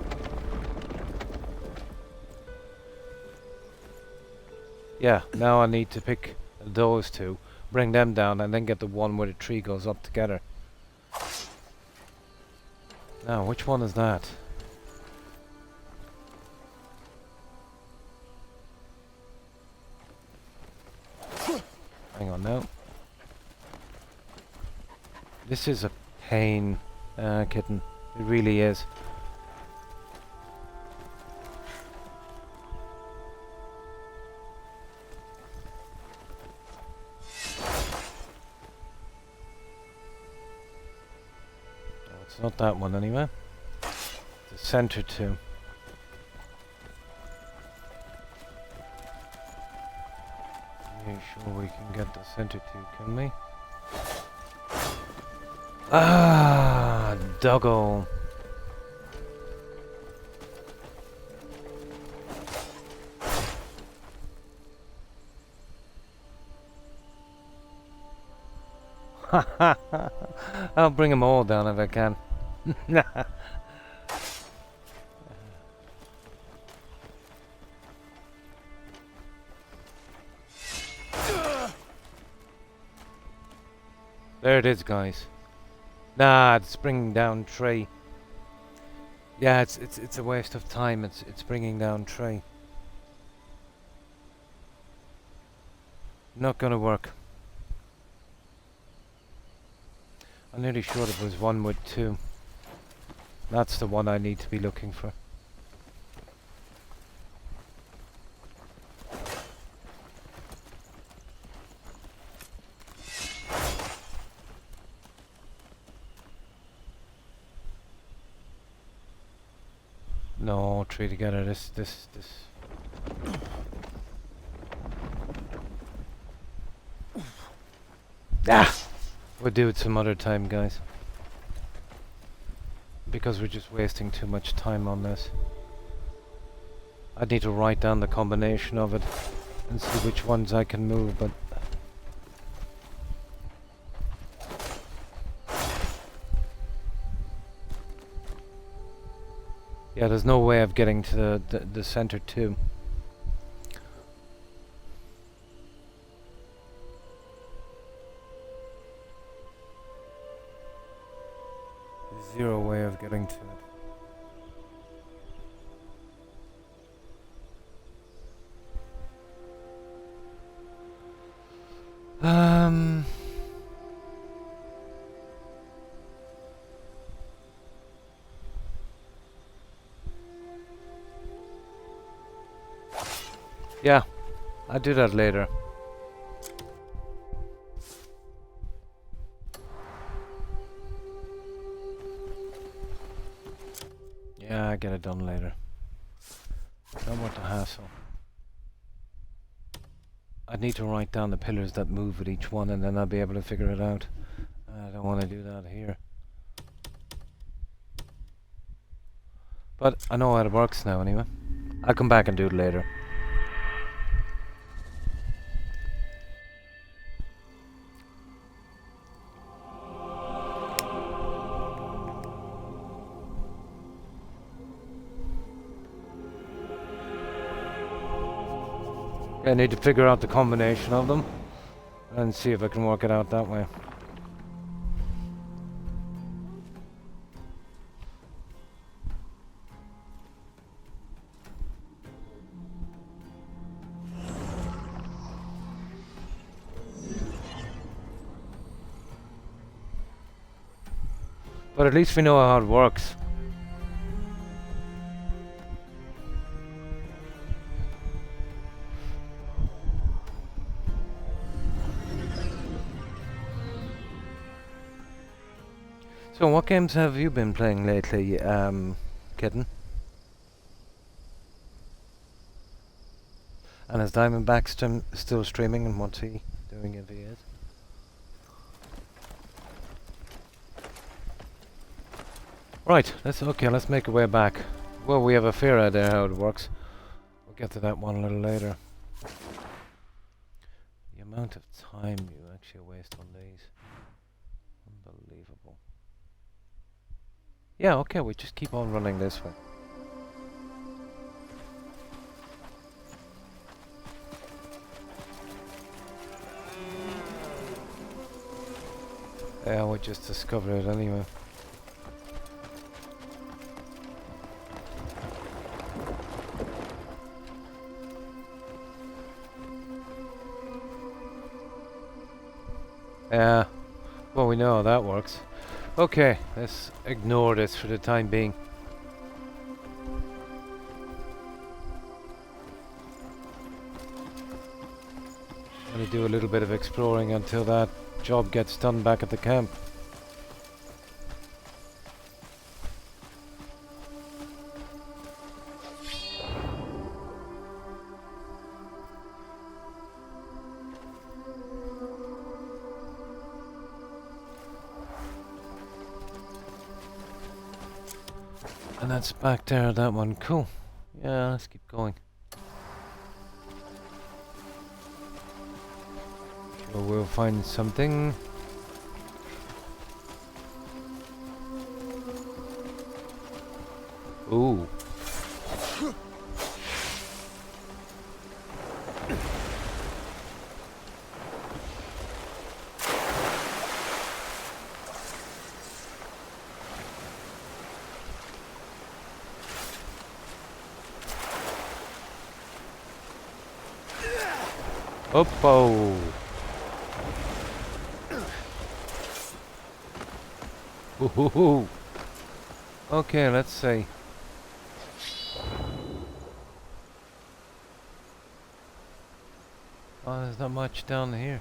Yeah, now I need to pick those two, bring them down, and then get the one where the tree goes up together. Now, which one is that? Hang on now. This is a pain, kitten. It really is. It's not that one anyway. The center two. Are sure we can get the center two, can we? Ah, doggo. I'll bring them all down if I can. There it is, guys. Nah, it's bringing down tree. Yeah, it's a waste of time. It's bringing down tree. Not gonna work. I'm nearly sure there was one with two. That's the one I need to be looking for. No, tree together. This. Ah! We'll do it some other time, guys. Because we're just wasting too much time on this. I need to write down the combination of it and see which ones I can move, but... yeah, there's no way of getting to the center too. Zero way of getting to it. Yeah, I'll do that later. Yeah, I get it done later. Not worth the hassle. I need to write down the pillars that move with each one, and then I'll be able to figure it out. I don't want to do that here. But I know how it works now anyway. I'll come back and do it later. I need to figure out the combination of them and see if I can work it out that way. But at least we know how it works. So what games have you been playing lately, kitten? And is Diamondback still streaming, and what's he doing if he is? Right, let's make our way back. Well, we have a fair idea how it works. We'll get to that one a little later. The amount of time you actually waste on these. Unbelievable. Yeah, okay, we just keep on running this way. Yeah, we just discovered it anyway. Yeah, well, we know how that works. Okay, let's ignore this for the time being. Only do a little bit of exploring until that job gets done back at the camp. And that's back there, that one. Cool. Yeah, let's keep going. Sure, we'll find something. Ooh. Oppo. Ooh. Okay, let's see. Oh, there's not much down here.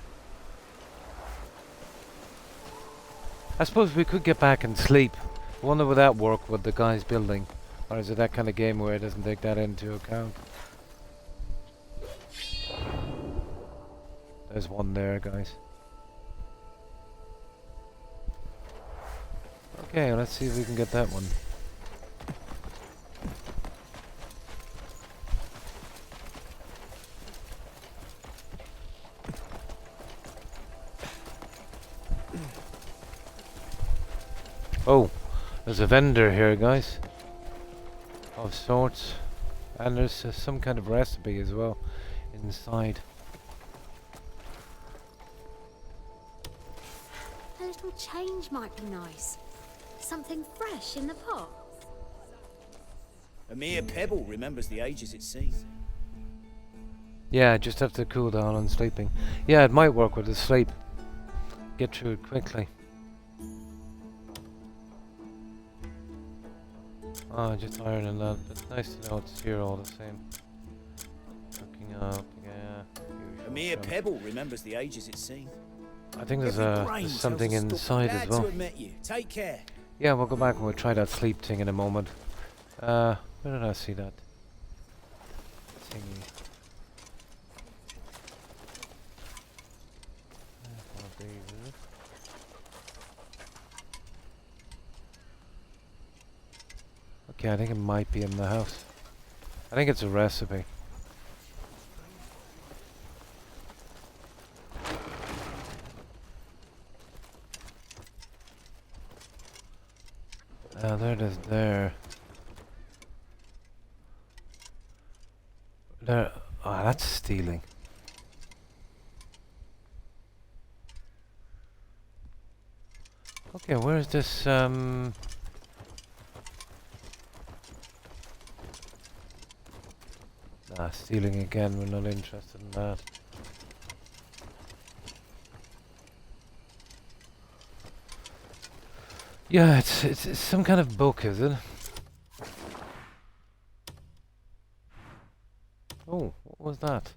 I suppose we could get back and sleep. I wonder would that work with the guys building? Or is it that kind of game where it doesn't take that into account? There's one there, guys. Okay, let's see if we can get that one. Oh, there's a vendor here, guys. Of sorts. And there's some kind of recipe as well inside. A little change might be nice. Something fresh in the pot. A mere pebble remembers the ages it's seen. Yeah, just have to cool down on sleeping. Yeah, it might work with the sleep. Get through it quickly. Oh, just ironing that. It's nice to know it's here all the same. Looking up, yeah. A mere pebble remembers the ages it's seen. I think there's Every brain there's tells something a story. inside Glad as well. to have met you. Take care. Yeah, we'll go back and we'll try that sleep thing in a moment. Where did I see that? Thingy. One of these, is it? Okay, I think it might be in the house. I think it's a recipe. There it is there. There. Ah, that's stealing. Okay, where is this, Nah, stealing again, we're not interested in that. Yeah, it's some kind of book, is it? Oh, what was that?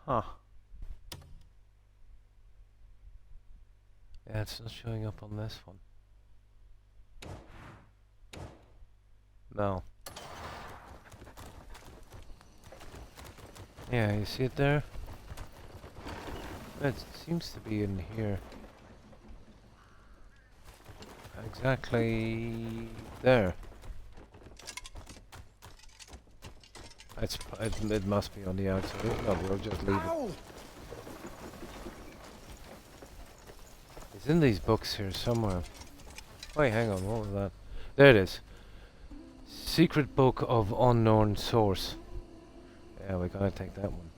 Huh. Yeah, it's not showing up on this one. No. Yeah, you see it there? It seems to be in here. Exactly there. It must be on the outside. If not, we'll just leave it. Ow! It's in these books here somewhere. Wait, hang on, what was that? There it is. Secret Book of Unknown Source. Yeah, we gotta take that one.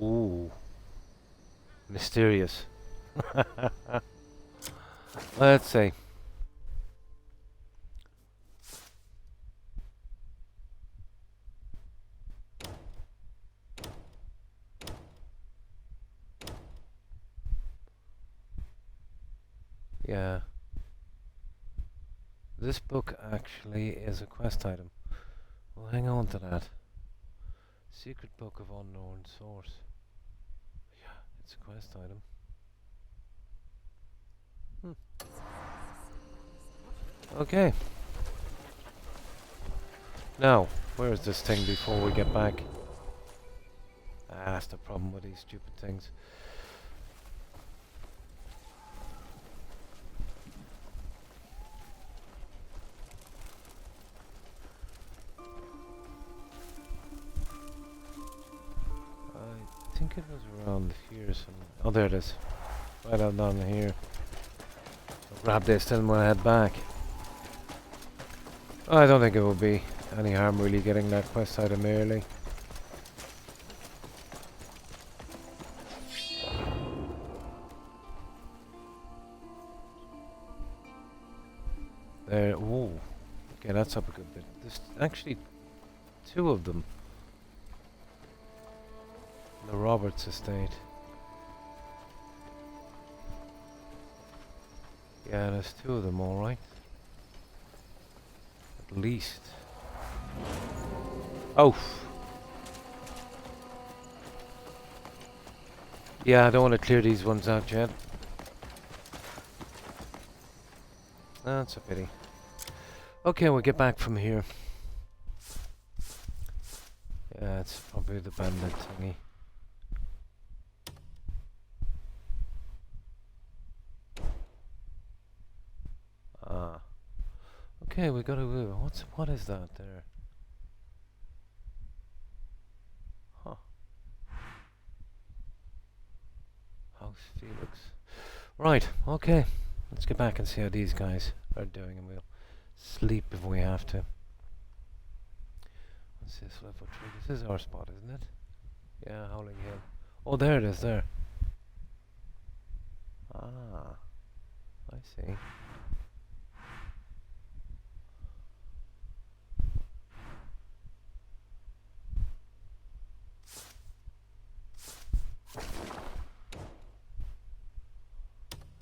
Ooh. Mysterious. Let's see. Yeah. This book actually is a quest item. Well, hang on to that. Secret Book of Unknown Source. Yeah, it's a quest item. Okay. Now, where is this thing before we get back? Ah, that's the problem with these stupid things. I think it was around here somewhere. Oh, there it is. Right out down here. I'll grab this then when I head back. I don't think it will be any harm really getting that quest item early. There, whoa. Okay, that's up a good bit. There's actually two of them. The Roberts estate. Yeah, there's two of them, alright. At least. Oh! Yeah, I don't want to clear these ones out yet. That's a pity. Okay, we'll get back from here. Yeah, it's probably the bandit thingy. Ah. Okay, we gotta move. What is that there? Huh. House Felix. Right, okay. Let's get back and see how these guys are doing, and we'll sleep if we have to. What's this level 3? This is our spot, isn't it? Yeah, Howling Hill. Oh, there it is, there. Ah. I see.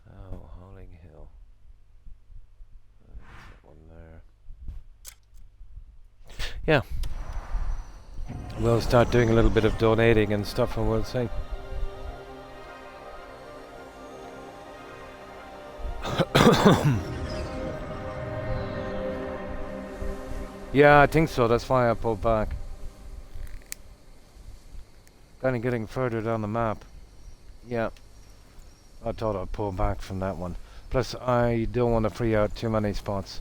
Oh, Howling Hill. There's that one there. Yeah. We'll start doing a little bit of donating and stuff, and we'll see. Yeah, I think so. That's why I pulled back. Kind of getting further down the map. Yeah. I thought I'd pull back from that one. Plus, I don't want to free out too many spots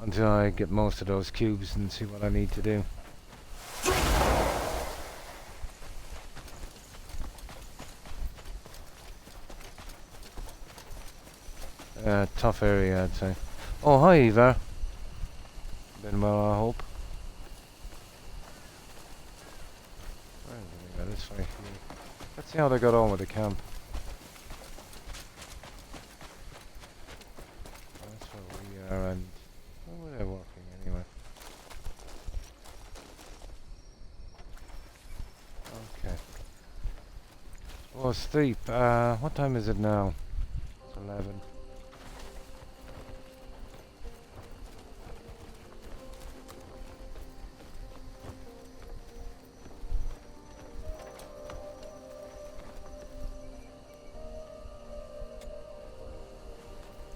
until I get most of those cubes and see what I need to do. Tough area, I'd say. Oh, hi, Eva. Been well, I hope. Where is it? Yeah, this way here. Let's see how they got on with the camp. That's where we are, and where they're working anyway. Okay. Oh, sleep. What time is it now? It's 11.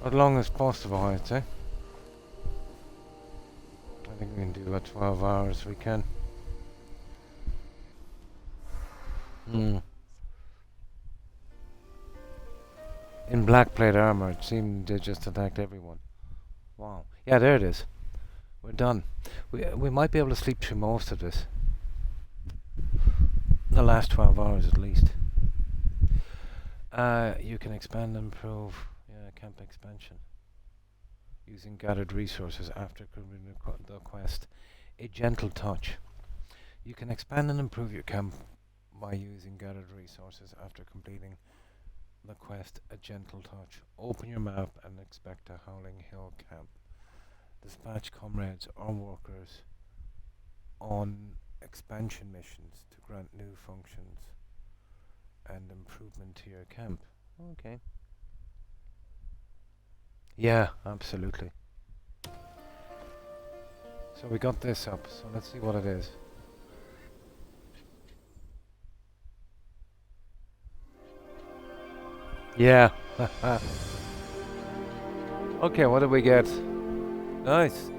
As long as possible, I'd say. about 12 hours. We can. Hmm. In black plate armor, it seemed they just attacked everyone. Wow. Yeah, there it is. We're done. We might be able to sleep through most of this. The last 12 hours at least. You can expand and improve. Yeah, camp expansion. Using gathered resources after completing the quest. A gentle touch. You can expand and improve your camp by using gathered resources after completing the quest. A gentle touch. Open your map and expect a Howling Hill camp. Dispatch comrades or workers on expansion missions to grant new functions and improvement to your camp. Okay. Yeah, absolutely. So we got this up, so let's see what it is. Yeah. Okay, what did we get? Nice.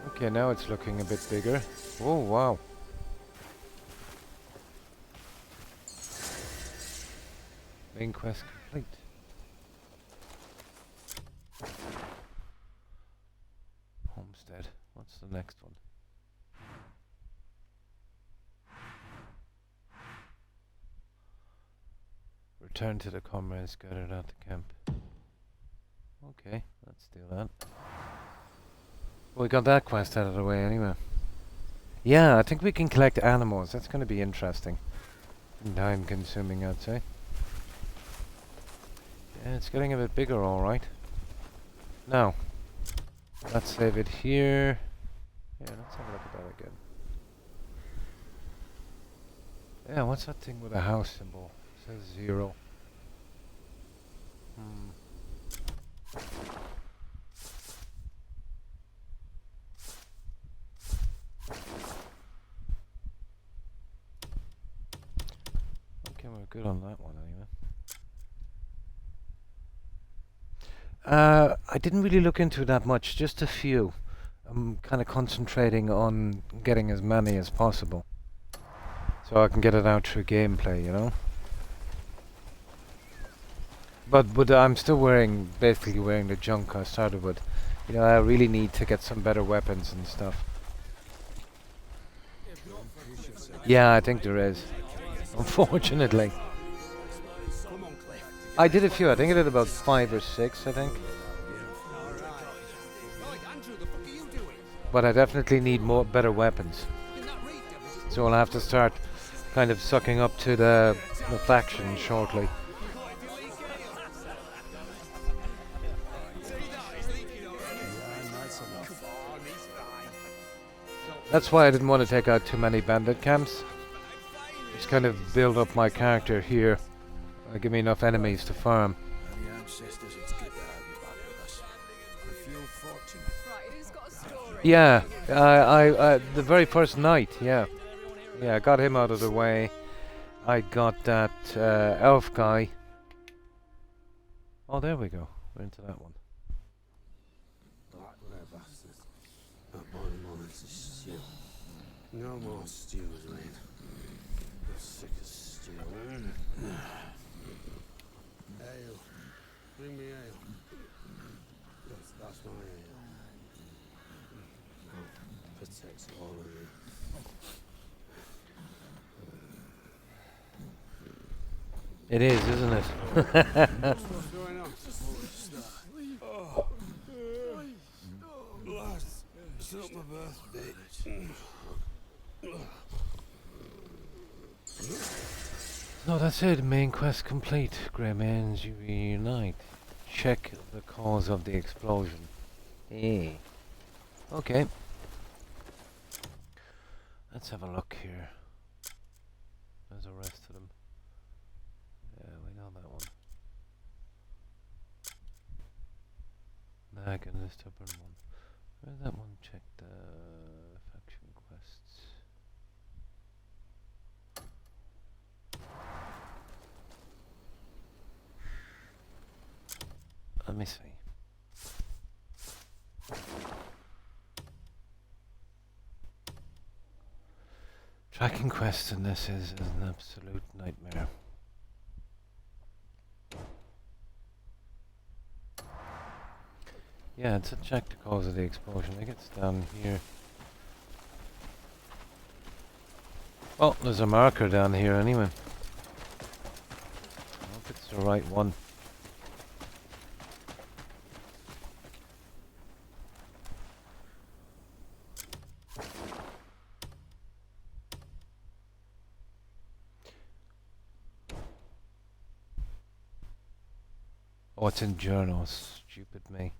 Okay, now it's looking a bit bigger. Oh, wow. Main quest complete. Homestead. What's the next one? Return to the comrades gathered at the camp. Okay, let's do that. Well, we got that quest out of the way anyway. Yeah, I think we can collect animals. That's going to be interesting. And time consuming, I'd say. Yeah, it's getting a bit bigger, alright. Now, let's save it here. Yeah, let's have a look at that again. Yeah, what's that thing with a house symbol? It says 0. Okay, we're good on that one anyway. I didn't really look into that much, just a few. I'm kind of concentrating on getting as many as possible. So I can get it out through gameplay, you know? But I'm still basically wearing the junk I started with. You know, I really need to get some better weapons and stuff. Yeah, I think there is. Unfortunately. I did a few. I think I did about 5 or 6, I think. But I definitely need better weapons. So I'll have to start kind of sucking up to the faction shortly. That's why I didn't want to take out too many bandit camps. Just kind of build up my character here. Give me enough enemies to farm. Yeah, the very first night, yeah. Yeah, I got him out of the way. I got that elf guy. Oh, there we go. We're into that one. No more stews, mate. I'm sick of stew. Ale. Bring me ale. That's my ale. Protects all of you. It is, isn't it? What's going on? Oh. Lads, it's not my birthday. No, that's it. Main quest complete. Grey Mans, you reunite. Check the cause of the explosion. Hey. Okay. Let's have a look here. There's the rest of them. Yeah, we know that one. Nag and the stubborn one. Where's that one? Check the faction quests. Tracking quests in this is an absolute nightmare. Yeah, it's a check the cause of the explosion. I think it's down here. Well, there's a marker down here anyway. I hope it's the right one. Oh, it's in journals. Stupid me.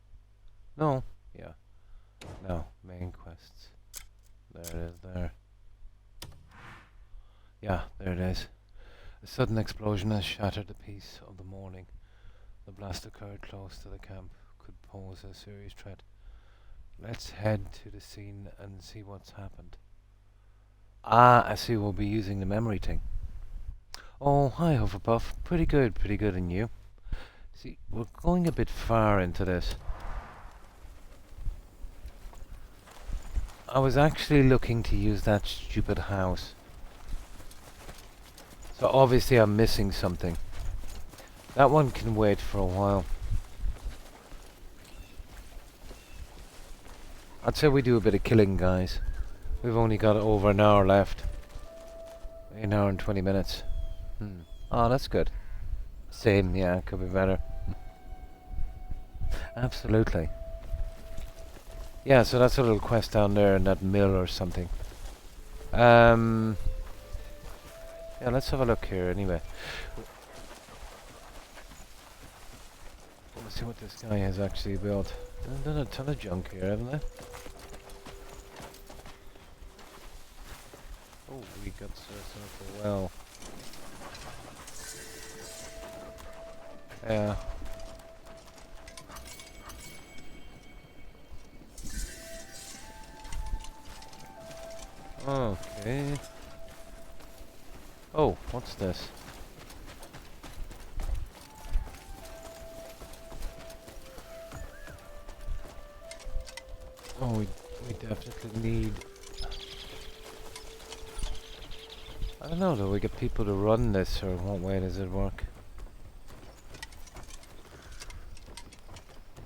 No. Yeah. No. Main quests. There it is there. Yeah, there it is. A sudden explosion has shattered the peace of the morning. The blast occurred close to the camp. Could pose a serious threat. Let's head to the scene and see what's happened. Ah, I see we'll be using the memory thing. Oh, hi Hufflepuff. Pretty good, and you? See, we're going a bit far into this. I was actually looking to use that stupid house. So obviously I'm missing something. That one can wait for a while. I'd say we do a bit of killing, guys. We've only got over an hour left. An hour and 20 minutes. Oh, that's good. Same, yeah, could be better. Absolutely. Yeah, so that's a little quest down there in that mill or something. Yeah, let's have a look here anyway. Let's see what this guy has actually built. They've done a ton of junk here, haven't they? Oh, we got some of the well. Yeah. Okay. Oh, what's this? Oh, we definitely need... I don't know, do we get people to run this, or what way does it work?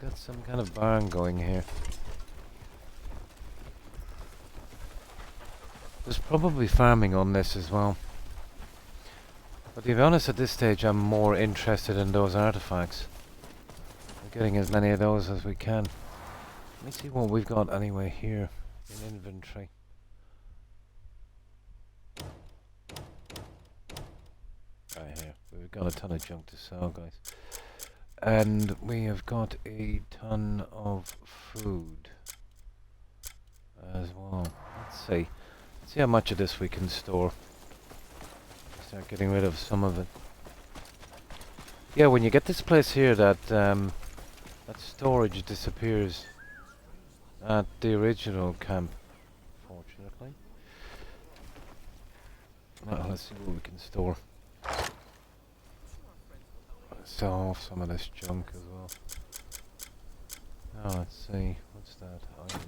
Got some kind of barn going here. There's probably farming on this as well. But to be honest, at this stage I'm more interested in those artifacts. We're getting as many of those as we can. Let me see what we've got anyway here in inventory. Right here. We've got a ton of junk to sell, guys. And we have got a ton of food as well. Let's see. Let's see how much of this we can store. Start getting rid of some of it. Yeah, when you get this place here, that storage disappears at the original camp, fortunately. Well, let's see what we can store. Sell off some of this junk as well. Now let's see, what's that item?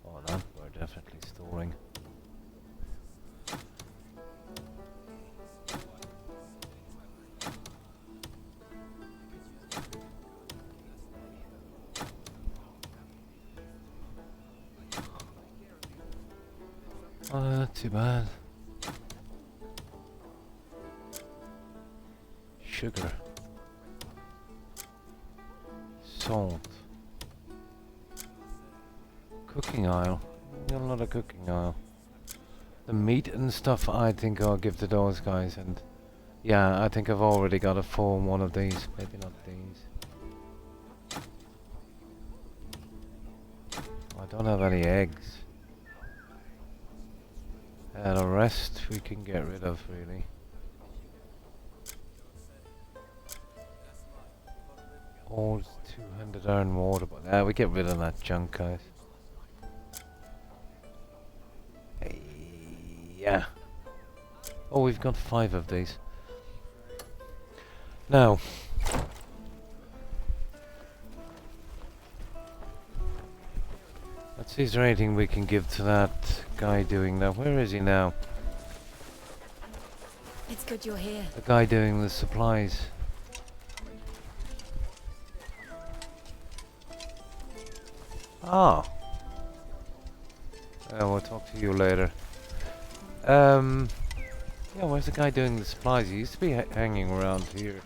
Oh, that we're definitely storing. Oh, not too bad. Sugar. Salt. Cooking oil. Got a lot of cooking oil. The meat and stuff I think I'll give to those guys, and yeah, I think I've already got a full one of these. Maybe not these. I don't have any eggs. The rest we can get rid of, really. Old two-handed iron water, but we get rid of that junk, guys. Yeah. Oh, we've got 5 of these. Now, See, is there anything we can give to that guy doing that? Where is he now? It's good you're here. The guy doing the supplies. Ah. We'll talk to you later. Yeah, where's the guy doing the supplies? He used to be hanging around here.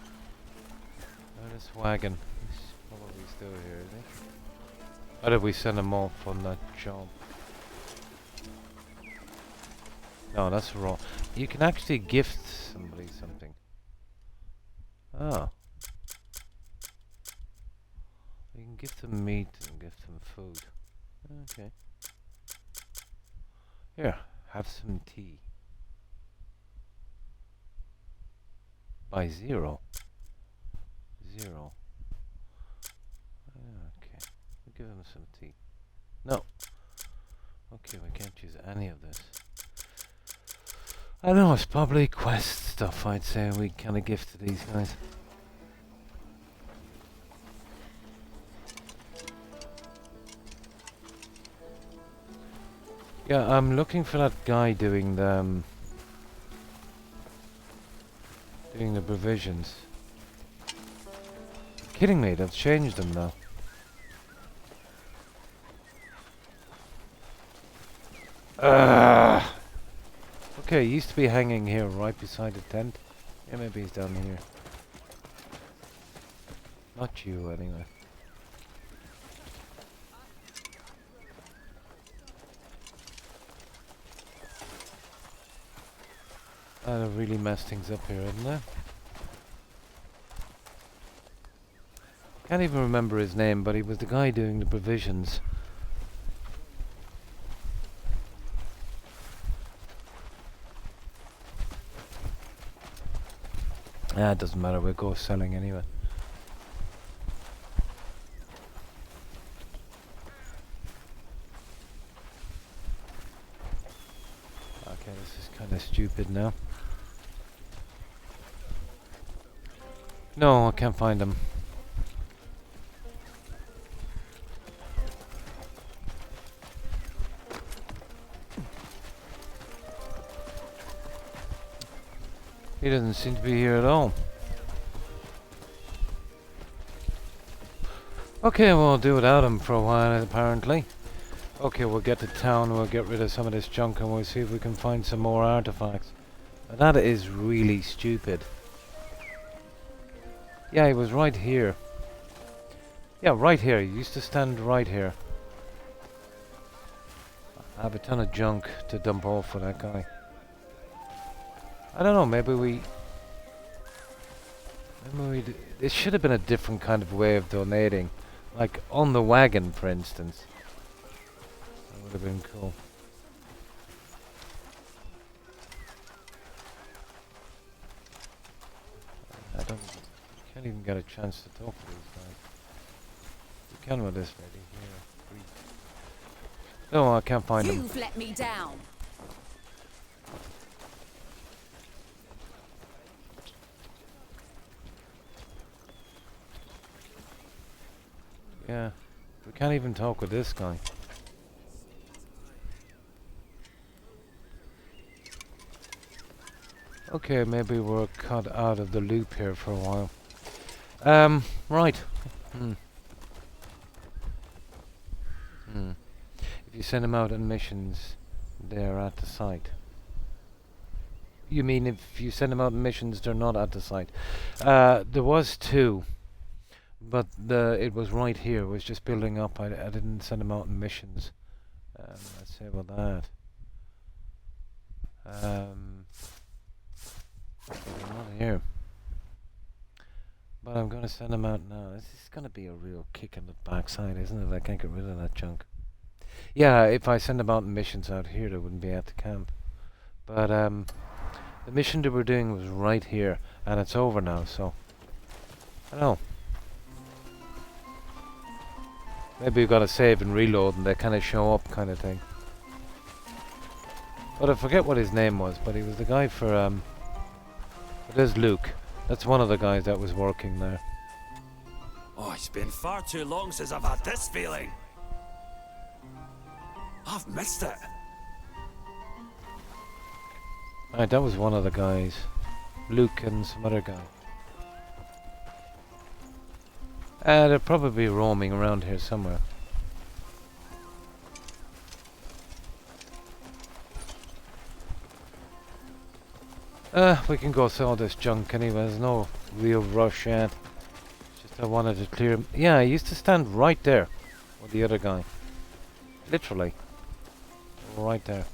Oh, this wagon. He's probably still here, is he? Or did we send him off on that job? No, that's wrong. You can actually gift somebody something. Ah. You can gift them meat and gift them food. Okay. Here, have some tea. By 0. 0. Okay. We'll give him some tea. No. Okay, we can't use any of this. I don't know, it's probably quest stuff, I'd say we kind of gift to these guys. Yeah, I'm looking for that guy doing the provisions. Kidding me, they've changed them now. Okay, he used to be hanging here right beside the tent. Yeah, maybe he's down here. Not you, anyway. They've really messed things up here, haven't they? Can't even remember his name, but he was the guy doing the provisions. It doesn't matter, we'll go selling anyway. Okay, this is kind of stupid now. No, I can't find him. He doesn't seem to be here at all. Okay, we'll do without him for a while, apparently. Okay, we'll get to town, we'll get rid of some of this junk, and we'll see if we can find some more artifacts. But that is really stupid. Yeah, he was right here. Yeah, right here. He used to stand right here. I have a ton of junk to dump off for that guy. I don't know, maybe we... It should have been a different kind of way of donating. Like, on the wagon, for instance. That would have been cool. Can't even get a chance to talk to these guys. You can with this lady here. No, I can't find him. You've let me down. Yeah, we can't even talk with this guy. Okay, maybe we're cut out of the loop here for a while. Right. If you send them out on missions, they're at the site. You mean if you send them out on missions, they're not at the site? There was 2. But it was right here. It was just building up. I didn't send them out on missions. Let's say about that. They're not here. But I'm going to send them out now. This is going to be a real kick in the backside, isn't it? I can't get rid of that junk. Yeah, if I send them out on missions out here, they wouldn't be at the camp. But the mission that we're doing was right here, and it's over now. So I don't know. Maybe we've got to save and reload and they kind of show up kind of thing. But I forget what his name was, but he was the guy for, there's Luke. That's one of the guys that was working there. Oh, it's been far too long since I've had this feeling. I've missed it. Alright, that was one of the guys. Luke and some other guy. They're probably roaming around here somewhere. We can go through all this junk anyway. There's no real rush yet. Just I wanted to clear him. Yeah, I used to stand right there with the other guy. Literally. Right there.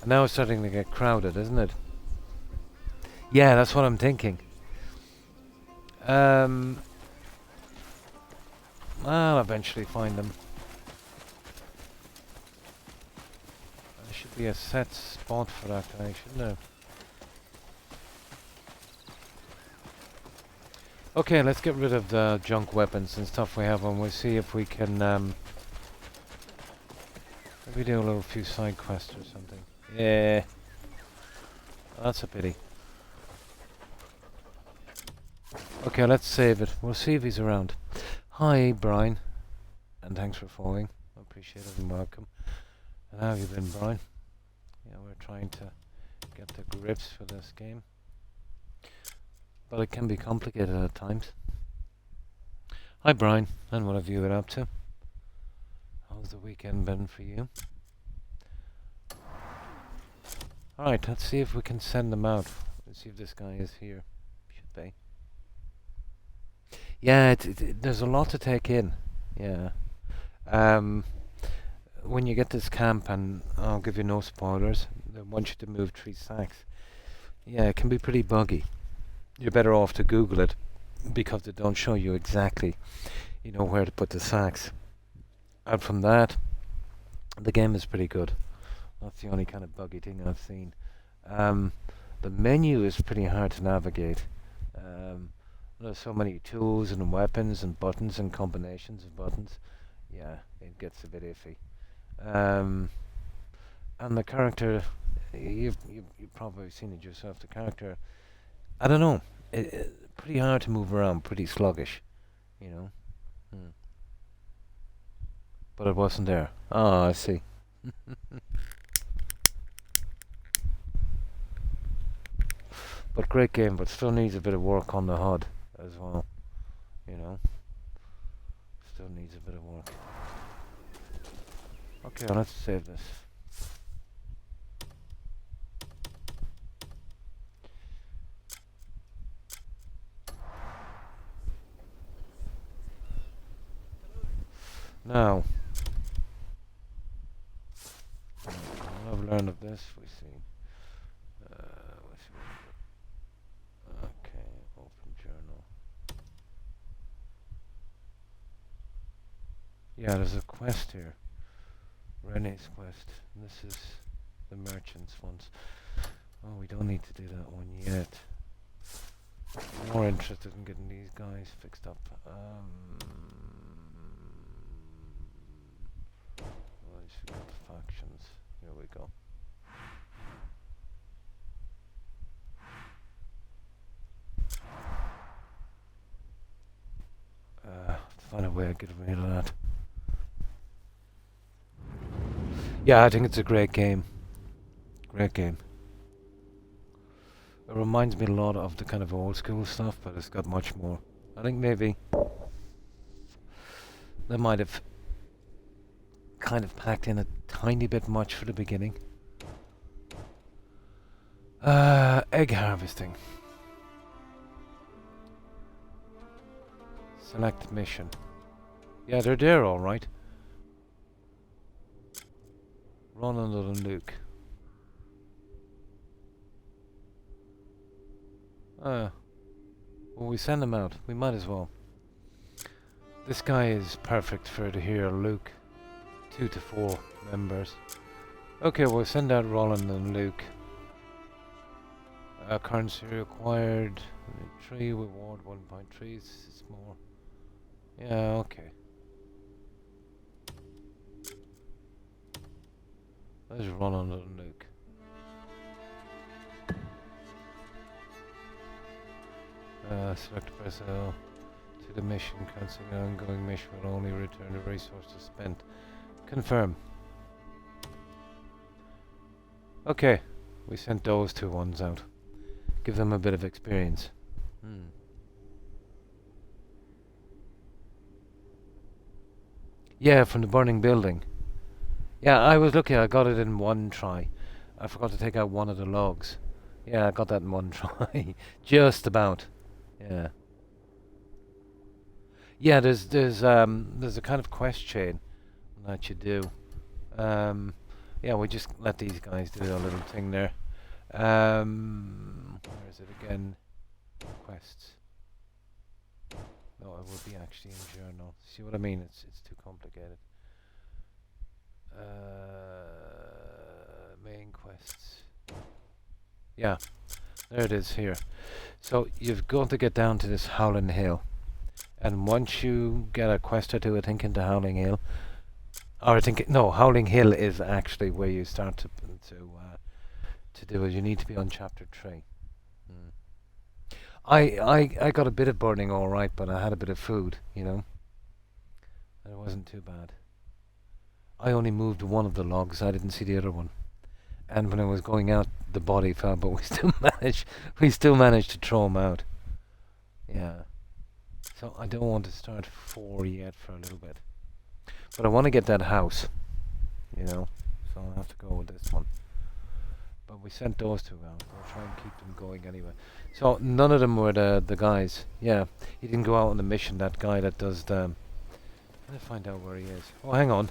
And now it's starting to get crowded, isn't it? Yeah, that's what I'm thinking. I'll eventually find them. There should be a set spot for that guy, shouldn't there? Okay, let's get rid of the junk weapons and stuff we have, and we'll see if we can maybe do a little few side quests or something. Yeah, that's a pity. Okay, let's save it. We'll see if he's around. Hi, Brian, and thanks for following. I appreciate it and welcome. And how have you been, Brian? Yeah, we're trying to get the grips for this game, but it can be complicated at times. Hi, Brian, and what have you been up to? How's the weekend been for you? Alright, let's see if we can send them out. Let's see if this guy is here. Should be. Yeah, there's a lot to take in. Yeah. When you get this camp, and I'll give you no spoilers, they want you to move 3 sacks. Yeah, it can be pretty buggy. You're better off to Google it, because they don't show you exactly, you know, where to put the sacks. And from that, the game is pretty good. That's the only kind of buggy thing I've seen. The menu is pretty hard to navigate. There's so many tools and weapons and buttons and combinations of buttons. Yeah, it gets a bit iffy. And the character, you've probably seen it yourself. The character, I don't know, pretty hard to move around, pretty sluggish, you know. But it wasn't there. Oh, I see. But great game, but still needs a bit of work on the HUD as well, you know. Still needs a bit of work. Okay, well, let's save this. Now, what I've learned of this, we see. Okay, open journal. Yeah, there's a quest here. Rene's quest. This is the merchant's ones. Oh, we don't need to do that one yet. I'm more interested in getting these guys fixed up. Factions. Here we go. Find a way to get rid of that. Yeah, I think it's a great game. Great game. It reminds me a lot of the kind of old school stuff, but it's got much more. I think maybe they might have kind of packed in a tiny bit much for the beginning. Egg harvesting. Select mission. Yeah, they're there all right. Roland and Luke. Well, we send them out. We might as well. This guy is perfect for to hear Luke. 2 to 4 members. Okay, we'll send out Roland and Luke. Currency required. 3 reward 1.3. It's more. Yeah, okay. There's Roland and Luke. Select personnel. to the mission. Cancelling an ongoing mission will only return the resources spent. Confirm. Okay, we sent those two ones out. Give them a bit of experience. Yeah, from the burning building. Yeah, I was lucky. I got it in one try. I forgot to take out one of the logs. Yeah, I got that in one try. Just about. Yeah. Yeah, there's a kind of quest chain that you do. Yeah, we just let these guys do a little thing there. Where is it again? Quests. No, it would be actually in journal. See what I mean? It's too complicated. Main quests. Yeah, there it is here. So you've got to get down to this Howling Hill, and once you get a quest or two, I think into Howling Hill, or I think no, Howling Hill is actually where you start to do it. You need to be on chapter 3. I got a bit of burning all right, but I had a bit of food, you know. And it wasn't too bad. I only moved one of the logs. I didn't see the other one. And when I was going out, the body fell, but we still managed to throw him out. Yeah. So I don't want to start 4 yet for a little bit. But I want to get that house, you know. So I'll have to go with this one. But we sent those two out. We'll try and keep them going anyway. So none of them were the guys. Yeah, he didn't go out on the mission. That guy that does the... I'm gonna find out where he is. Oh, hang on.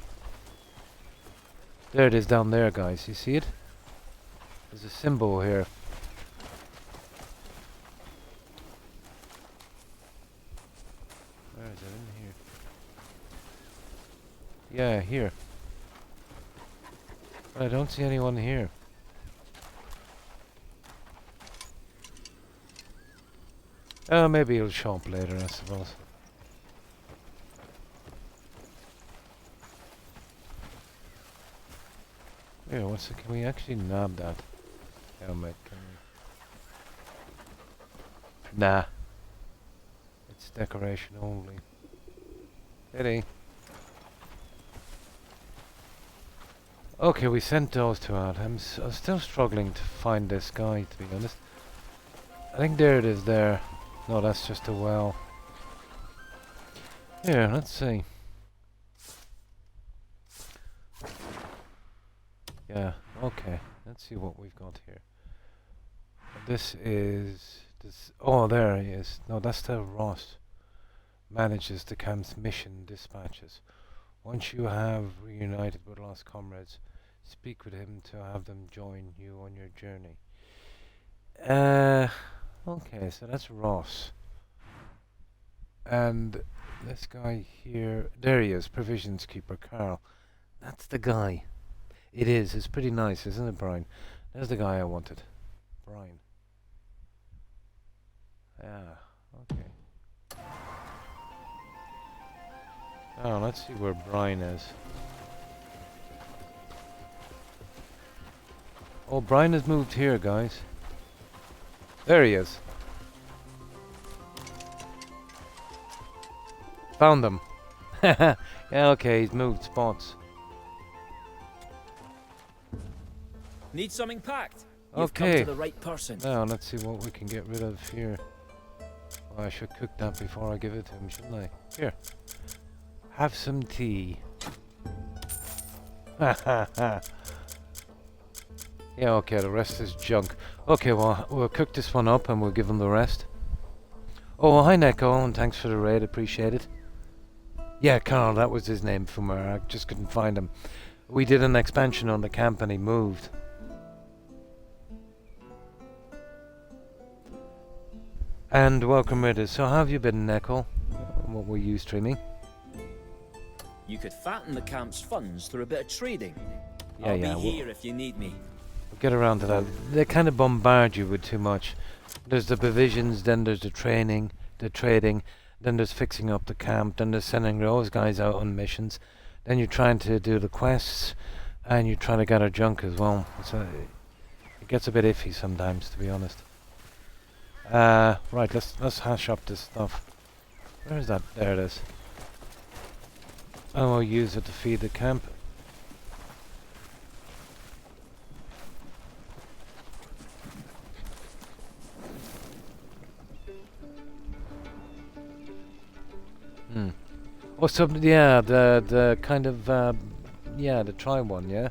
There it is down there, guys. You see it? There's a symbol here. Where is it? In here. Yeah, here. But I don't see anyone here. Maybe he'll show up later, I suppose. Yeah, what's it? Can we actually nab that helmet? Can we? Nah. It's decoration only. Pity. Okay, we sent those two out. I'm still struggling to find this guy, to be honest. I think there it is there. No, that's just a well. Here, let's see. Yeah, okay. Let's see what we've got here. This is... Oh, there he is. No, that's the Ross. Manages the camp's mission dispatches. Once you have reunited with lost comrades, speak with him to have them join you on your journey. Okay, so that's Ross. And this guy here, there he is, Provisions Keeper Carl. That's the guy. It is, it's pretty nice, isn't it, Brian? There's the guy I wanted. Brian. Yeah, okay. Oh, let's see where Brian is. Oh, Brian has moved here, guys. There he is. Found him. Yeah, okay, he's moved spots. Need something packed? You've Okay. come to the right person. Now, let's see what we can get rid of here. Oh, I should cook that before I give it to him, shouldn't I? Here. Have some tea. Ha ha ha. Yeah, okay, the rest is junk. Okay, well, we'll cook this one up and we'll give him the rest. Oh, hi, Neko, and thanks for the raid, appreciate it. Yeah, Carl, that was his name from where I just couldn't find him. We did an expansion on the camp and he moved. And welcome, Ridders. So how have you been, Neko? What were you streaming? You could fatten the camp's funds through a bit of trading. Yeah, I'll yeah, be we'll- here if you need me. We'll get around to that. They kind of bombard you with too much. There's the provisions, then there's the training, the trading, then there's fixing up the camp, then there's sending those guys out on missions, then you're trying to do the quests, and you're trying to gather junk as well. So it gets a bit iffy sometimes, to be honest. Right, let's hash up this stuff. Where is that? There it is. I'll use it to feed the camp. Oh, so yeah, the kind of yeah, the try one, yeah.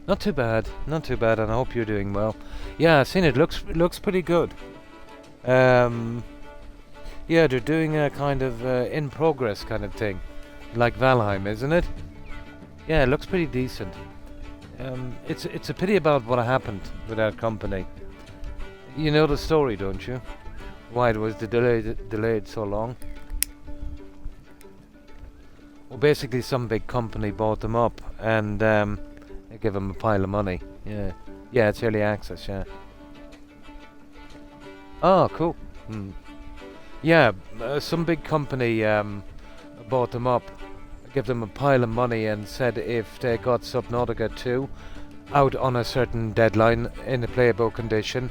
Not too bad, not too bad, and I hope you're doing well. Yeah, I've seen it. Looks pretty good. Yeah, they're doing a kind of in progress kind of thing, like Valheim, isn't it? Yeah, it looks pretty decent. It's a pity about what happened with that company. You know the story, don't you? Why it was delayed so long? Well, basically, some big company bought them up, and they gave them a pile of money. Yeah, yeah, it's early access. Yeah. Oh, cool. Yeah, some big company bought them up, gave them a pile of money, and said if they got Subnautica 2 out on a certain deadline in a playable condition,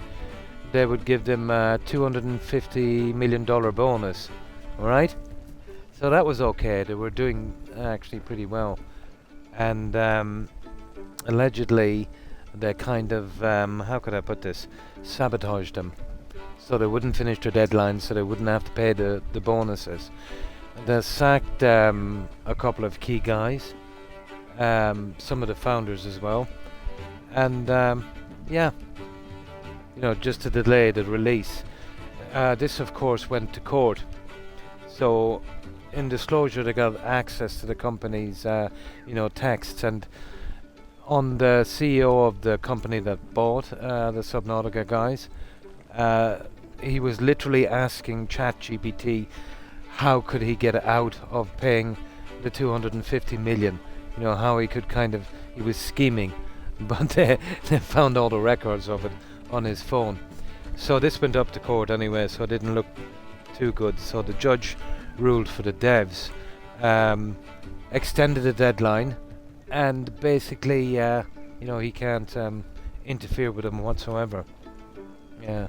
they would give them a $250 million bonus. All right. So that was okay. They were doing actually pretty well, and allegedly they kind of how could I put this, sabotaged them, so they wouldn't finish their deadline, so they wouldn't have to pay the bonuses. They sacked a couple of key guys, some of the founders as well, and yeah, you know, just to delay the release. This of course went to court, so in disclosure they got access to the company's you know, texts, and on the CEO of the company that bought the Subnautica guys, he was literally asking ChatGPT how could he get out of paying the 250 million, you know, how he could kind of, he was scheming, but they found all the records of it on his phone. So this went up to court anyway, so it didn't look too good. So the judge ruled for the devs, extended the deadline, and basically, you know, he can't interfere with them whatsoever. Yeah.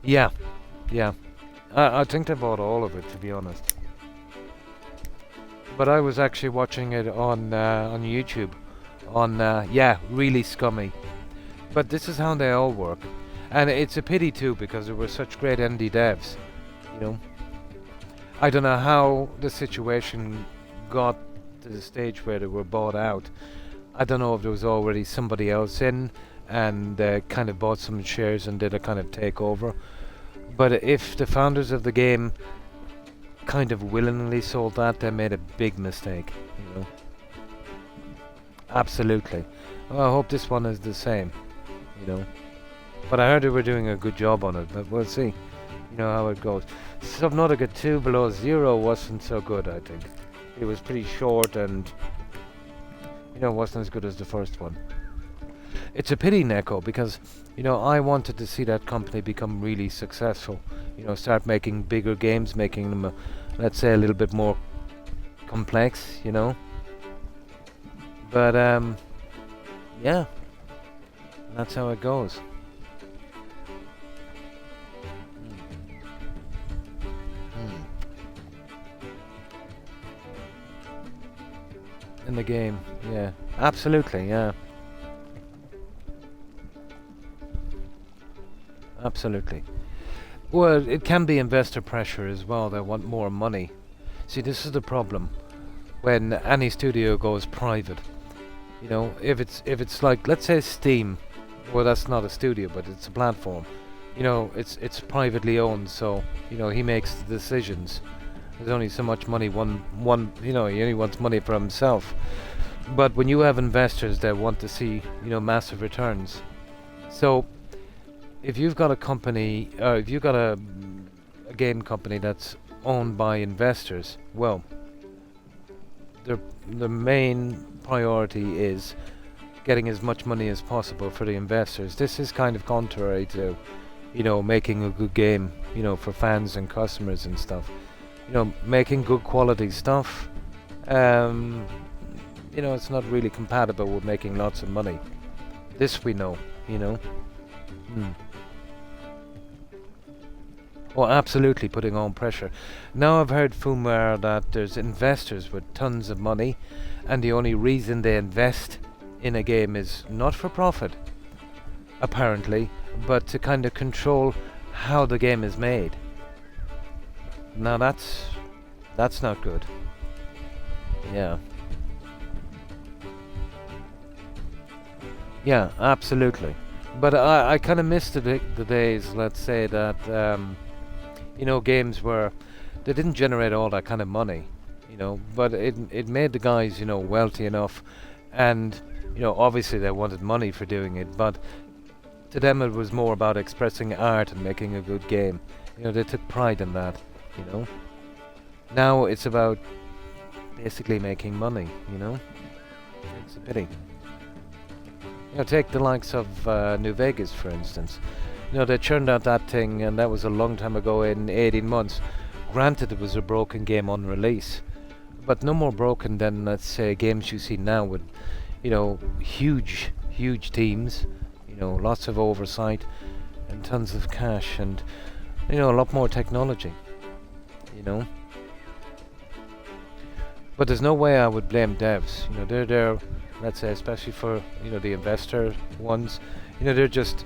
Yeah, yeah. I think they bought all of it, to be honest. But I was actually watching it on YouTube, on yeah, really scummy. But this is how they all work. And it's a pity too, because there were such great indie devs, you know. I don't know how the situation got to the stage where they were bought out. I don't know if there was already somebody else in and kind of bought some shares and did a kind of takeover. But if the founders of the game kind of willingly sold that, they made a big mistake, you know. Absolutely. Well, I hope this one is the same, you know. But I heard they were doing a good job on it, but we'll see, you know, how it goes. Subnautica 2 Below Zero wasn't so good, I think. It was pretty short and, you know, wasn't as good as the first one. It's a pity, Neko, because, you know, I wanted to see that company become really successful. You know, start making bigger games, making them, let's say, a little bit more complex, you know. But, yeah, that's how it goes. In the game, yeah, absolutely, yeah, absolutely. Well, it can be investor pressure as well. They want more money. See, this is the problem when any studio goes private. You know, if it's like, let's say Steam, well, that's not a studio, but it's a platform. You know, it's privately owned, so you know he makes the decisions. There's only so much money one you know, he only wants money for himself. But when you have investors that want to see, you know, massive returns. So if you've got a company, if you've got a game company that's owned by investors, well, the main priority is getting as much money as possible for the investors. This is kind of contrary to, you know, making a good game, you know, for fans and customers and stuff. You know, making good quality stuff, you know, it's not really compatible with making lots of money. This we know, you know. Oh, absolutely putting on pressure. Now I've heard from where that there's investors with tons of money, and the only reason they invest in a game is not for profit, apparently, but to kind of control how the game is made. Now that's not good. Yeah. Yeah, absolutely. But I kind of missed the days, let's say, that games where they didn't generate all that kind of money, but it made the guys, wealthy enough, and obviously they wanted money for doing it, but to them it was more about expressing art and making a good game. They took pride in that. Now it's about basically making money. It's a pity. Take the likes of New Vegas, for instance. They churned out that thing, and that was a long time ago, in 18 months. Granted, it was a broken game on release, but no more broken than, let's say, games you see now with, huge, huge teams, lots of oversight, and tons of cash, and, a lot more technology, But there's no way I would blame devs. They're there, let's say, especially for, the investor ones. They're just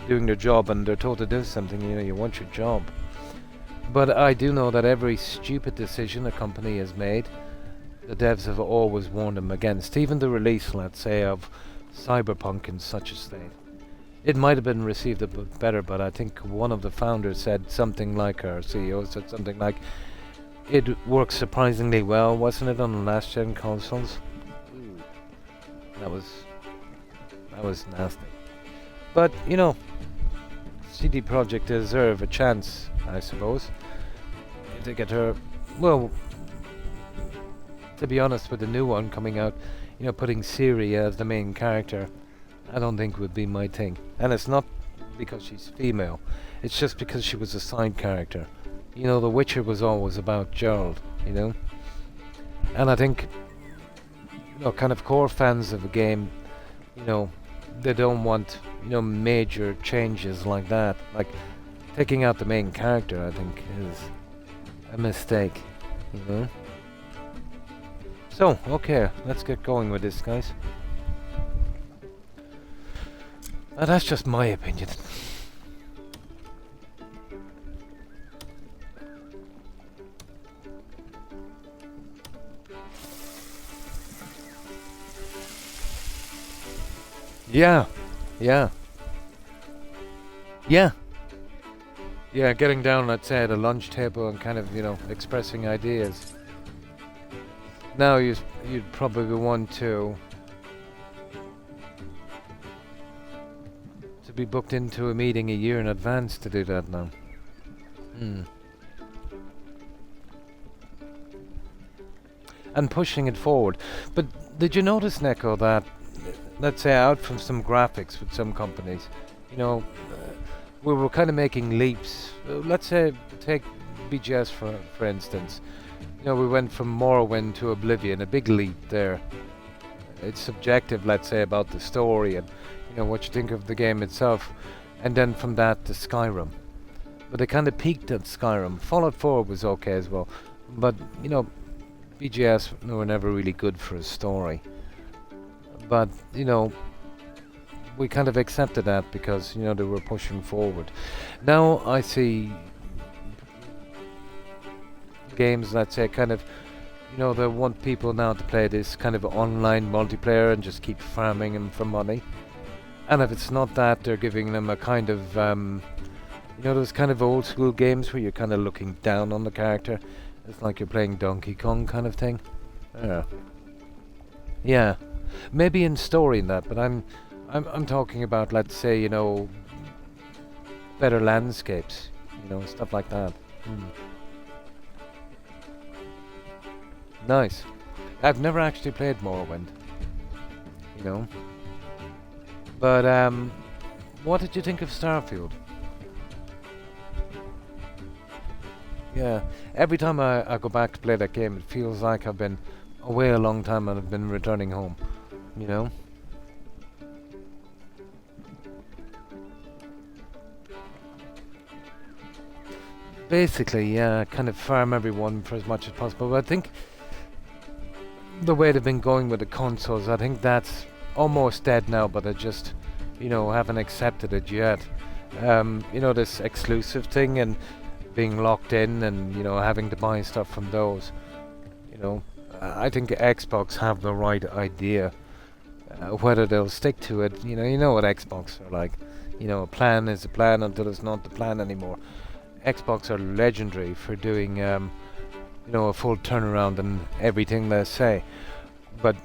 doing their job, and they're told to do something. You want your job. But I do know that every stupid decision a company has made, the devs have always warned them against. Even the release, let's say, of Cyberpunk in such a state. It might have been received a bit better, but I think one of the founders said something like, our CEO said something like, it works surprisingly well, wasn't it, on the last gen consoles? That was nasty. But, CD Projekt deserve a chance, I suppose, to get her, well, to be honest, with the new one coming out, putting Ciri as the main character, I don't think would be my thing. And it's not because she's female, it's just because she was a side character. The Witcher was always about Geralt, And I think, kind of core fans of a game, they don't want, major changes like that. Like, taking out the main character, I think, is a mistake, So, okay, let's get going with this, guys. That's just my opinion. Yeah, getting down, let's say, at a lunch table and kind of, expressing ideas. Now you'd probably want to be booked into a meeting a year in advance to do that now. And pushing it forward. But did you notice, Neko, that, let's say, out from some graphics with some companies, we were kind of making leaps. Let's say, take BGS for instance. We went from Morrowind to Oblivion, a big leap there. It's subjective, let's say, about the story and, what you think of the game itself. And then from that to Skyrim. But they kind of peaked at Skyrim. Fallout 4 was okay as well. But, BGS were never really good for a story. But, we kind of accepted that because, they were pushing forward. Now I see games, let's say, kind of, they want people now to play this kind of online multiplayer and just keep farming them for money. And if it's not that, they're giving them a kind of, those kind of old school games where you're kind of looking down on the character. It's like you're playing Donkey Kong kind of thing. Yeah. Maybe in story in that, but I'm talking about, let's say, better landscapes, stuff like that. Nice. I've never actually played Morrowind, But, what did you think of Starfield? Yeah, every time I go back to play that game, it feels like I've been away a long time and I've been returning home, basically, yeah, kind of farm everyone for as much as possible. But I think the way they've been going with the consoles, I think that's almost dead now, but I just, haven't accepted it yet. This exclusive thing and being locked in and, having to buy stuff from those, I think Xbox have the right idea. Whether they'll stick to it, you know what Xbox are like. A plan is a plan until it's not the plan anymore. Xbox are legendary for doing, a full turnaround and everything they say. But,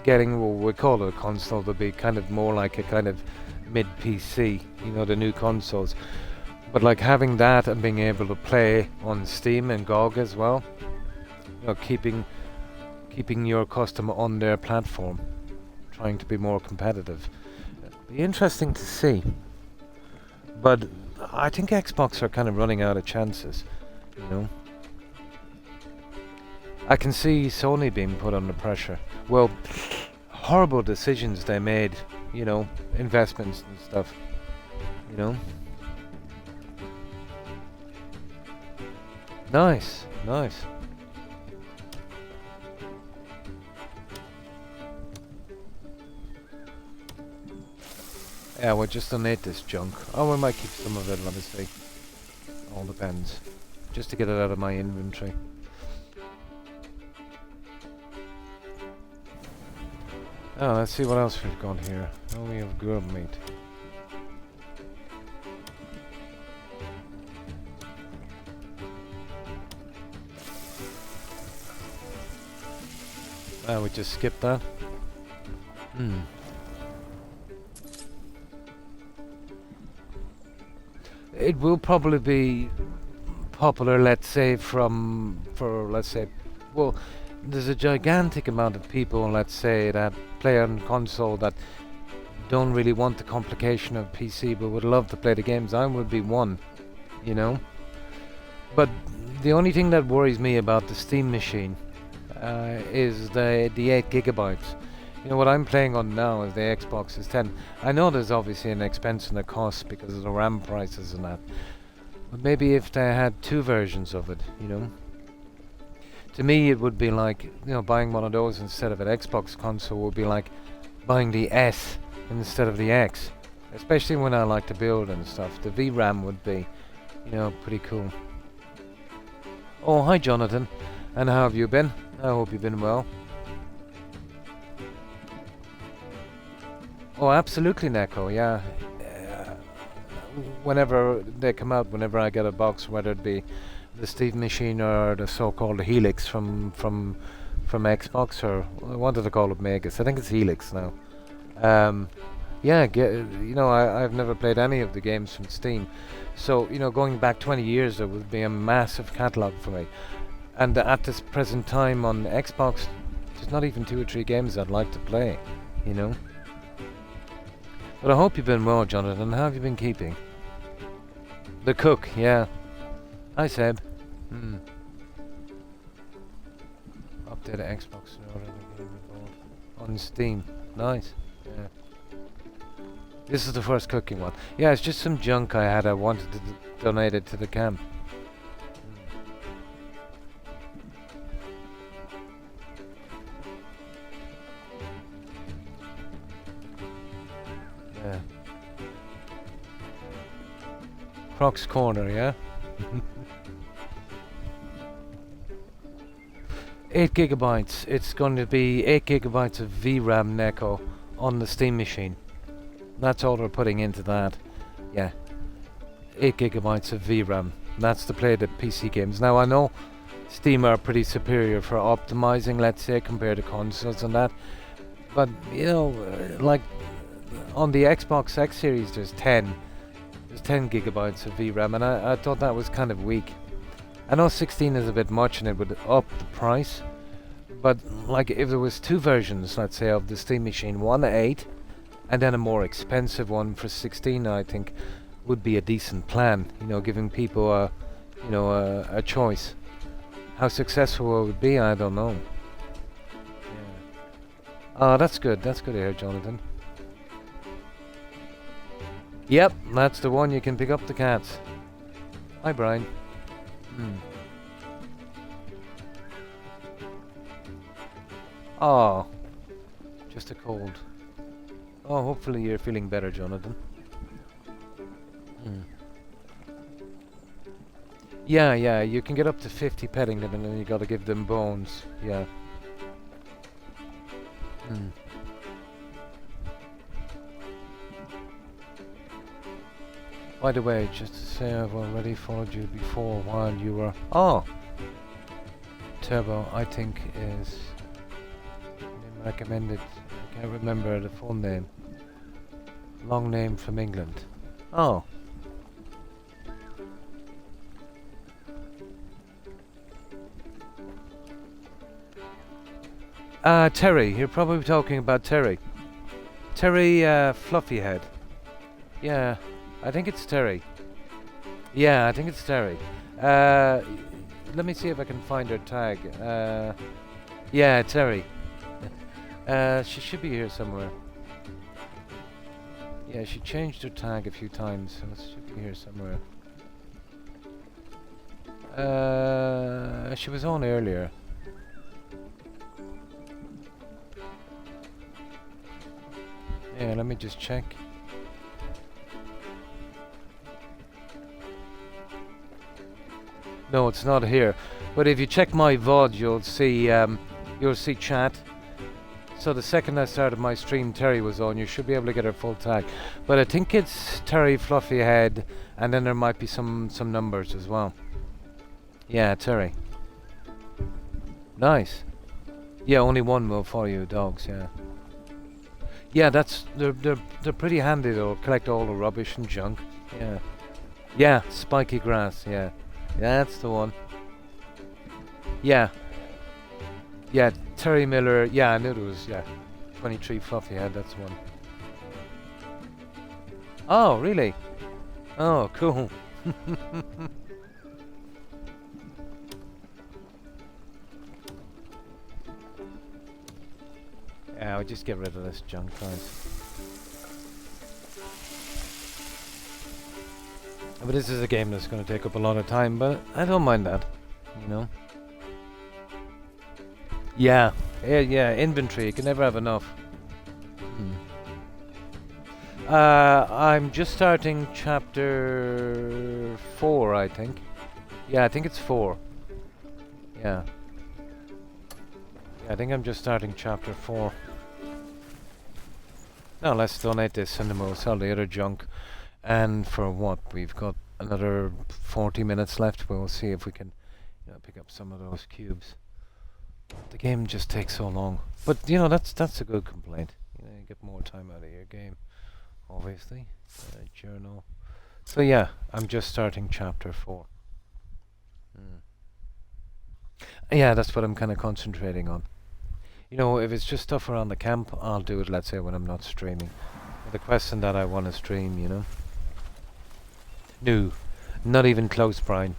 getting what we call a console to be kind of more like a kind of mid-PC, the new consoles. But like having that and being able to play on Steam and GOG as well, keeping your customer on their platform, trying to be more competitive. Be interesting to see. But I think Xbox are kind of running out of chances, I can see Sony being put under pressure. Well, horrible decisions they made, investments and stuff, Nice, nice. Yeah, we'll just donate this junk. Oh, we might keep some of it, let me see. All depends. Just to get it out of my inventory. Oh, let's see what else we've got here. Oh, we have grub meat. We just skipped that. It will probably be popular, let's say, well, there's a gigantic amount of people, let's say, that play on console that don't really want the complication of PC but would love to play the games. I would be one, But the only thing that worries me about the Steam machine is the 8 gigabytes. What I'm playing on now is the Xbox is 10. I know there's obviously an expense and a cost because of the RAM prices and that. But maybe if they had 2 versions of it, To me it would be like, buying one of those instead of an Xbox console would be like buying the S instead of the X. Especially when I like to build and stuff. The VRAM would be, pretty cool. Oh, hi Jonathan. And how have you been? I hope you've been well. Oh, absolutely, Neko, yeah. Whenever they come out, whenever I get a box, whether it be the Steam machine or the so-called Helix from Xbox, or I wanted to call it Magus. I think it's Helix now. I've never played any of the games from Steam. So, going back 20 years, there would be a massive catalogue for me. And at this present time on Xbox, there's not even 2 or 3 games I'd like to play, But I hope you've been well, Jonathan. How have you been keeping? The Cook, yeah. Hi, Seb. Update Xbox on Steam. Nice. Yeah. This is the first cooking one. Yeah, it's just some junk I had. I wanted to donate it to the camp. Yeah. Croc's Corner, yeah? 8 gigabytes. It's going to be 8 gigabytes of VRAM Neko on the Steam machine. That's all we're putting into that. Yeah. 8 gigabytes of VRAM. That's to play the PC games. Now I know Steam are pretty superior for optimizing, let's say, compared to consoles and that. But, like on the Xbox X series there's 10 gigabytes of VRAM, and I thought that was kind of weak. I know 16 is a bit much and it would up the price, but like if there was 2 versions, let's say, of the Steam machine, one at 8 and then a more expensive one for 16, I think would be a decent plan, giving people a choice. How successful it would be, I don't know. Yeah. Oh, that's good to hear, Jonathan. Yep, that's the one. You can pick up the cats. Hi, Brian. Hmm. Oh, just a cold. Oh, hopefully you're feeling better, Jonathan. Hmm. Yeah, yeah, you can get up to 50 petting them and then you gotta give them bones. Yeah. Hmm. By the way, just to say I've already followed you before while you were... Oh! Turbo, I think, is recommended. I can't remember the full name. Long name from England. Oh. Terry. You're probably talking about Terry. Terry, Fluffyhead. Yeah, I think it's Terry. Yeah, I think it's Terry. Let me see if I can find her tag. Yeah, Terry. She should be here somewhere. Yeah, she changed her tag a few times, so it should be here somewhere. She was on earlier. Yeah, let me just check. No, it's not here. But if you check my VOD, you'll see chat. So the second I started my stream, Terry was on. You should be able to get her full tag. But I think it's Terry Fluffyhead, and then there might be some numbers as well. Yeah, Terry. Nice. Yeah, only one will follow you, dogs. Yeah. Yeah, they're pretty handy though. Collect all the rubbish and junk. Yeah. Yeah, spiky grass. Yeah. That's the one. Yeah. Yeah, Terry Miller. Yeah, I knew it was. Yeah, 23 Fluffyhead. That's one. Oh, really? Oh, cool. Yeah, I'll just get rid of this junk, guys. But this is a game that's going to take up a lot of time, but I don't mind that, you know. Yeah, yeah, inventory, you can never have enough. I'm just starting chapter 4, I think. Yeah, I think it's 4. Yeah. I think I'm just starting chapter 4. Now let's donate this and then we'll sell the other junk. And for what? We've got another 40 minutes left. We'll see if we can, you know, pick up some of those cubes. The game just takes so long. But you know, that's a good complaint. You know, you get more time out of your game, obviously. Journal. So yeah, I'm just starting chapter 4. Yeah, that's what I'm kind of concentrating on. You know, if it's just stuff around the camp, I'll do it, let's say, when I'm not streaming. For the question that I want to stream, you know. No, not even close, Brian.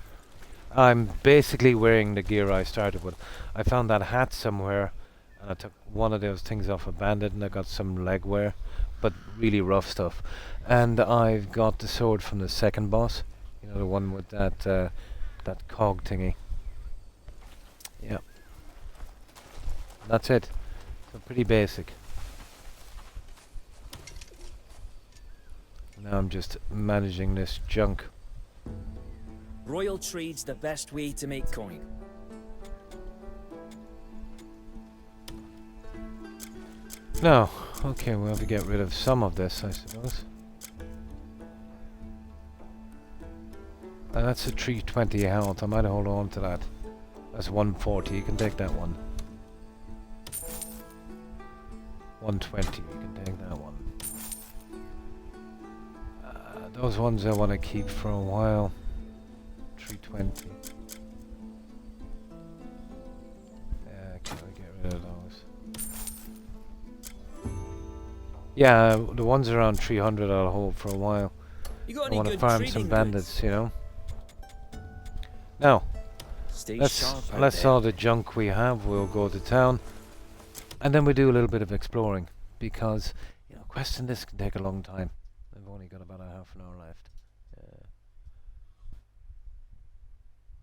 I'm basically wearing the gear I started with. I found that hat somewhere, and I took one of those things off a bandit, and I got some leg wear, but really rough stuff. And I've got the sword from the second boss. You know, the one with that that cog thingy. Yeah. That's it. So pretty basic. Now I'm just managing this junk. Royal trade's the best way to make coin. No. Okay, we'll have to get rid of some of this, I suppose. That's a 320 health. I might hold on to that. That's 140. You can take that one. 120. You can take that one. Those ones I want to keep for a while. 320. Can we get rid of those? Yeah, the ones around 300 I'll hold for a while. You got I any want to good farm trading some goods? bandits, you know. Now, Stay let's sharp out let's there. all the junk we have. We'll go to town, and then we do a little bit of exploring because you know, questing this can take a long time. I've only got about a half an hour left.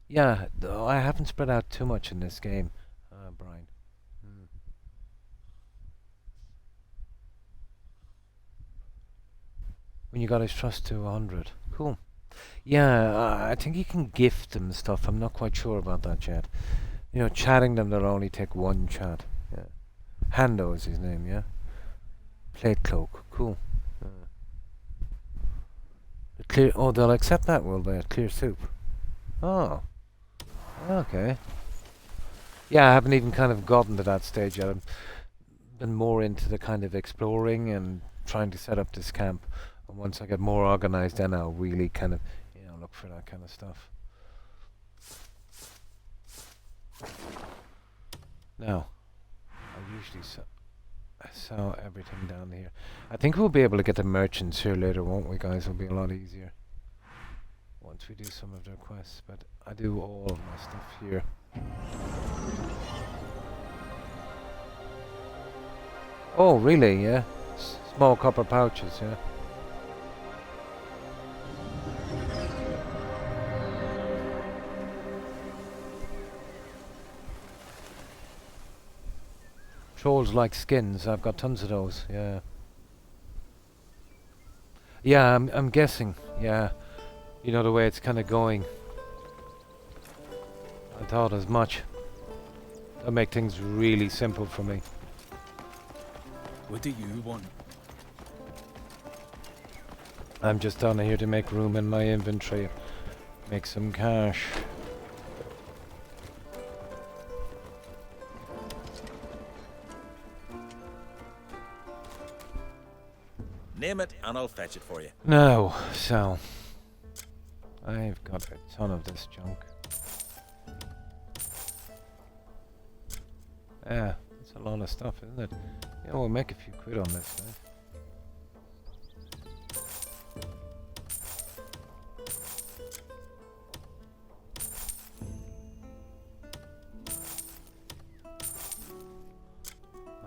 Yeah, I haven't spread out too much in this game, Brian. When you got his trust to 100. Cool. Yeah, I think you can gift them stuff. I'm not quite sure about that yet. You know, chatting them, they'll only take one chat. Yeah. Hando is his name, yeah? Plate cloak. Cool. Clear. Oh, they'll accept that, will they? Clear soup. Oh. Okay. Yeah, I haven't even kind of gotten to that stage yet. I've been more into the kind of exploring and trying to set up this camp. And once I get more organized, then I'll really kind of, look for that kind of stuff. Now, I usually sell everything down here. I think we'll be able to get the merchants here later, won't we, guys? It'll be a lot easier once we do some of their quests. But I do all of my stuff here. Oh, really? Yeah. Small copper pouches, yeah. Trolls like skins. I've got tons of those. Yeah. Yeah, I'm guessing. Yeah. You know the way it's kind of going. I thought as much. That'll make things really simple for me. What do you want? I'm just down here to make room in my inventory. Make some cash. Name it and I'll fetch it for you. No, so I've got a ton of this junk. Yeah, it's a lot of stuff, isn't it? Yeah, we'll make a few quid on this, right?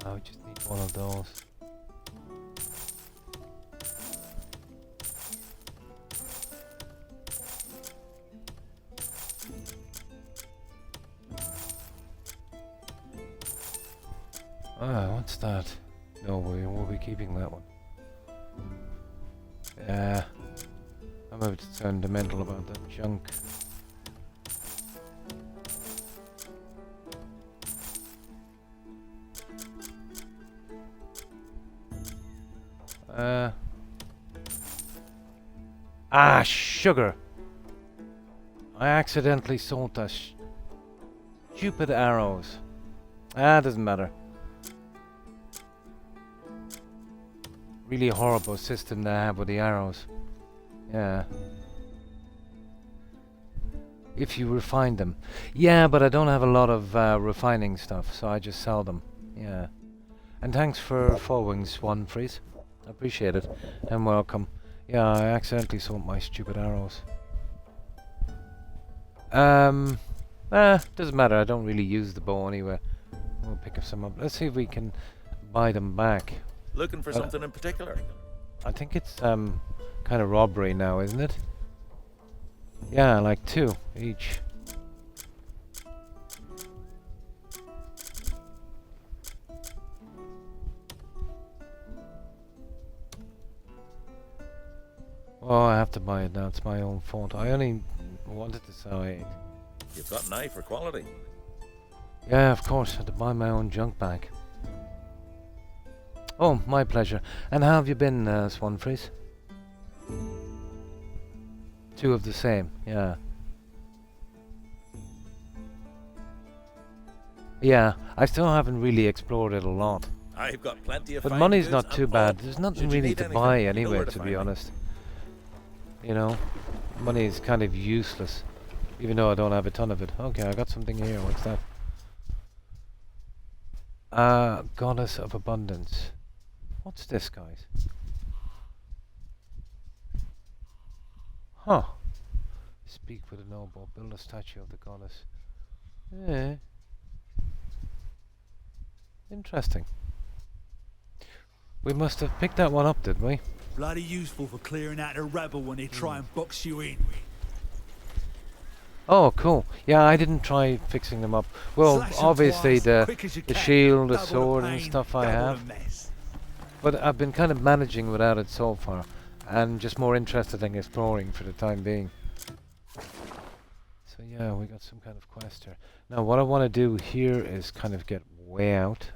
Oh, we just need one of those. Ah, what's that? No, we won't be keeping that one. Yeah, I'm about to turn mental about that junk. Sugar! I accidentally sold the stupid arrows. Doesn't matter. Really horrible system they have with the arrows. Yeah. If you refine them. Yeah, but I don't have a lot of refining stuff, so I just sell them. Yeah. And thanks for following, Swan Freeze. I appreciate it. And welcome. Yeah, I accidentally sold my stupid arrows. Doesn't matter. I don't really use the bow anyway. We'll pick up some up. Let's see if we can buy them back. Looking for something in particular? I think it's kind of robbery now, isn't it? Yeah, like 2 each. Oh, I have to buy it now. It's my own fault. I only wanted to sell 8. You've got an eye for quality. Yeah, of course. I had to buy my own junk back. Oh, my pleasure. And how have you been, Swanfreeze? 2 of the same, yeah. Yeah, I still haven't really explored it a lot. I've got plenty of But fine money's goods not and too all. bad. There's nothing Should you really need to anything, buy you know anyway, where to to be find me. honest. You know? Money is kind of useless. Even though I don't have a ton of it. Okay, I got something here. What's that? Goddess of Abundance. What's this, guys? Huh. Speak with a noble. Build a statue of the goddess. Yeah. Interesting. We must have picked that one up, did we? Bloody useful for clearing out a rebel when they try and box you in. Oh, cool. Yeah, I didn't try fixing them up. Well, Slash 'em obviously twice, quick as you the can. shield, the Double sword and pain, stuff I double have. the mess. But I've been kind of managing without it so far. And just more interested in exploring for the time being. So yeah, we got some kind of quest here. Now what I want to do here is kind of get way out.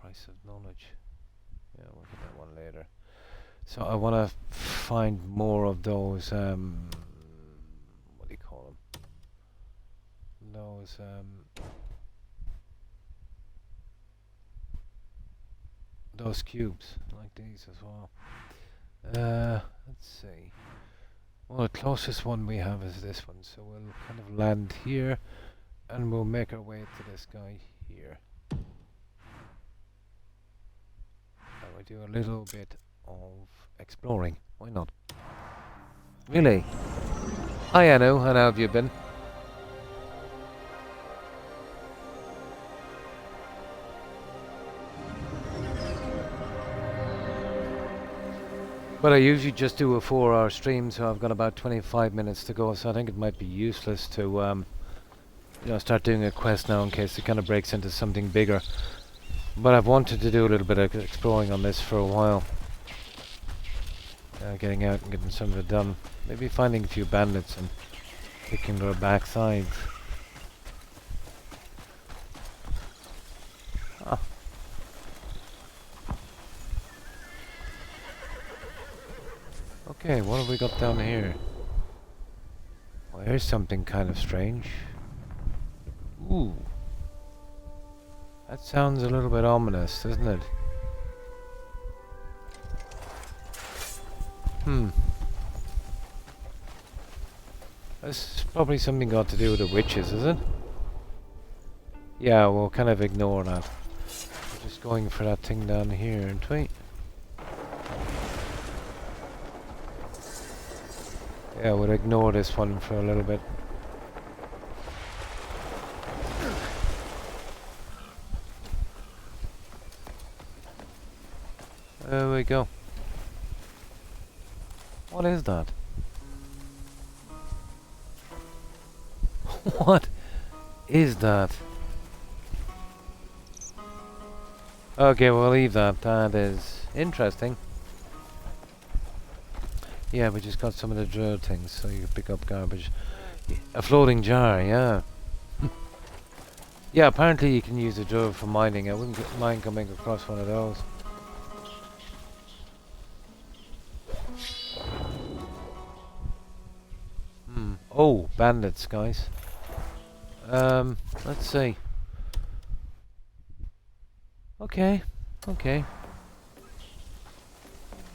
Price of knowledge. Yeah, we'll get that one later. So I want to find more of those, what do you call them? Those, those cubes, like these as well. Let's see. Well, the closest one we have is this one, so we'll kind of land here, and we'll make our way to this guy here. And we'll do a little bit of exploring. Why not? Really? Hi, Anu. How have you been? But I usually just do a 4-hour stream, so I've got about 25 minutes to go, so I think it might be useless to you know, start doing a quest now in case it kind of breaks into something bigger. But I've wanted to do a little bit of exploring on this for a while. Getting out and getting some of it done. Maybe finding a few bandits and kicking their backsides. Ah. Okay, what have we got down here? Well, here's something kind of strange. Ooh. That sounds a little bit ominous, doesn't it? This is probably something got to do with the witches, is it? Yeah, we'll kind of ignore that. We're just going for that thing down here, aren't we? Yeah, we'll ignore this one for a little bit. There we go. What is that? What is that? Okay, we'll leave that. That is interesting. Yeah, we just got some of the drill things, so you can pick up garbage. A floating jar, yeah. Yeah, apparently you can use a drill for mining. I wouldn't mind coming across one of those. Oh, bandits, guys. Let's see. Okay.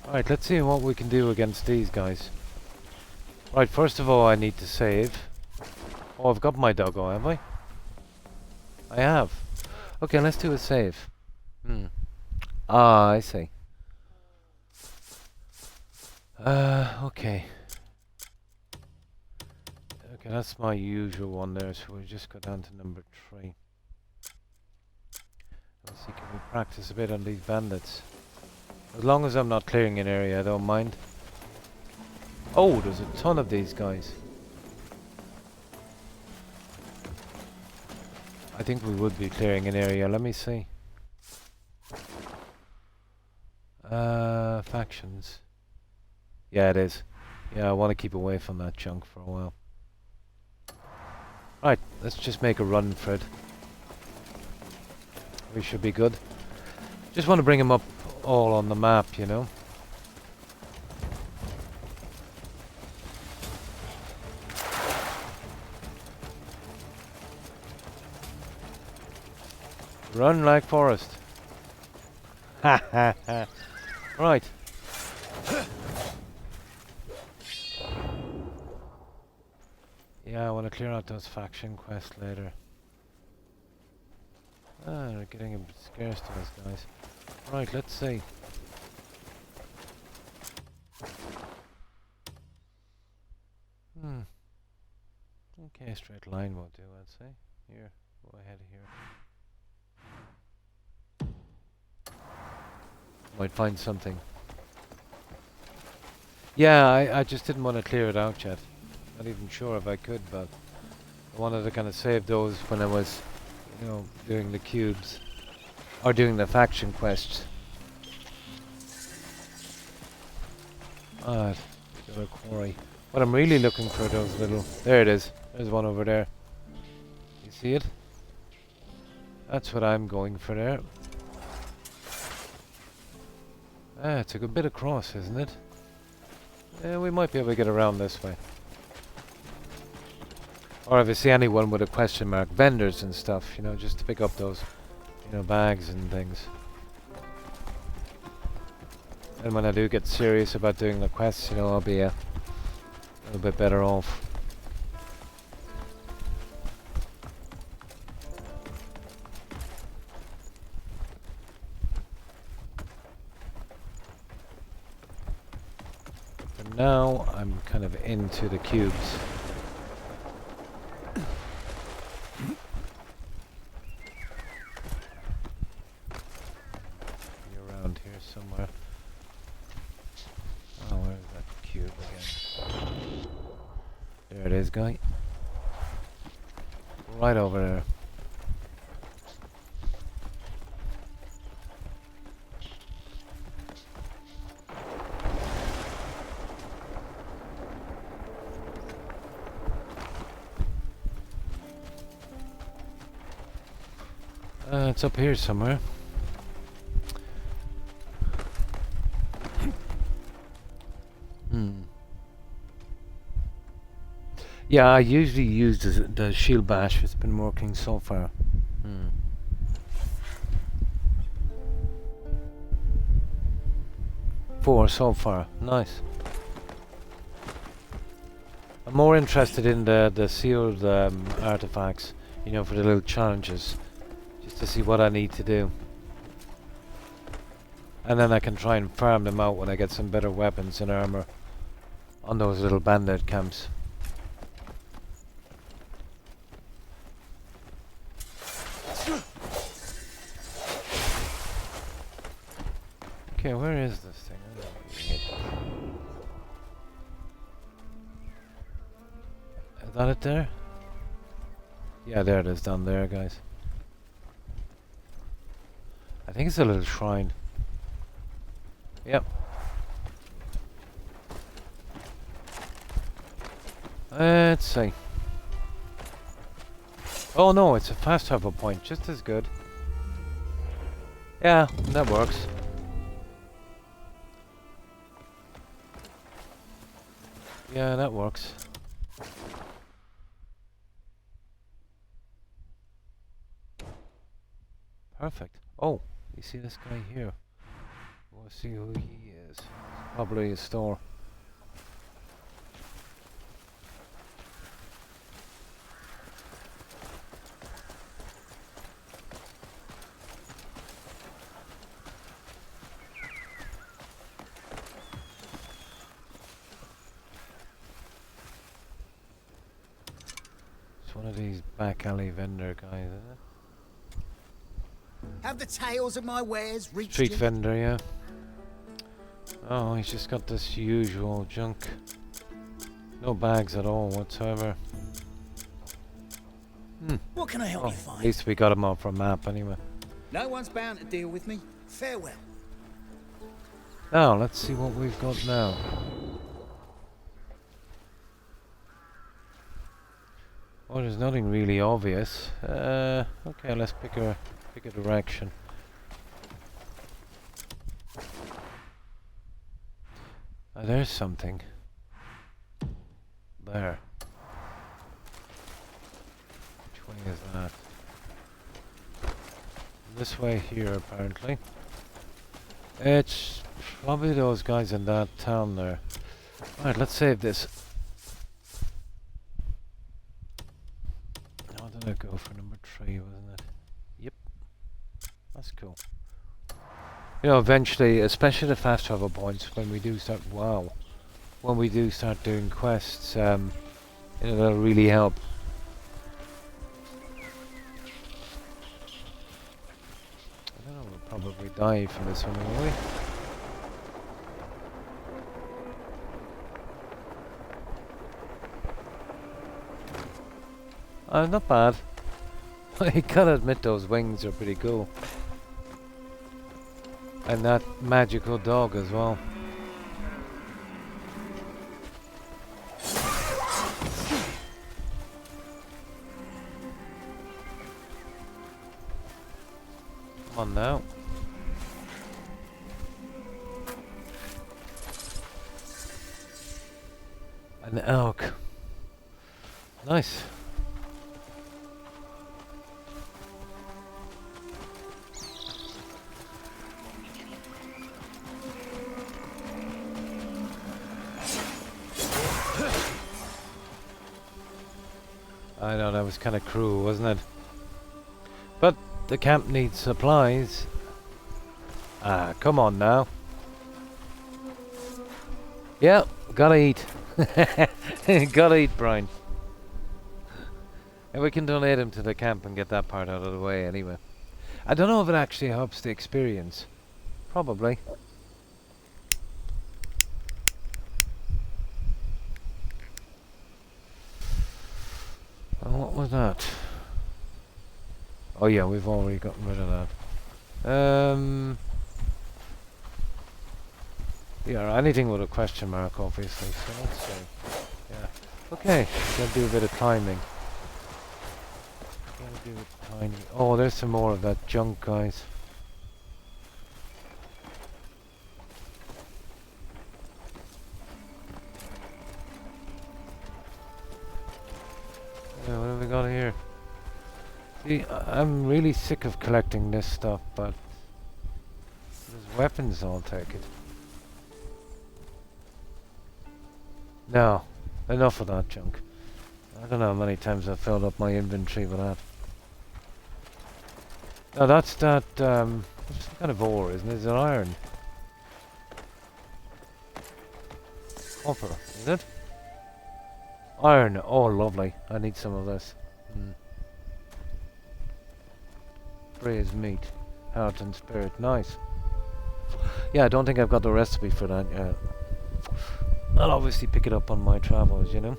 Alright, let's see what we can do against these guys. Right, first of all I need to save. Oh, I've got my doggo, have I? I have. Okay, let's do a save. Ah, I see. Okay. Okay, that's my usual one there, so we'll just go down to number 3. Let's see, can we practice a bit on these bandits? As long as I'm not clearing an area, I don't mind. Oh, there's a ton of these guys. I think we would be clearing an area, let me see. Factions. Yeah, it is. Yeah, I want to keep away from that junk for a while. Right, let's just make a run for it. We should be good. Just want to bring them up all on the map, you know. Run like Forrest. Ha ha ha. Right. Yeah, I want to clear out those faction quests later. Ah, they're getting a bit scarce to us, guys. Right, let's see. Okay, straight line won't do, I'd say. Here, go ahead here. Might find something. Yeah, I just didn't want to clear it out yet. Not even sure if I could, but I wanted to kind of save those when I was, you know, doing the cubes. Or doing the faction quests. Ah, got a quarry. What I'm really looking for those little... There it is. There's one over there. You see it? That's what I'm going for there. Ah, it's a good bit across, isn't it? Yeah, we might be able to get around this way. Or if I see anyone with a question mark, vendors and stuff, you know, just to pick up those, you know, bags and things. And when I do get serious about doing the quests, you know, I'll be a little bit better off. For now, I'm kind of into the cubes. Be around here somewhere. Oh, where's that cube again? There it is, guy. Right over there. It's up here somewhere. Yeah, I usually use the shield bash. It's been working so far. 4 so far. Nice. I'm more interested in the sealed artifacts, you know, for the little challenges, just to see what I need to do. And then I can try and farm them out when I get some better weapons and armor on those little bandit camps. Okay, where is this thing? I don't know what you hit. Is that it there? Yeah, there it is down there, guys. I think it's a little shrine. Yep. Let's see. Oh no, it's a fast travel point, just as good. Yeah, that works. Yeah, that works. Perfect. Oh, you see this guy here? We'll see who he is. Probably a store. It's one of these back alley vendor guys, isn't it? Have the tales of my wares reached Street you? vendor, yeah. Oh, he's just got this usual junk. No bags at all whatsoever. What can I help Oh, you at find? least we got him off our map anyway. No one's bound to deal with me. Farewell. Now, let's see what we've got now. Well, there's nothing really obvious. Okay, let's pick a direction. There's something. There. Which way is that? This way here, apparently. It's probably those guys in that town there. Alright, let's save this. Now did I go for number 3, wasn't it? Yep. That's cool. You know, eventually, especially the fast travel points, when we do start, when we do start doing quests, you know, that'll really help. I don't know, we'll probably die from this one, will we? Not bad. I gotta admit those wings are pretty cool. And that magical dog as well. Come on now. An elk. Nice. I know, that was kind of cruel, wasn't it? But the camp needs supplies. Ah, come on now. Yeah, gotta eat. Gotta eat, Brian. And we can donate him to the camp and get that part out of the way anyway. I don't know if it actually helps the experience. Probably. What was that? Oh yeah, we've already gotten rid of that. Yeah, anything with a question mark, obviously. So let's see. Yeah. Okay, gotta do a bit of climbing. Gotta do it tiny. Oh, there's some more of that junk, guys. Yeah, what have we got here? See, I'm really sick of collecting this stuff, but there's weapons, I'll take it. No, enough of that junk. I don't know how many times I've filled up my inventory with that. No, that's that, what's some kind of ore, isn't it? Is it iron? Copper, is it? Iron, oh lovely. I need some of this. Braised meat, heart and spirit, nice. Yeah, I don't think I've got the recipe for that yet. I'll obviously pick it up on my travels, you know.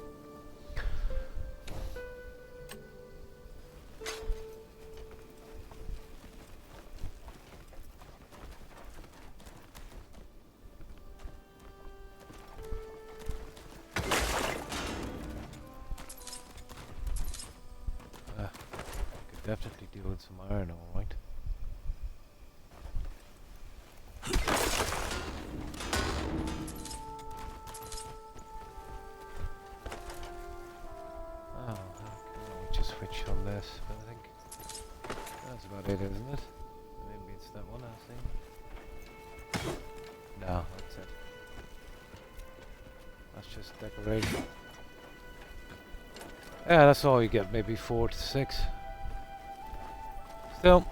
Could definitely deal with some iron, alright. Switch on this, but I think that's about it, isn't it? Maybe it's that one I think. No, that's it. That's just decoration. Yeah, that's all you get, maybe 4 to 6. Still.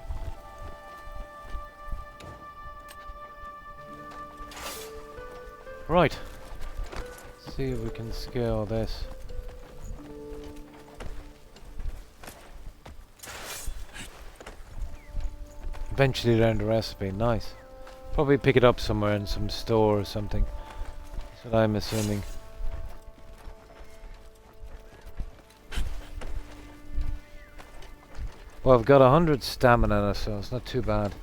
Right. Let's see if we can scale this. Eventually learn the recipe, nice. Probably pick it up somewhere in some store or something. That's what I'm assuming. Well, I've got 100 stamina now, so it's not too bad.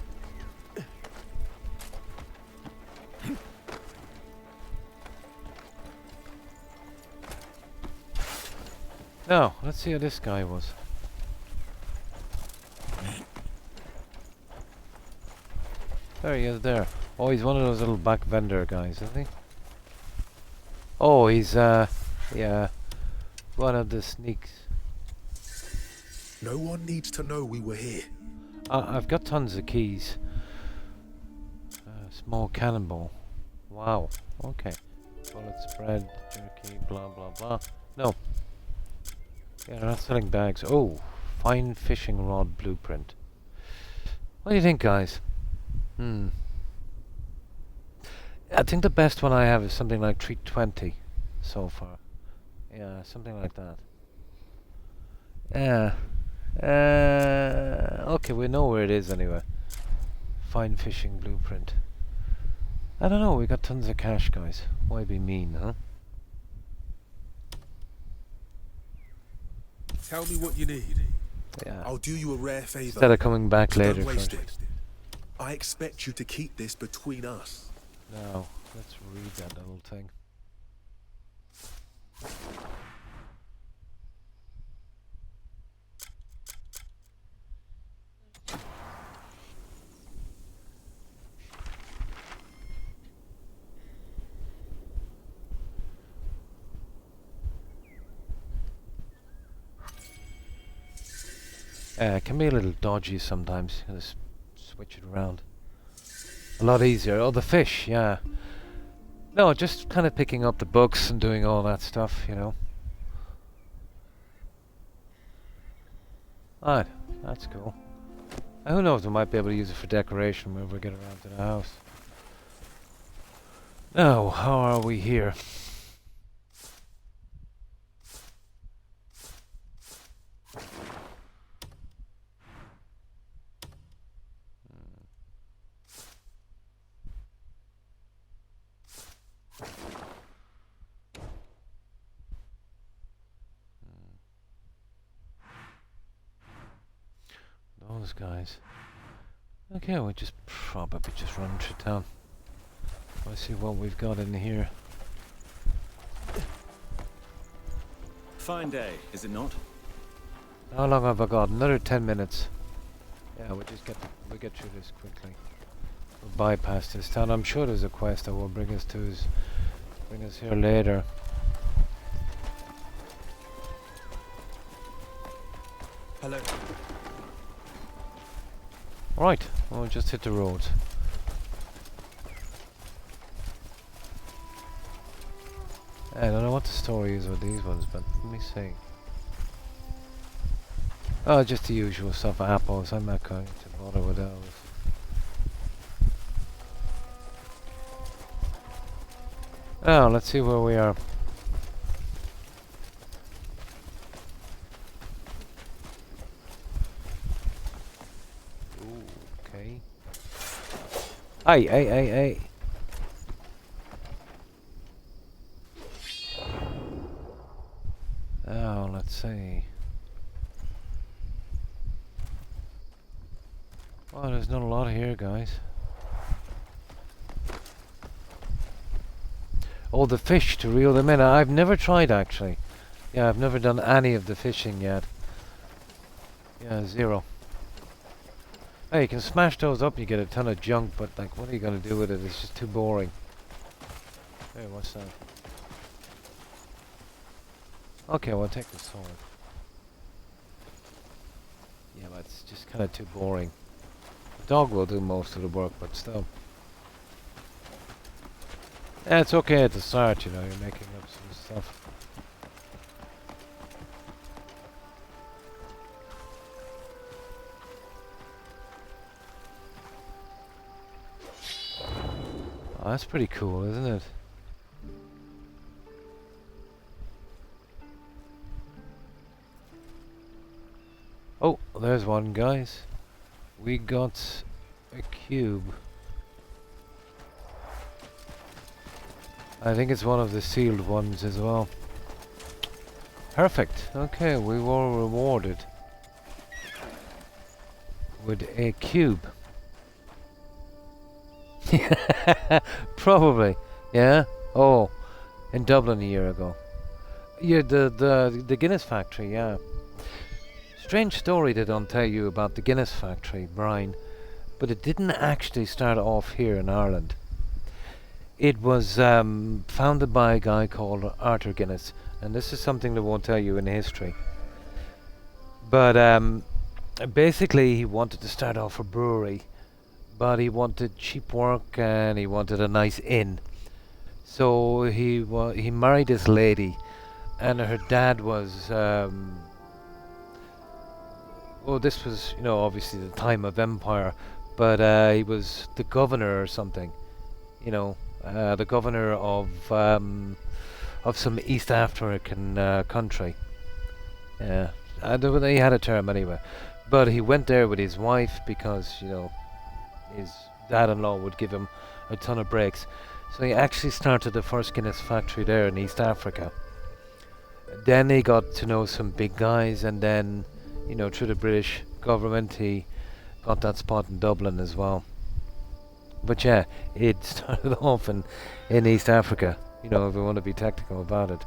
Now, let's see how this guy was. There he is there. Oh, he's one of those little back vendor guys, isn't he? Oh, he's, yeah, one of the sneaks. No one needs to know we were here. I've got tons of keys. Small cannonball. Wow, okay. Bullet spread, jerky, blah, blah, blah. No. Yeah, they're not selling bags. Oh, fine fishing rod blueprint. What do you think, guys? I think the best one I have is something like 320 so far. Yeah, something like that. Yeah. Okay, we know where it is anyway. Fine fishing blueprint. I don't know, we got tons of cash, guys. Why be mean, huh? Tell me what you need. Yeah. I'll do you a rare favor. Instead of coming back Don't later. waste For it. I expect you to keep this between us. now, let's read that little thing. It can be a little dodgy sometimes. You gotta switch it around. A lot easier. Oh, the fish, yeah. No, just kind of picking up the books and doing all that stuff, you know. Alright, that's cool. Who knows, we might be able to use it for decoration when we get around to the house. Now, how are we here? Those guys. Okay, we'll just probably just run through town. Let's see what we've got in here. Fine day, is it not? How long have I got? Another 10 minutes. Yeah, we'll just we'll get through this quickly. We'll bypass this town. I'm sure there's a quest that will bring us here later. Hello. Right, we'll just hit the roads. I don't know what the story is with these ones, but let me see. Oh, just the usual stuff, apples. I'm not going to bother with those. Oh, let's see where we are. Ooh, okay. Hey. Oh, let's see. Oh, there's not a lot here, guys. Oh, the fish to reel them in. I've never tried, actually. Yeah, I've never done any of the fishing yet. Yeah, 0. Hey, you can smash those up, you get a ton of junk, but like, what are you gonna do with it? It's just too boring. Hey, what's that? Okay, we'll take the sword. Yeah, but it's just kind of too boring. The dog will do most of the work, but still. Yeah, it's okay at the start, you know, you're making up some stuff. Oh, that's pretty cool, isn't it? Oh, there's one, guys. We got a cube. I think it's one of the sealed ones as well. Perfect. Okay, we were rewarded with a cube. Probably. Yeah? Oh, in Dublin a year ago. Yeah, the Guinness factory, yeah. Strange story they don't tell you about the Guinness factory, Brian, but it didn't actually start off here in Ireland. It was founded by a guy called Arthur Guinness, and this is something they won't tell you in history. But basically he wanted to start off a brewery, but he wanted cheap work and he wanted a nice inn. So he married this lady, and her dad was well, this was, you know, obviously the time of empire, but he was the governor or something, you know, the governor of some East African country. Yeah, he had a term anyway, but he went there with his wife because, you know, his dad-in-law would give him a ton of breaks. So he actually started the first Guinness factory there in East Africa. Then he got to know some big guys, and then, you know, through the British government, he got that spot in Dublin as well. But yeah, it started off in East Africa, you know, if we want to be technical about it.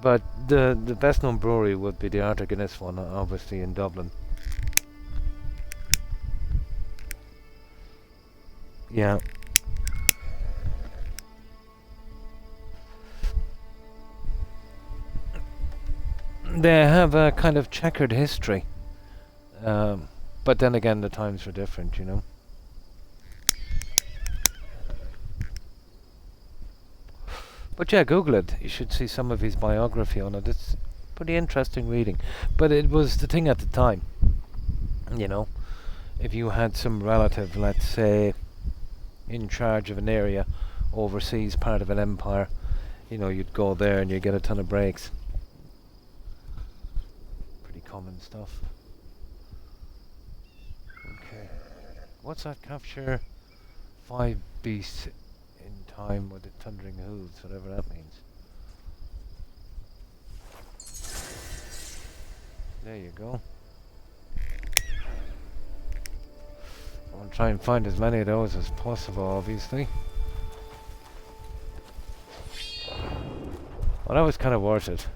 But the best known brewery would be the Arthur Guinness one, obviously in Dublin. Yeah. They have a kind of checkered history. But then again, the times were different, you know. But yeah, Google it. You should see some of his biography on it. It's pretty interesting reading. But it was the thing at the time, you know. If you had some relative, let's say, in charge of an area, overseas, part of an empire, you know, you'd go there and you'd get a ton of breaks. Pretty common stuff. Okay. What's that? Capture 5 beasts in time with the thundering hooves, whatever that means. There you go. I want to try and find as many of those as possible, obviously. Well, that was kind of worth it.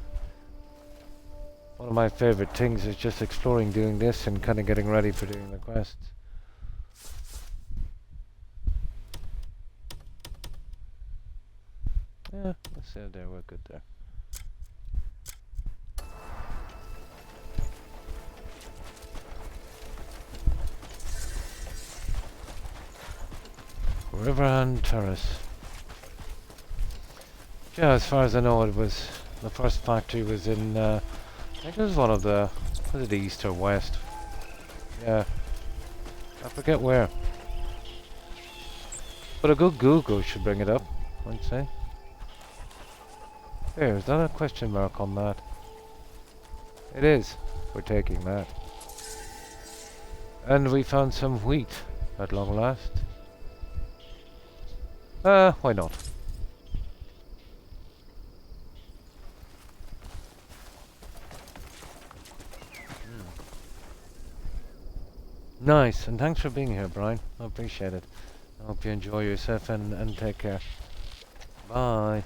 One of my favorite things is just exploring, doing this, and kind of getting ready for doing the quests. Yeah, let's say there, we're good there. Riverhand Terrace. Yeah, as far as I know, it was the first factory was in. I think it was one of the. Was it east or west? Yeah, I forget where. But a good Google should bring it up, I'd say. There, is that a question mark on that? It is. We're taking that. And we found some wheat at long last. Why not? Nice, and thanks for being here, Brian. I appreciate it. I hope you enjoy yourself and take care. Bye.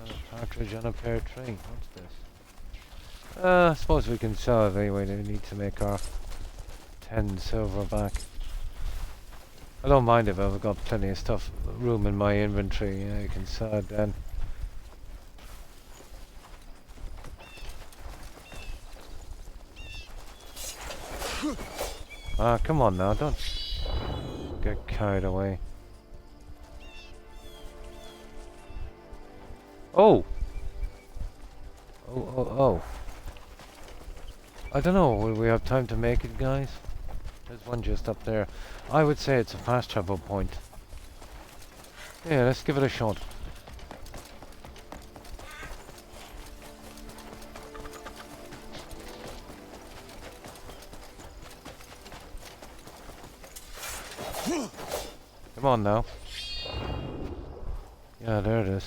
A partridge on a pear tree. What's this? I suppose we can sell it anyway. We need to make our 10 silver back. I don't mind if I've got plenty of stuff, room in my inventory. Yeah, you can sell it then. Ah, come on now, don't get carried away. Oh! Oh. I don't know, will we have time to make it, guys? There's one just up there. I would say it's a fast travel point. Yeah, let's give it a shot. Come on now. Yeah, there it is.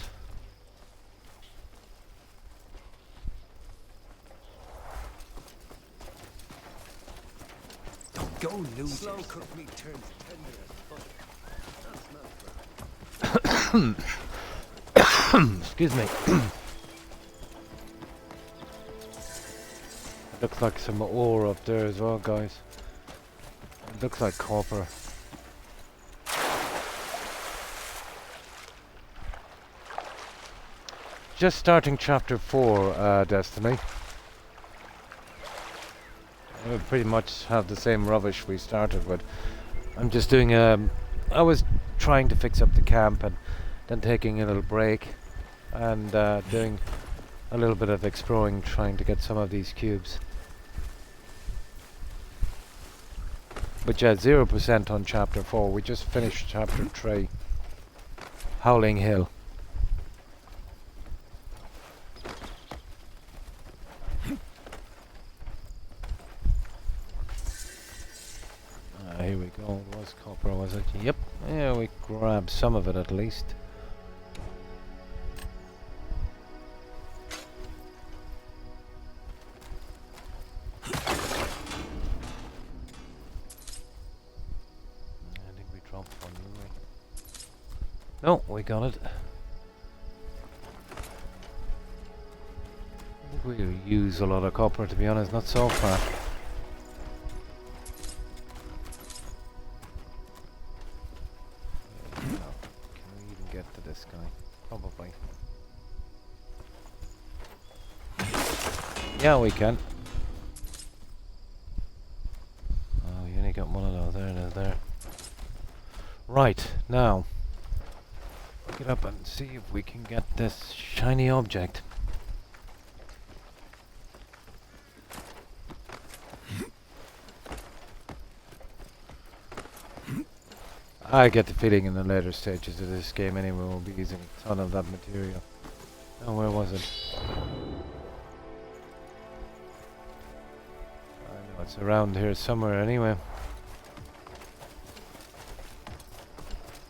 Don't go losing. Slow cooked meat turns tender as butter. Excuse me. It looks like some ore up there as well, guys. It looks like copper. Just starting chapter 4, Destiny. We pretty much have the same rubbish we started with. I'm just doing I was trying to fix up the camp and then taking a little break and doing a little bit of exploring, trying to get some of these cubes. But yeah, 0% on chapter 4. We just finished chapter 3. Howling Hill. Here we go. It was copper, was it? Yep. Yeah, we grabbed some of it at least. drop one, will we? No, we got it. I think we'll use a lot of copper, to be honest, not so far. There you go. Can we even get to this guy? Probably. Yeah, we can. Oh, you only got one of those. There it is, there. Right, now. Get up and see if we can get this shiny object. I get the feeling in the later stages of this game anyway we'll be using a ton of that material. Oh, where was it? I know it's around here somewhere anyway.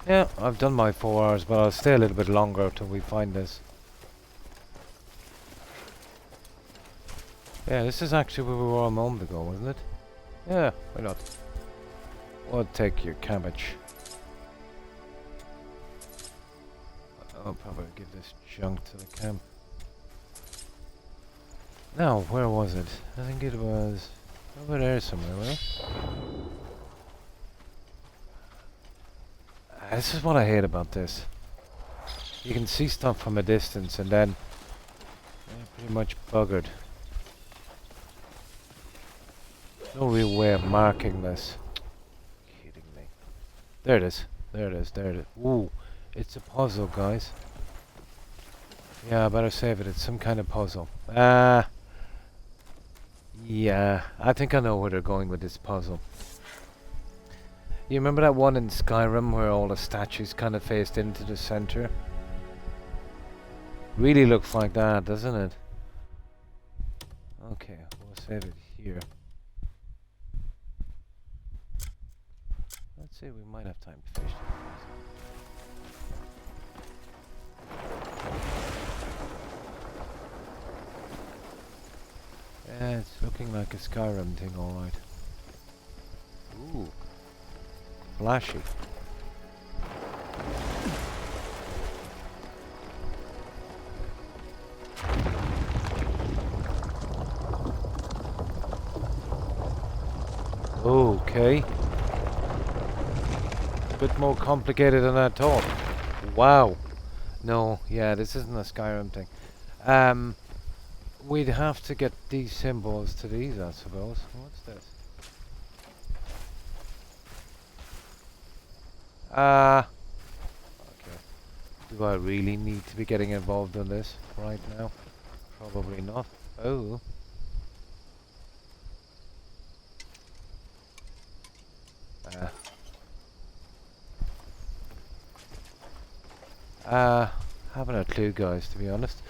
Yeah, I've done my 4 hours, but I'll stay a little bit longer till we find this. Yeah, this is actually where we were a moment ago, wasn't it? Yeah, why not? We'll take your cabbage. I'll probably give this junk to the camp. Now, where was it? I think it was over there somewhere, right? This is what I hate about this. You can see stuff from a distance and then you're pretty much buggered. No real way of marking this. Kidding me. There it is. There it is. There it is. Ooh. It's a puzzle, guys. Yeah, I better save it. It's some kind of puzzle. Yeah, I think I know where they're going with this puzzle. You remember that one in Skyrim where all the statues kind of faced into the center? Really looks like that, doesn't it? Okay, we'll save it here. Let's see, we might have time to finish it. Yeah, it's looking like a Skyrim thing, alright. Ooh. Flashy. Okay. A bit more complicated than I thought. Wow. No, yeah, this isn't a Skyrim thing. We'd have to get these symbols to these, I suppose. What's this? Okay. Do I really need to be getting involved in this right now? Probably not. Oh. Haven't a clue, guys, to be honest.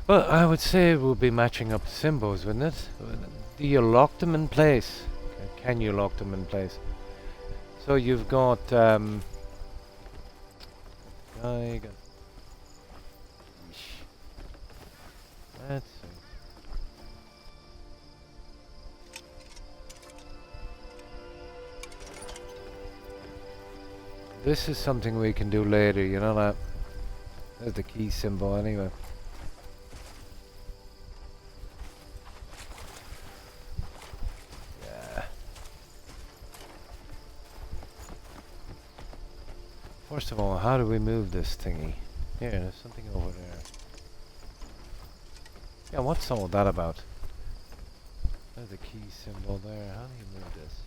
Well, I would say we'll be matching up symbols, wouldn't it? Do you lock them in place? Okay, can you lock them in place? So you've got guy got let's see. This is something we can do later, you know that? There's the key symbol anyway. Yeah. First of all, how do we move this thingy? Here, there's something over there. Yeah, what's all that about? There's the key symbol there. How do you move this?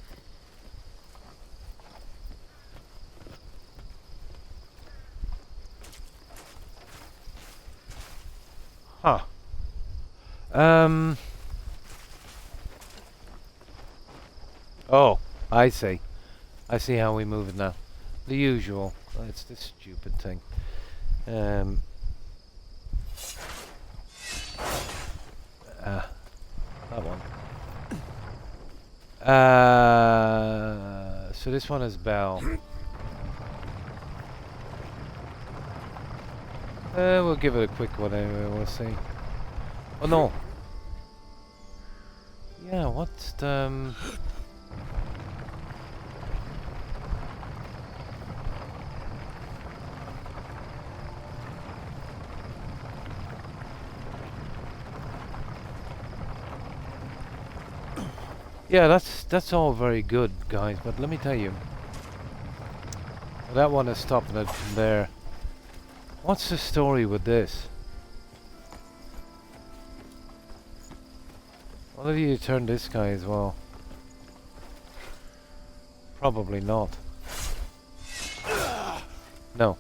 Huh. Oh, I see. I see how we move it now. The usual. It's this stupid thing. That one. So this one is bell. We'll give it a quick one anyway, we'll see. Oh no! Yeah, what's the... Yeah, that's all very good, guys, but let me tell you. That one is stopping it from there. What's the story with this? What if you turn this guy as well? Probably not. No.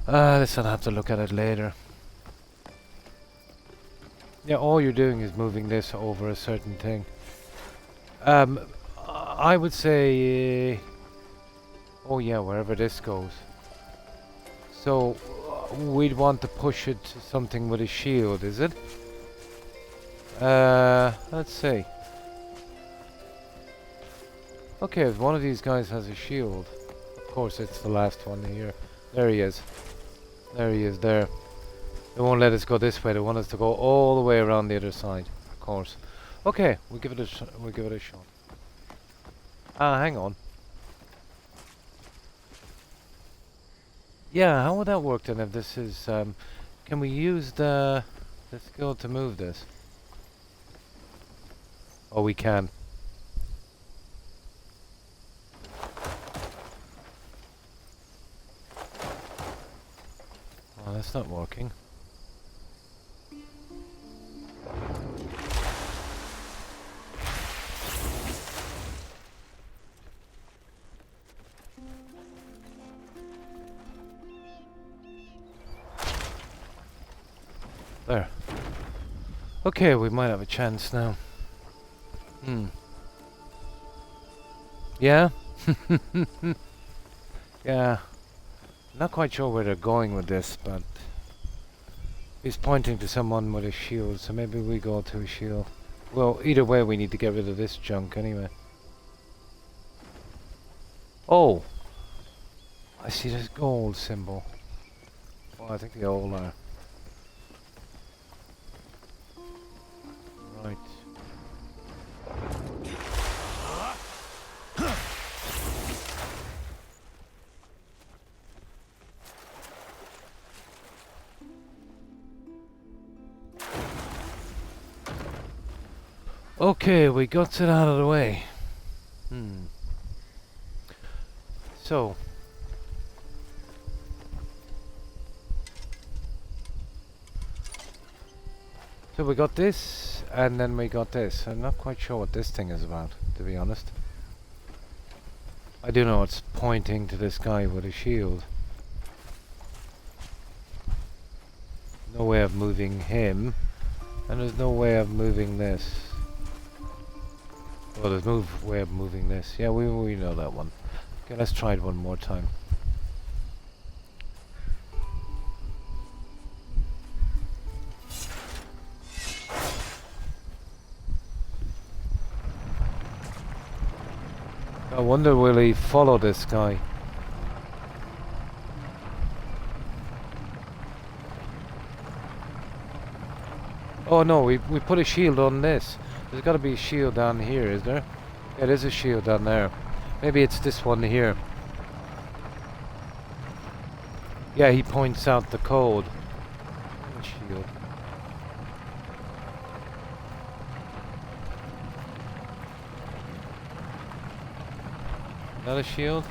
Listen, I'll have to look at it later. Yeah, all you're doing is moving this over a certain thing. I would say... oh yeah, wherever this goes. So, we'd want to push it to something with a shield, is it? Let's see. Okay, if one of these guys has a shield, of course it's the last one here. There he is. There he is, there. They won't let us go this way, they want us to go all the way around the other side, of course. Okay, we'll give it a shot. Hang on. Yeah, how would that work then if this is, can we use the skill to move this? Oh, we can. Oh, that's not working. There. Okay, we might have a chance now. Yeah? Yeah. Not quite sure where they're going with this, but he's pointing to someone with a shield, so maybe we go to a shield. Well, either way we need to get rid of this junk anyway. Oh! I see this gold symbol. Well, I think they all are. Right. Okay, we got it out of the way. So. So we got this, and then we got this. I'm not quite sure what this thing is about, to be honest. I do know it's pointing to this guy with a shield. No way of moving him, and there's no way of moving this. Well, there's no way of moving this. Yeah, we know that one. Okay, let's try it one more time. I wonder will he follow this guy? Oh no, we put a shield on this. There's got to be a shield down here, is there? Yeah, there's a shield down there. Maybe it's this one here. Yeah, he points out the code. Shield. Another shield?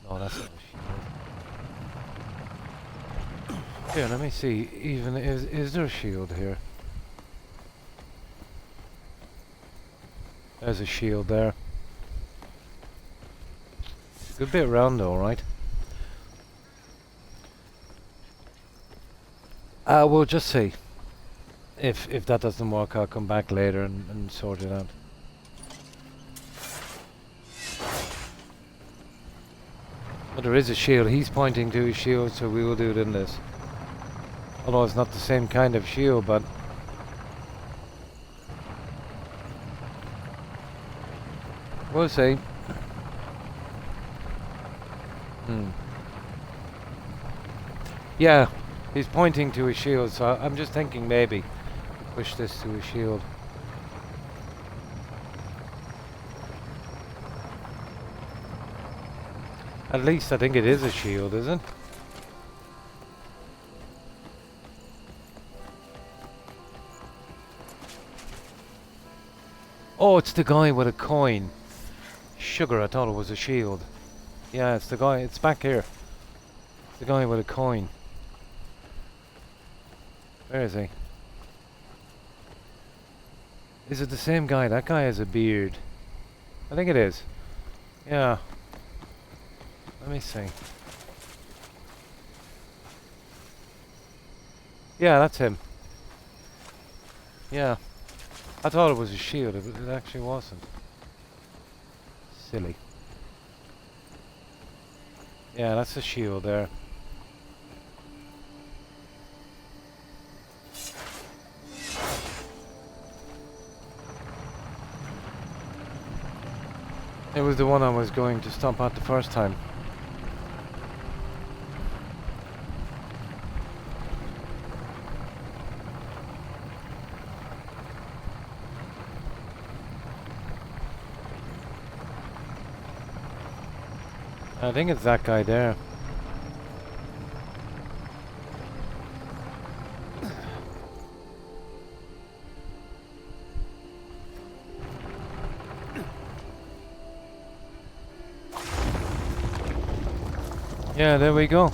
No, that's not a shield. Here, let me see. Even is there a shield here? There's a shield there. It's a good bit round though, right? We'll just see. If that doesn't work, I'll come back later and sort it out. But there is a shield. He's pointing to his shield, so we will do it in this. Although it's not the same kind of shield, but... we'll see. Yeah, he's pointing to his shield, so I'm just thinking maybe push this to his shield. At least I think it is a shield, isn't it? Oh, it's the guy with a coin. Sugar, I thought it was a shield. Yeah, it's the guy. It's back here. It's the guy with a coin. Where is he? Is it the same guy? That guy has a beard. I think it is. Yeah. Let me see. Yeah, that's him. Yeah. I thought it was a shield. It actually wasn't. Silly. Yeah, that's a shield there. It was the one I was going to stop at the first time. I think it's that guy there. Yeah, there we go.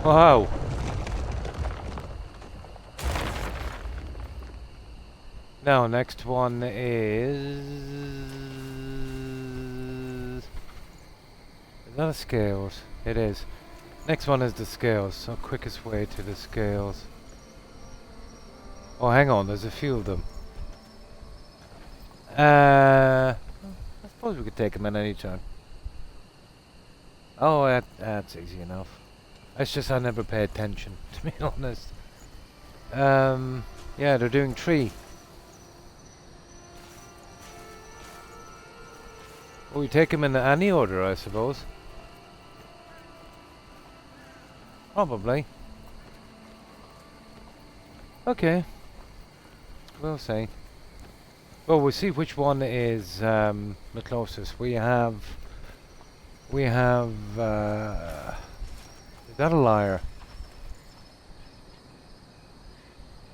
Wow. Now, next one is that a scales? It is. Next one is the scales. So quickest way to the scales. Oh, hang on. There's a few of them. I suppose we could take them at any time. Oh, that's easy enough. It's just I never pay attention, to be honest. Yeah, they're doing 3. Well, we take them in any order, I suppose. Probably. Okay. We'll see. Well, we'll see which one is the closest. We have... is that a lyre?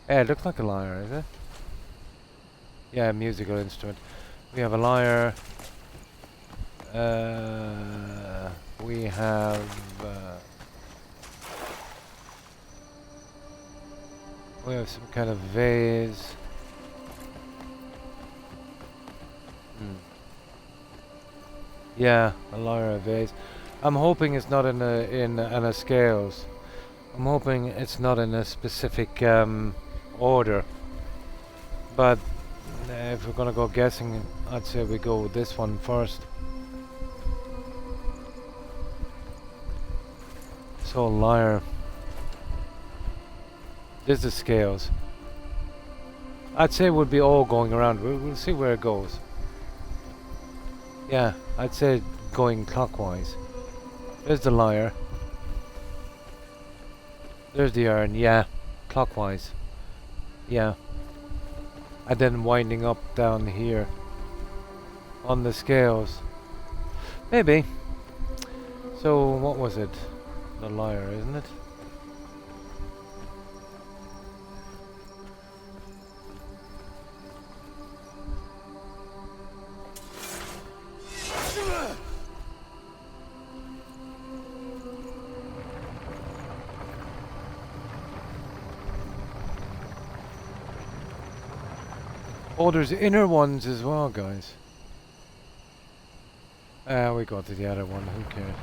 Yeah, it looks like a lyre, is it? Yeah, musical instrument. We have a lyre. We have... we have some kind of vase. Yeah, a lyre vase. I'm hoping it's not in a scales. I'm hoping it's not in a specific order. But if we're gonna go guessing, I'd say we go with this one first. So lyre. This is scales. I'd say it would be all going around. We'll see where it goes. Yeah, I'd say going clockwise. There's the lyre. There's the urn. Yeah, clockwise. Yeah. And then winding up down here on the scales. Maybe. So what was it? The lyre, isn't it? Oh, there's inner ones as well, guys. We got to the other one, who cares?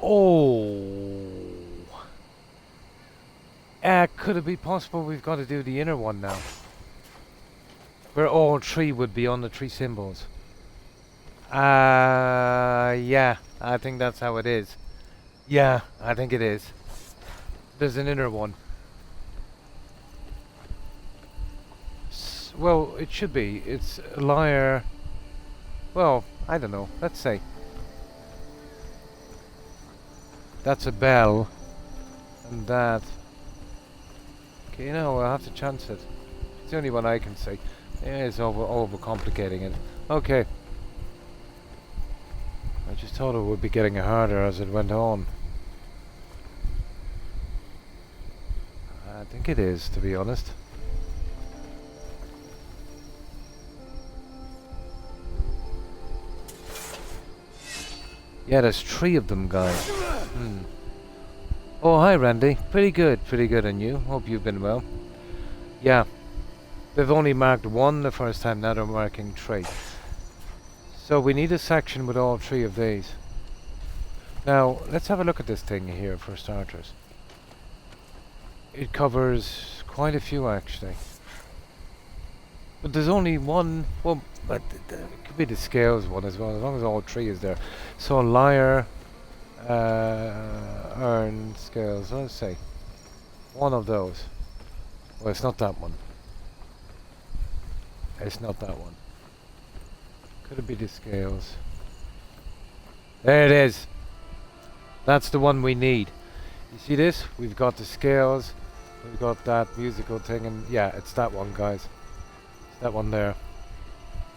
Oh. Could it be possible we've got to do the inner one now? Where all 3 would be on the 3 symbols. Yeah, I think that's how it is. Yeah, I think it is. There's an inner one. Well, it should be. It's a lyre. Well, I don't know. Let's say. That's a bell. And that. Okay, you know, I'll have to chance it. It's the only one I can see. Yeah, it's overcomplicating it. Okay. I just thought it would be getting harder as it went on. I think it is, to be honest. Yeah, there's 3 of them, guys. Oh, hi, Randy. Pretty good, and you? Hope you've been well. Yeah. They've only marked 1 the first time, now they're marking 3. So we need a section with all 3 of these. Now, let's have a look at this thing here for starters. It covers quite a few, actually. But there's only 1, well, but it could be the scales one as well, as long as all 3 is there. So lyre, urn, scales, let's say. 1 of those. Well, it's not that one. It's not that one. Could it be the scales? There it is! That's the one we need. You see this? We've got the scales, we've got that musical thing, and yeah, it's that one, guys. It's that one there.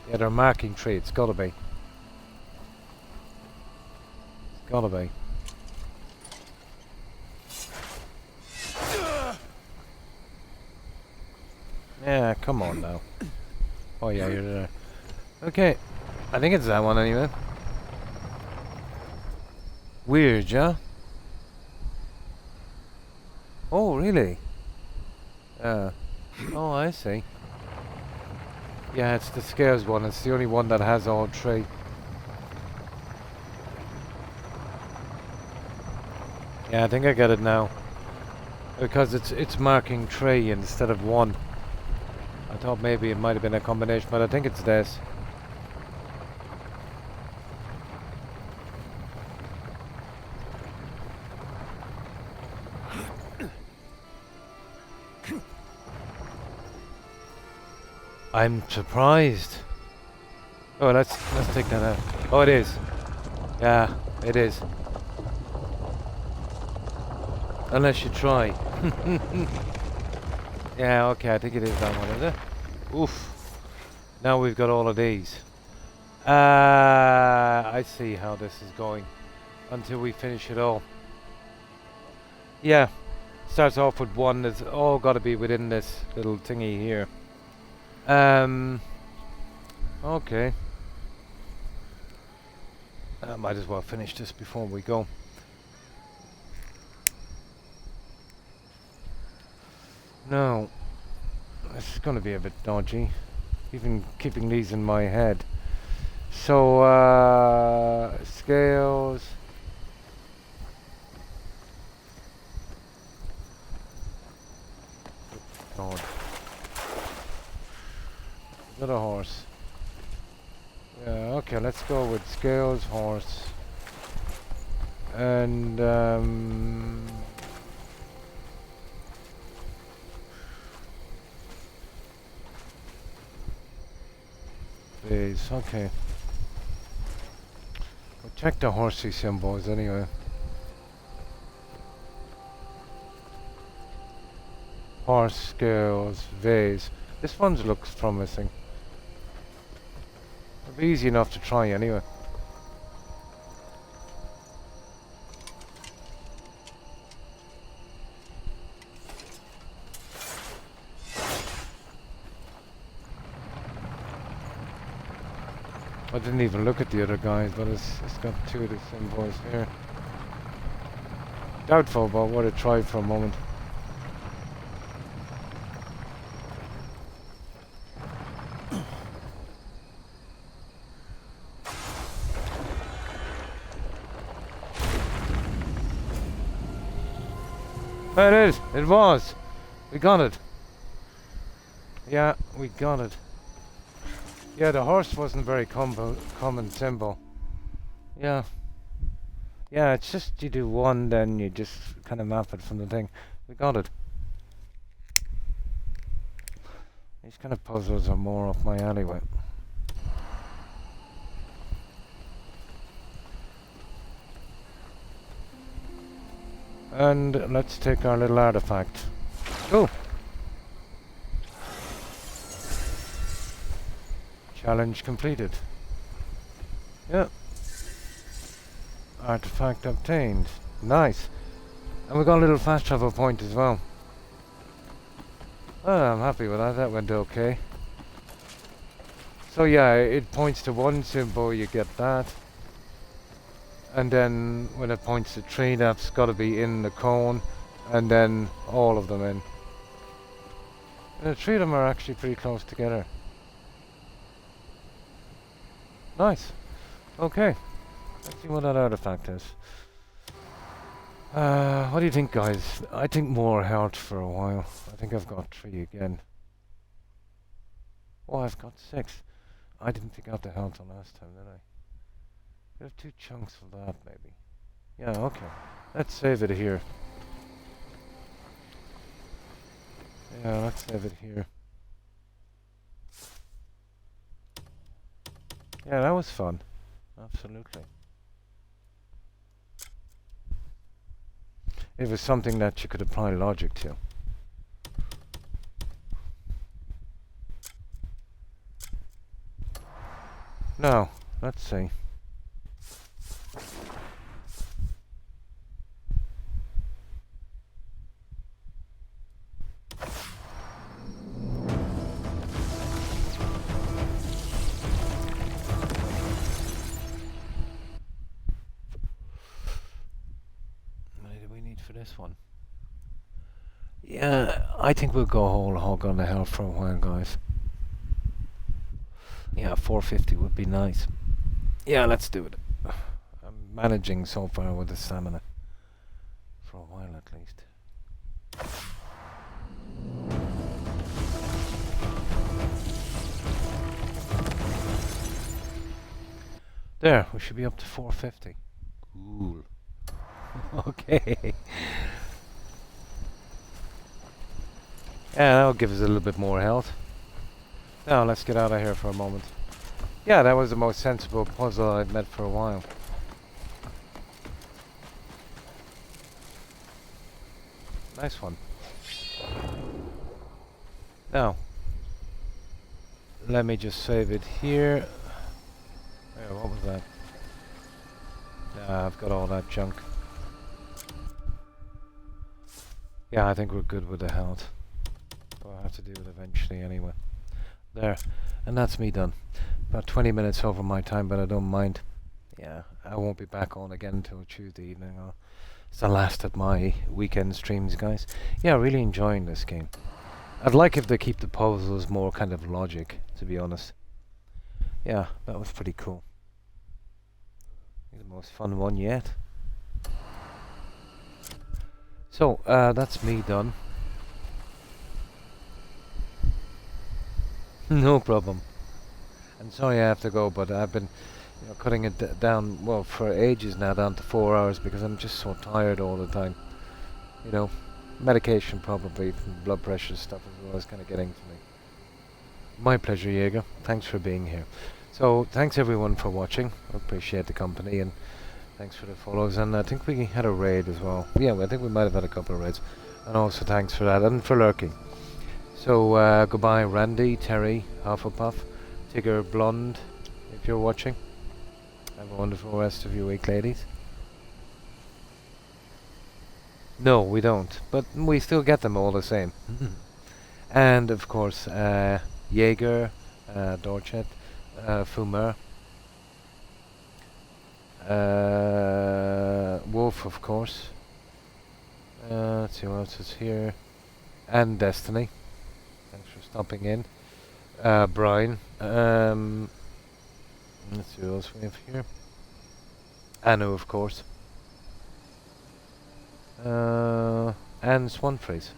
Yeah, they're marking 3, it's gotta be. It's gotta be. Yeah, come on now. Oh yeah, you're there. Okay, I think it's that one anyway. Weird, yeah? Oh, really? Oh, I see. Yeah, it's the scales one. It's the only one that has all 3. Yeah, I think I get it now. Because it's marking 3 instead of 1. I thought maybe it might have been a combination, but I think it's this. I'm surprised. Oh, let's take that out. Oh, it is. Yeah, it is. Unless you try. Yeah, okay, I think it is that one, is it? Oof. Now we've got all of these. I see how this is going. Until we finish it all. Yeah. Starts off with 1. It's all got to be within this little thingy here. Okay. I might as well finish this before we go. No. This is going to be a bit dodgy. Even keeping these in my head. So, scales. God. Is that a horse? Yeah, okay, let's go with scales, horse. And, base, okay. We'll check the horsey symbols anyway. Horse, scales, vase. This one looks promising. It'll be easy enough to try anyway. I didn't even look at the other guys, but it's got 2 of the symbols here. Doubtful, but what a try for a moment. There it is! It was! We got it! Yeah, we got it. Yeah, the horse wasn't very common symbol. Yeah. Yeah, it's just you do 1, then you just kind of map it from the thing. We got it. These kind of puzzles are more up my alleyway. And let's take our little artifact. Go! Challenge completed. Yep. Artifact obtained. Nice. And we got a little fast travel point as well. Oh, I'm happy with that. That went okay. So yeah, it points to one symbol, you get that. And then when it points to 3, that's got to be in the cone. And then all of them in. And the 3 of them are actually pretty close together. Nice. Okay. Let's see what that artifact is. What do you think, guys? I think more health for a while. I think I've got 3 again. Oh, I've got 6. I didn't pick out the health on last time, did I? We have 2 chunks of that, maybe. Yeah, okay. Let's save it here. Yeah, let's save it here. Yeah, that was fun. Absolutely. It was something that you could apply logic to. Now, let's see. For this one. Yeah, I think we'll go whole hog on the health for a while, guys. Yeah, 450 would be nice. Yeah, let's do it. I'm managing so far with the stamina. For a while at least. There, we should be up to 450. Cool. Okay. Yeah, that'll give us a little bit more health. Now, let's get out of here for a moment. Yeah, that was the most sensible puzzle I've met for a while. Nice one. Now, let me just save it here. Yeah, what was that? Nah, I've got all that junk. Yeah, I think we're good with the health. I'll have to do it eventually anyway. There. And that's me done. About 20 minutes over my time, but I don't mind. Yeah, I won't be back on again until Tuesday evening. It's the last of my weekend streams, guys. Yeah, really enjoying this game. I'd like if they keep the puzzles more kind of logic, to be honest. Yeah, that was pretty cool. The most fun one yet. So, that's me done. No problem. I'm sorry I have to go, but I've been cutting it down, well, for ages now, down to 4 hours, because I'm just so tired all the time. You know, medication probably, from blood pressure stuff as well is kind of getting to me. My pleasure, Jaeger. Thanks for being here. So, thanks everyone for watching. I appreciate the company, and thanks for the follows. And I think we had a raid as well. Yeah, I think we might have had a couple of raids. And also thanks for that, and for lurking. So, goodbye Randy, Terry, Hufflepuff, Tigger Blonde, if you're watching. Have a wonderful rest of your week, ladies. No, we don't, but we still get them all the same. And, of course, Jaeger, Dorchet, Fumer, Wolf, of course. Let's see what else is here. And Destiny. Thanks for stopping in. Brian. Let's see what else we have here. Anu, of course. And Swanfreeze.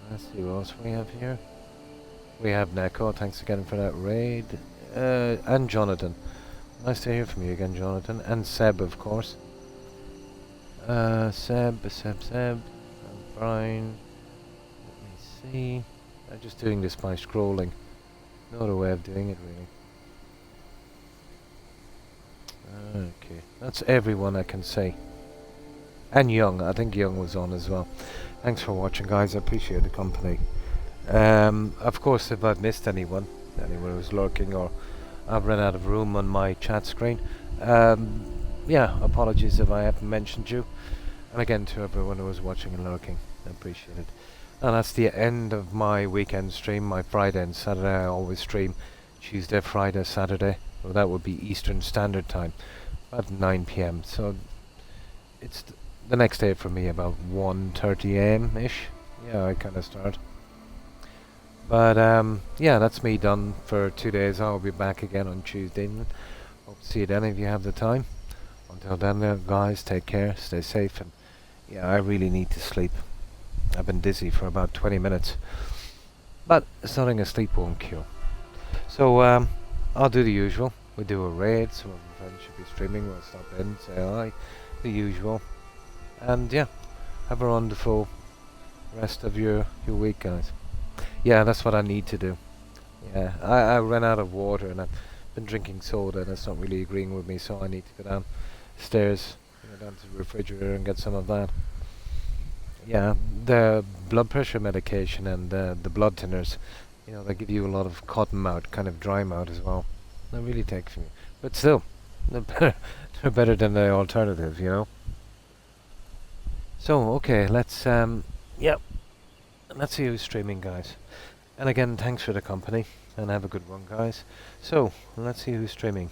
Let's see what else we have here. We have Neko, thanks again for that raid. And Jonathan. Nice to hear from you again, Jonathan. And Seb, of course. Seb. And Brian. Let me see. I'm just doing this by scrolling. No other way of doing it, really. Okay, that's everyone I can say. And Young, I think Young was on as well. Thanks for watching, guys. I appreciate the company. Of course, if I've missed anyone who's lurking, or I've run out of room on my chat screen, yeah, apologies if I haven't mentioned you. And again, to everyone who was watching and lurking, I appreciate it. And that's the end of my weekend stream. My Friday and Saturday, I always stream Tuesday, Friday, Saturday. Well, that would be Eastern Standard Time, about 9 p.m. So it's the next day for me, about 1:30 a.m.-ish. Yeah, I kind of start. But yeah, that's me done for 2 days. I'll be back again on Tuesday. Hope to see you then if you have the time. Until then, guys, take care, stay safe, and yeah, I really need to sleep. I've been dizzy for about 20 minutes, but it's nothing a sleep won't cure. So I'll do the usual. We do a raid, some of my friends should be streaming. We'll stop in, say hi, the usual, and yeah, have a wonderful rest of your week, guys. Yeah, that's what I need to do. Yeah, I ran out of water and I've been drinking soda and it's not really agreeing with me, so I need to go downstairs, down to the refrigerator and get some of that. Yeah, the blood pressure medication and the blood thinners, they give you a lot of cotton mouth, kind of dry mouth as well. That really takes me. But still, they're better than the alternative, So, okay, let's see who's streaming, guys. And again, thanks for the company, and have a good one, guys. So, let's see who's streaming.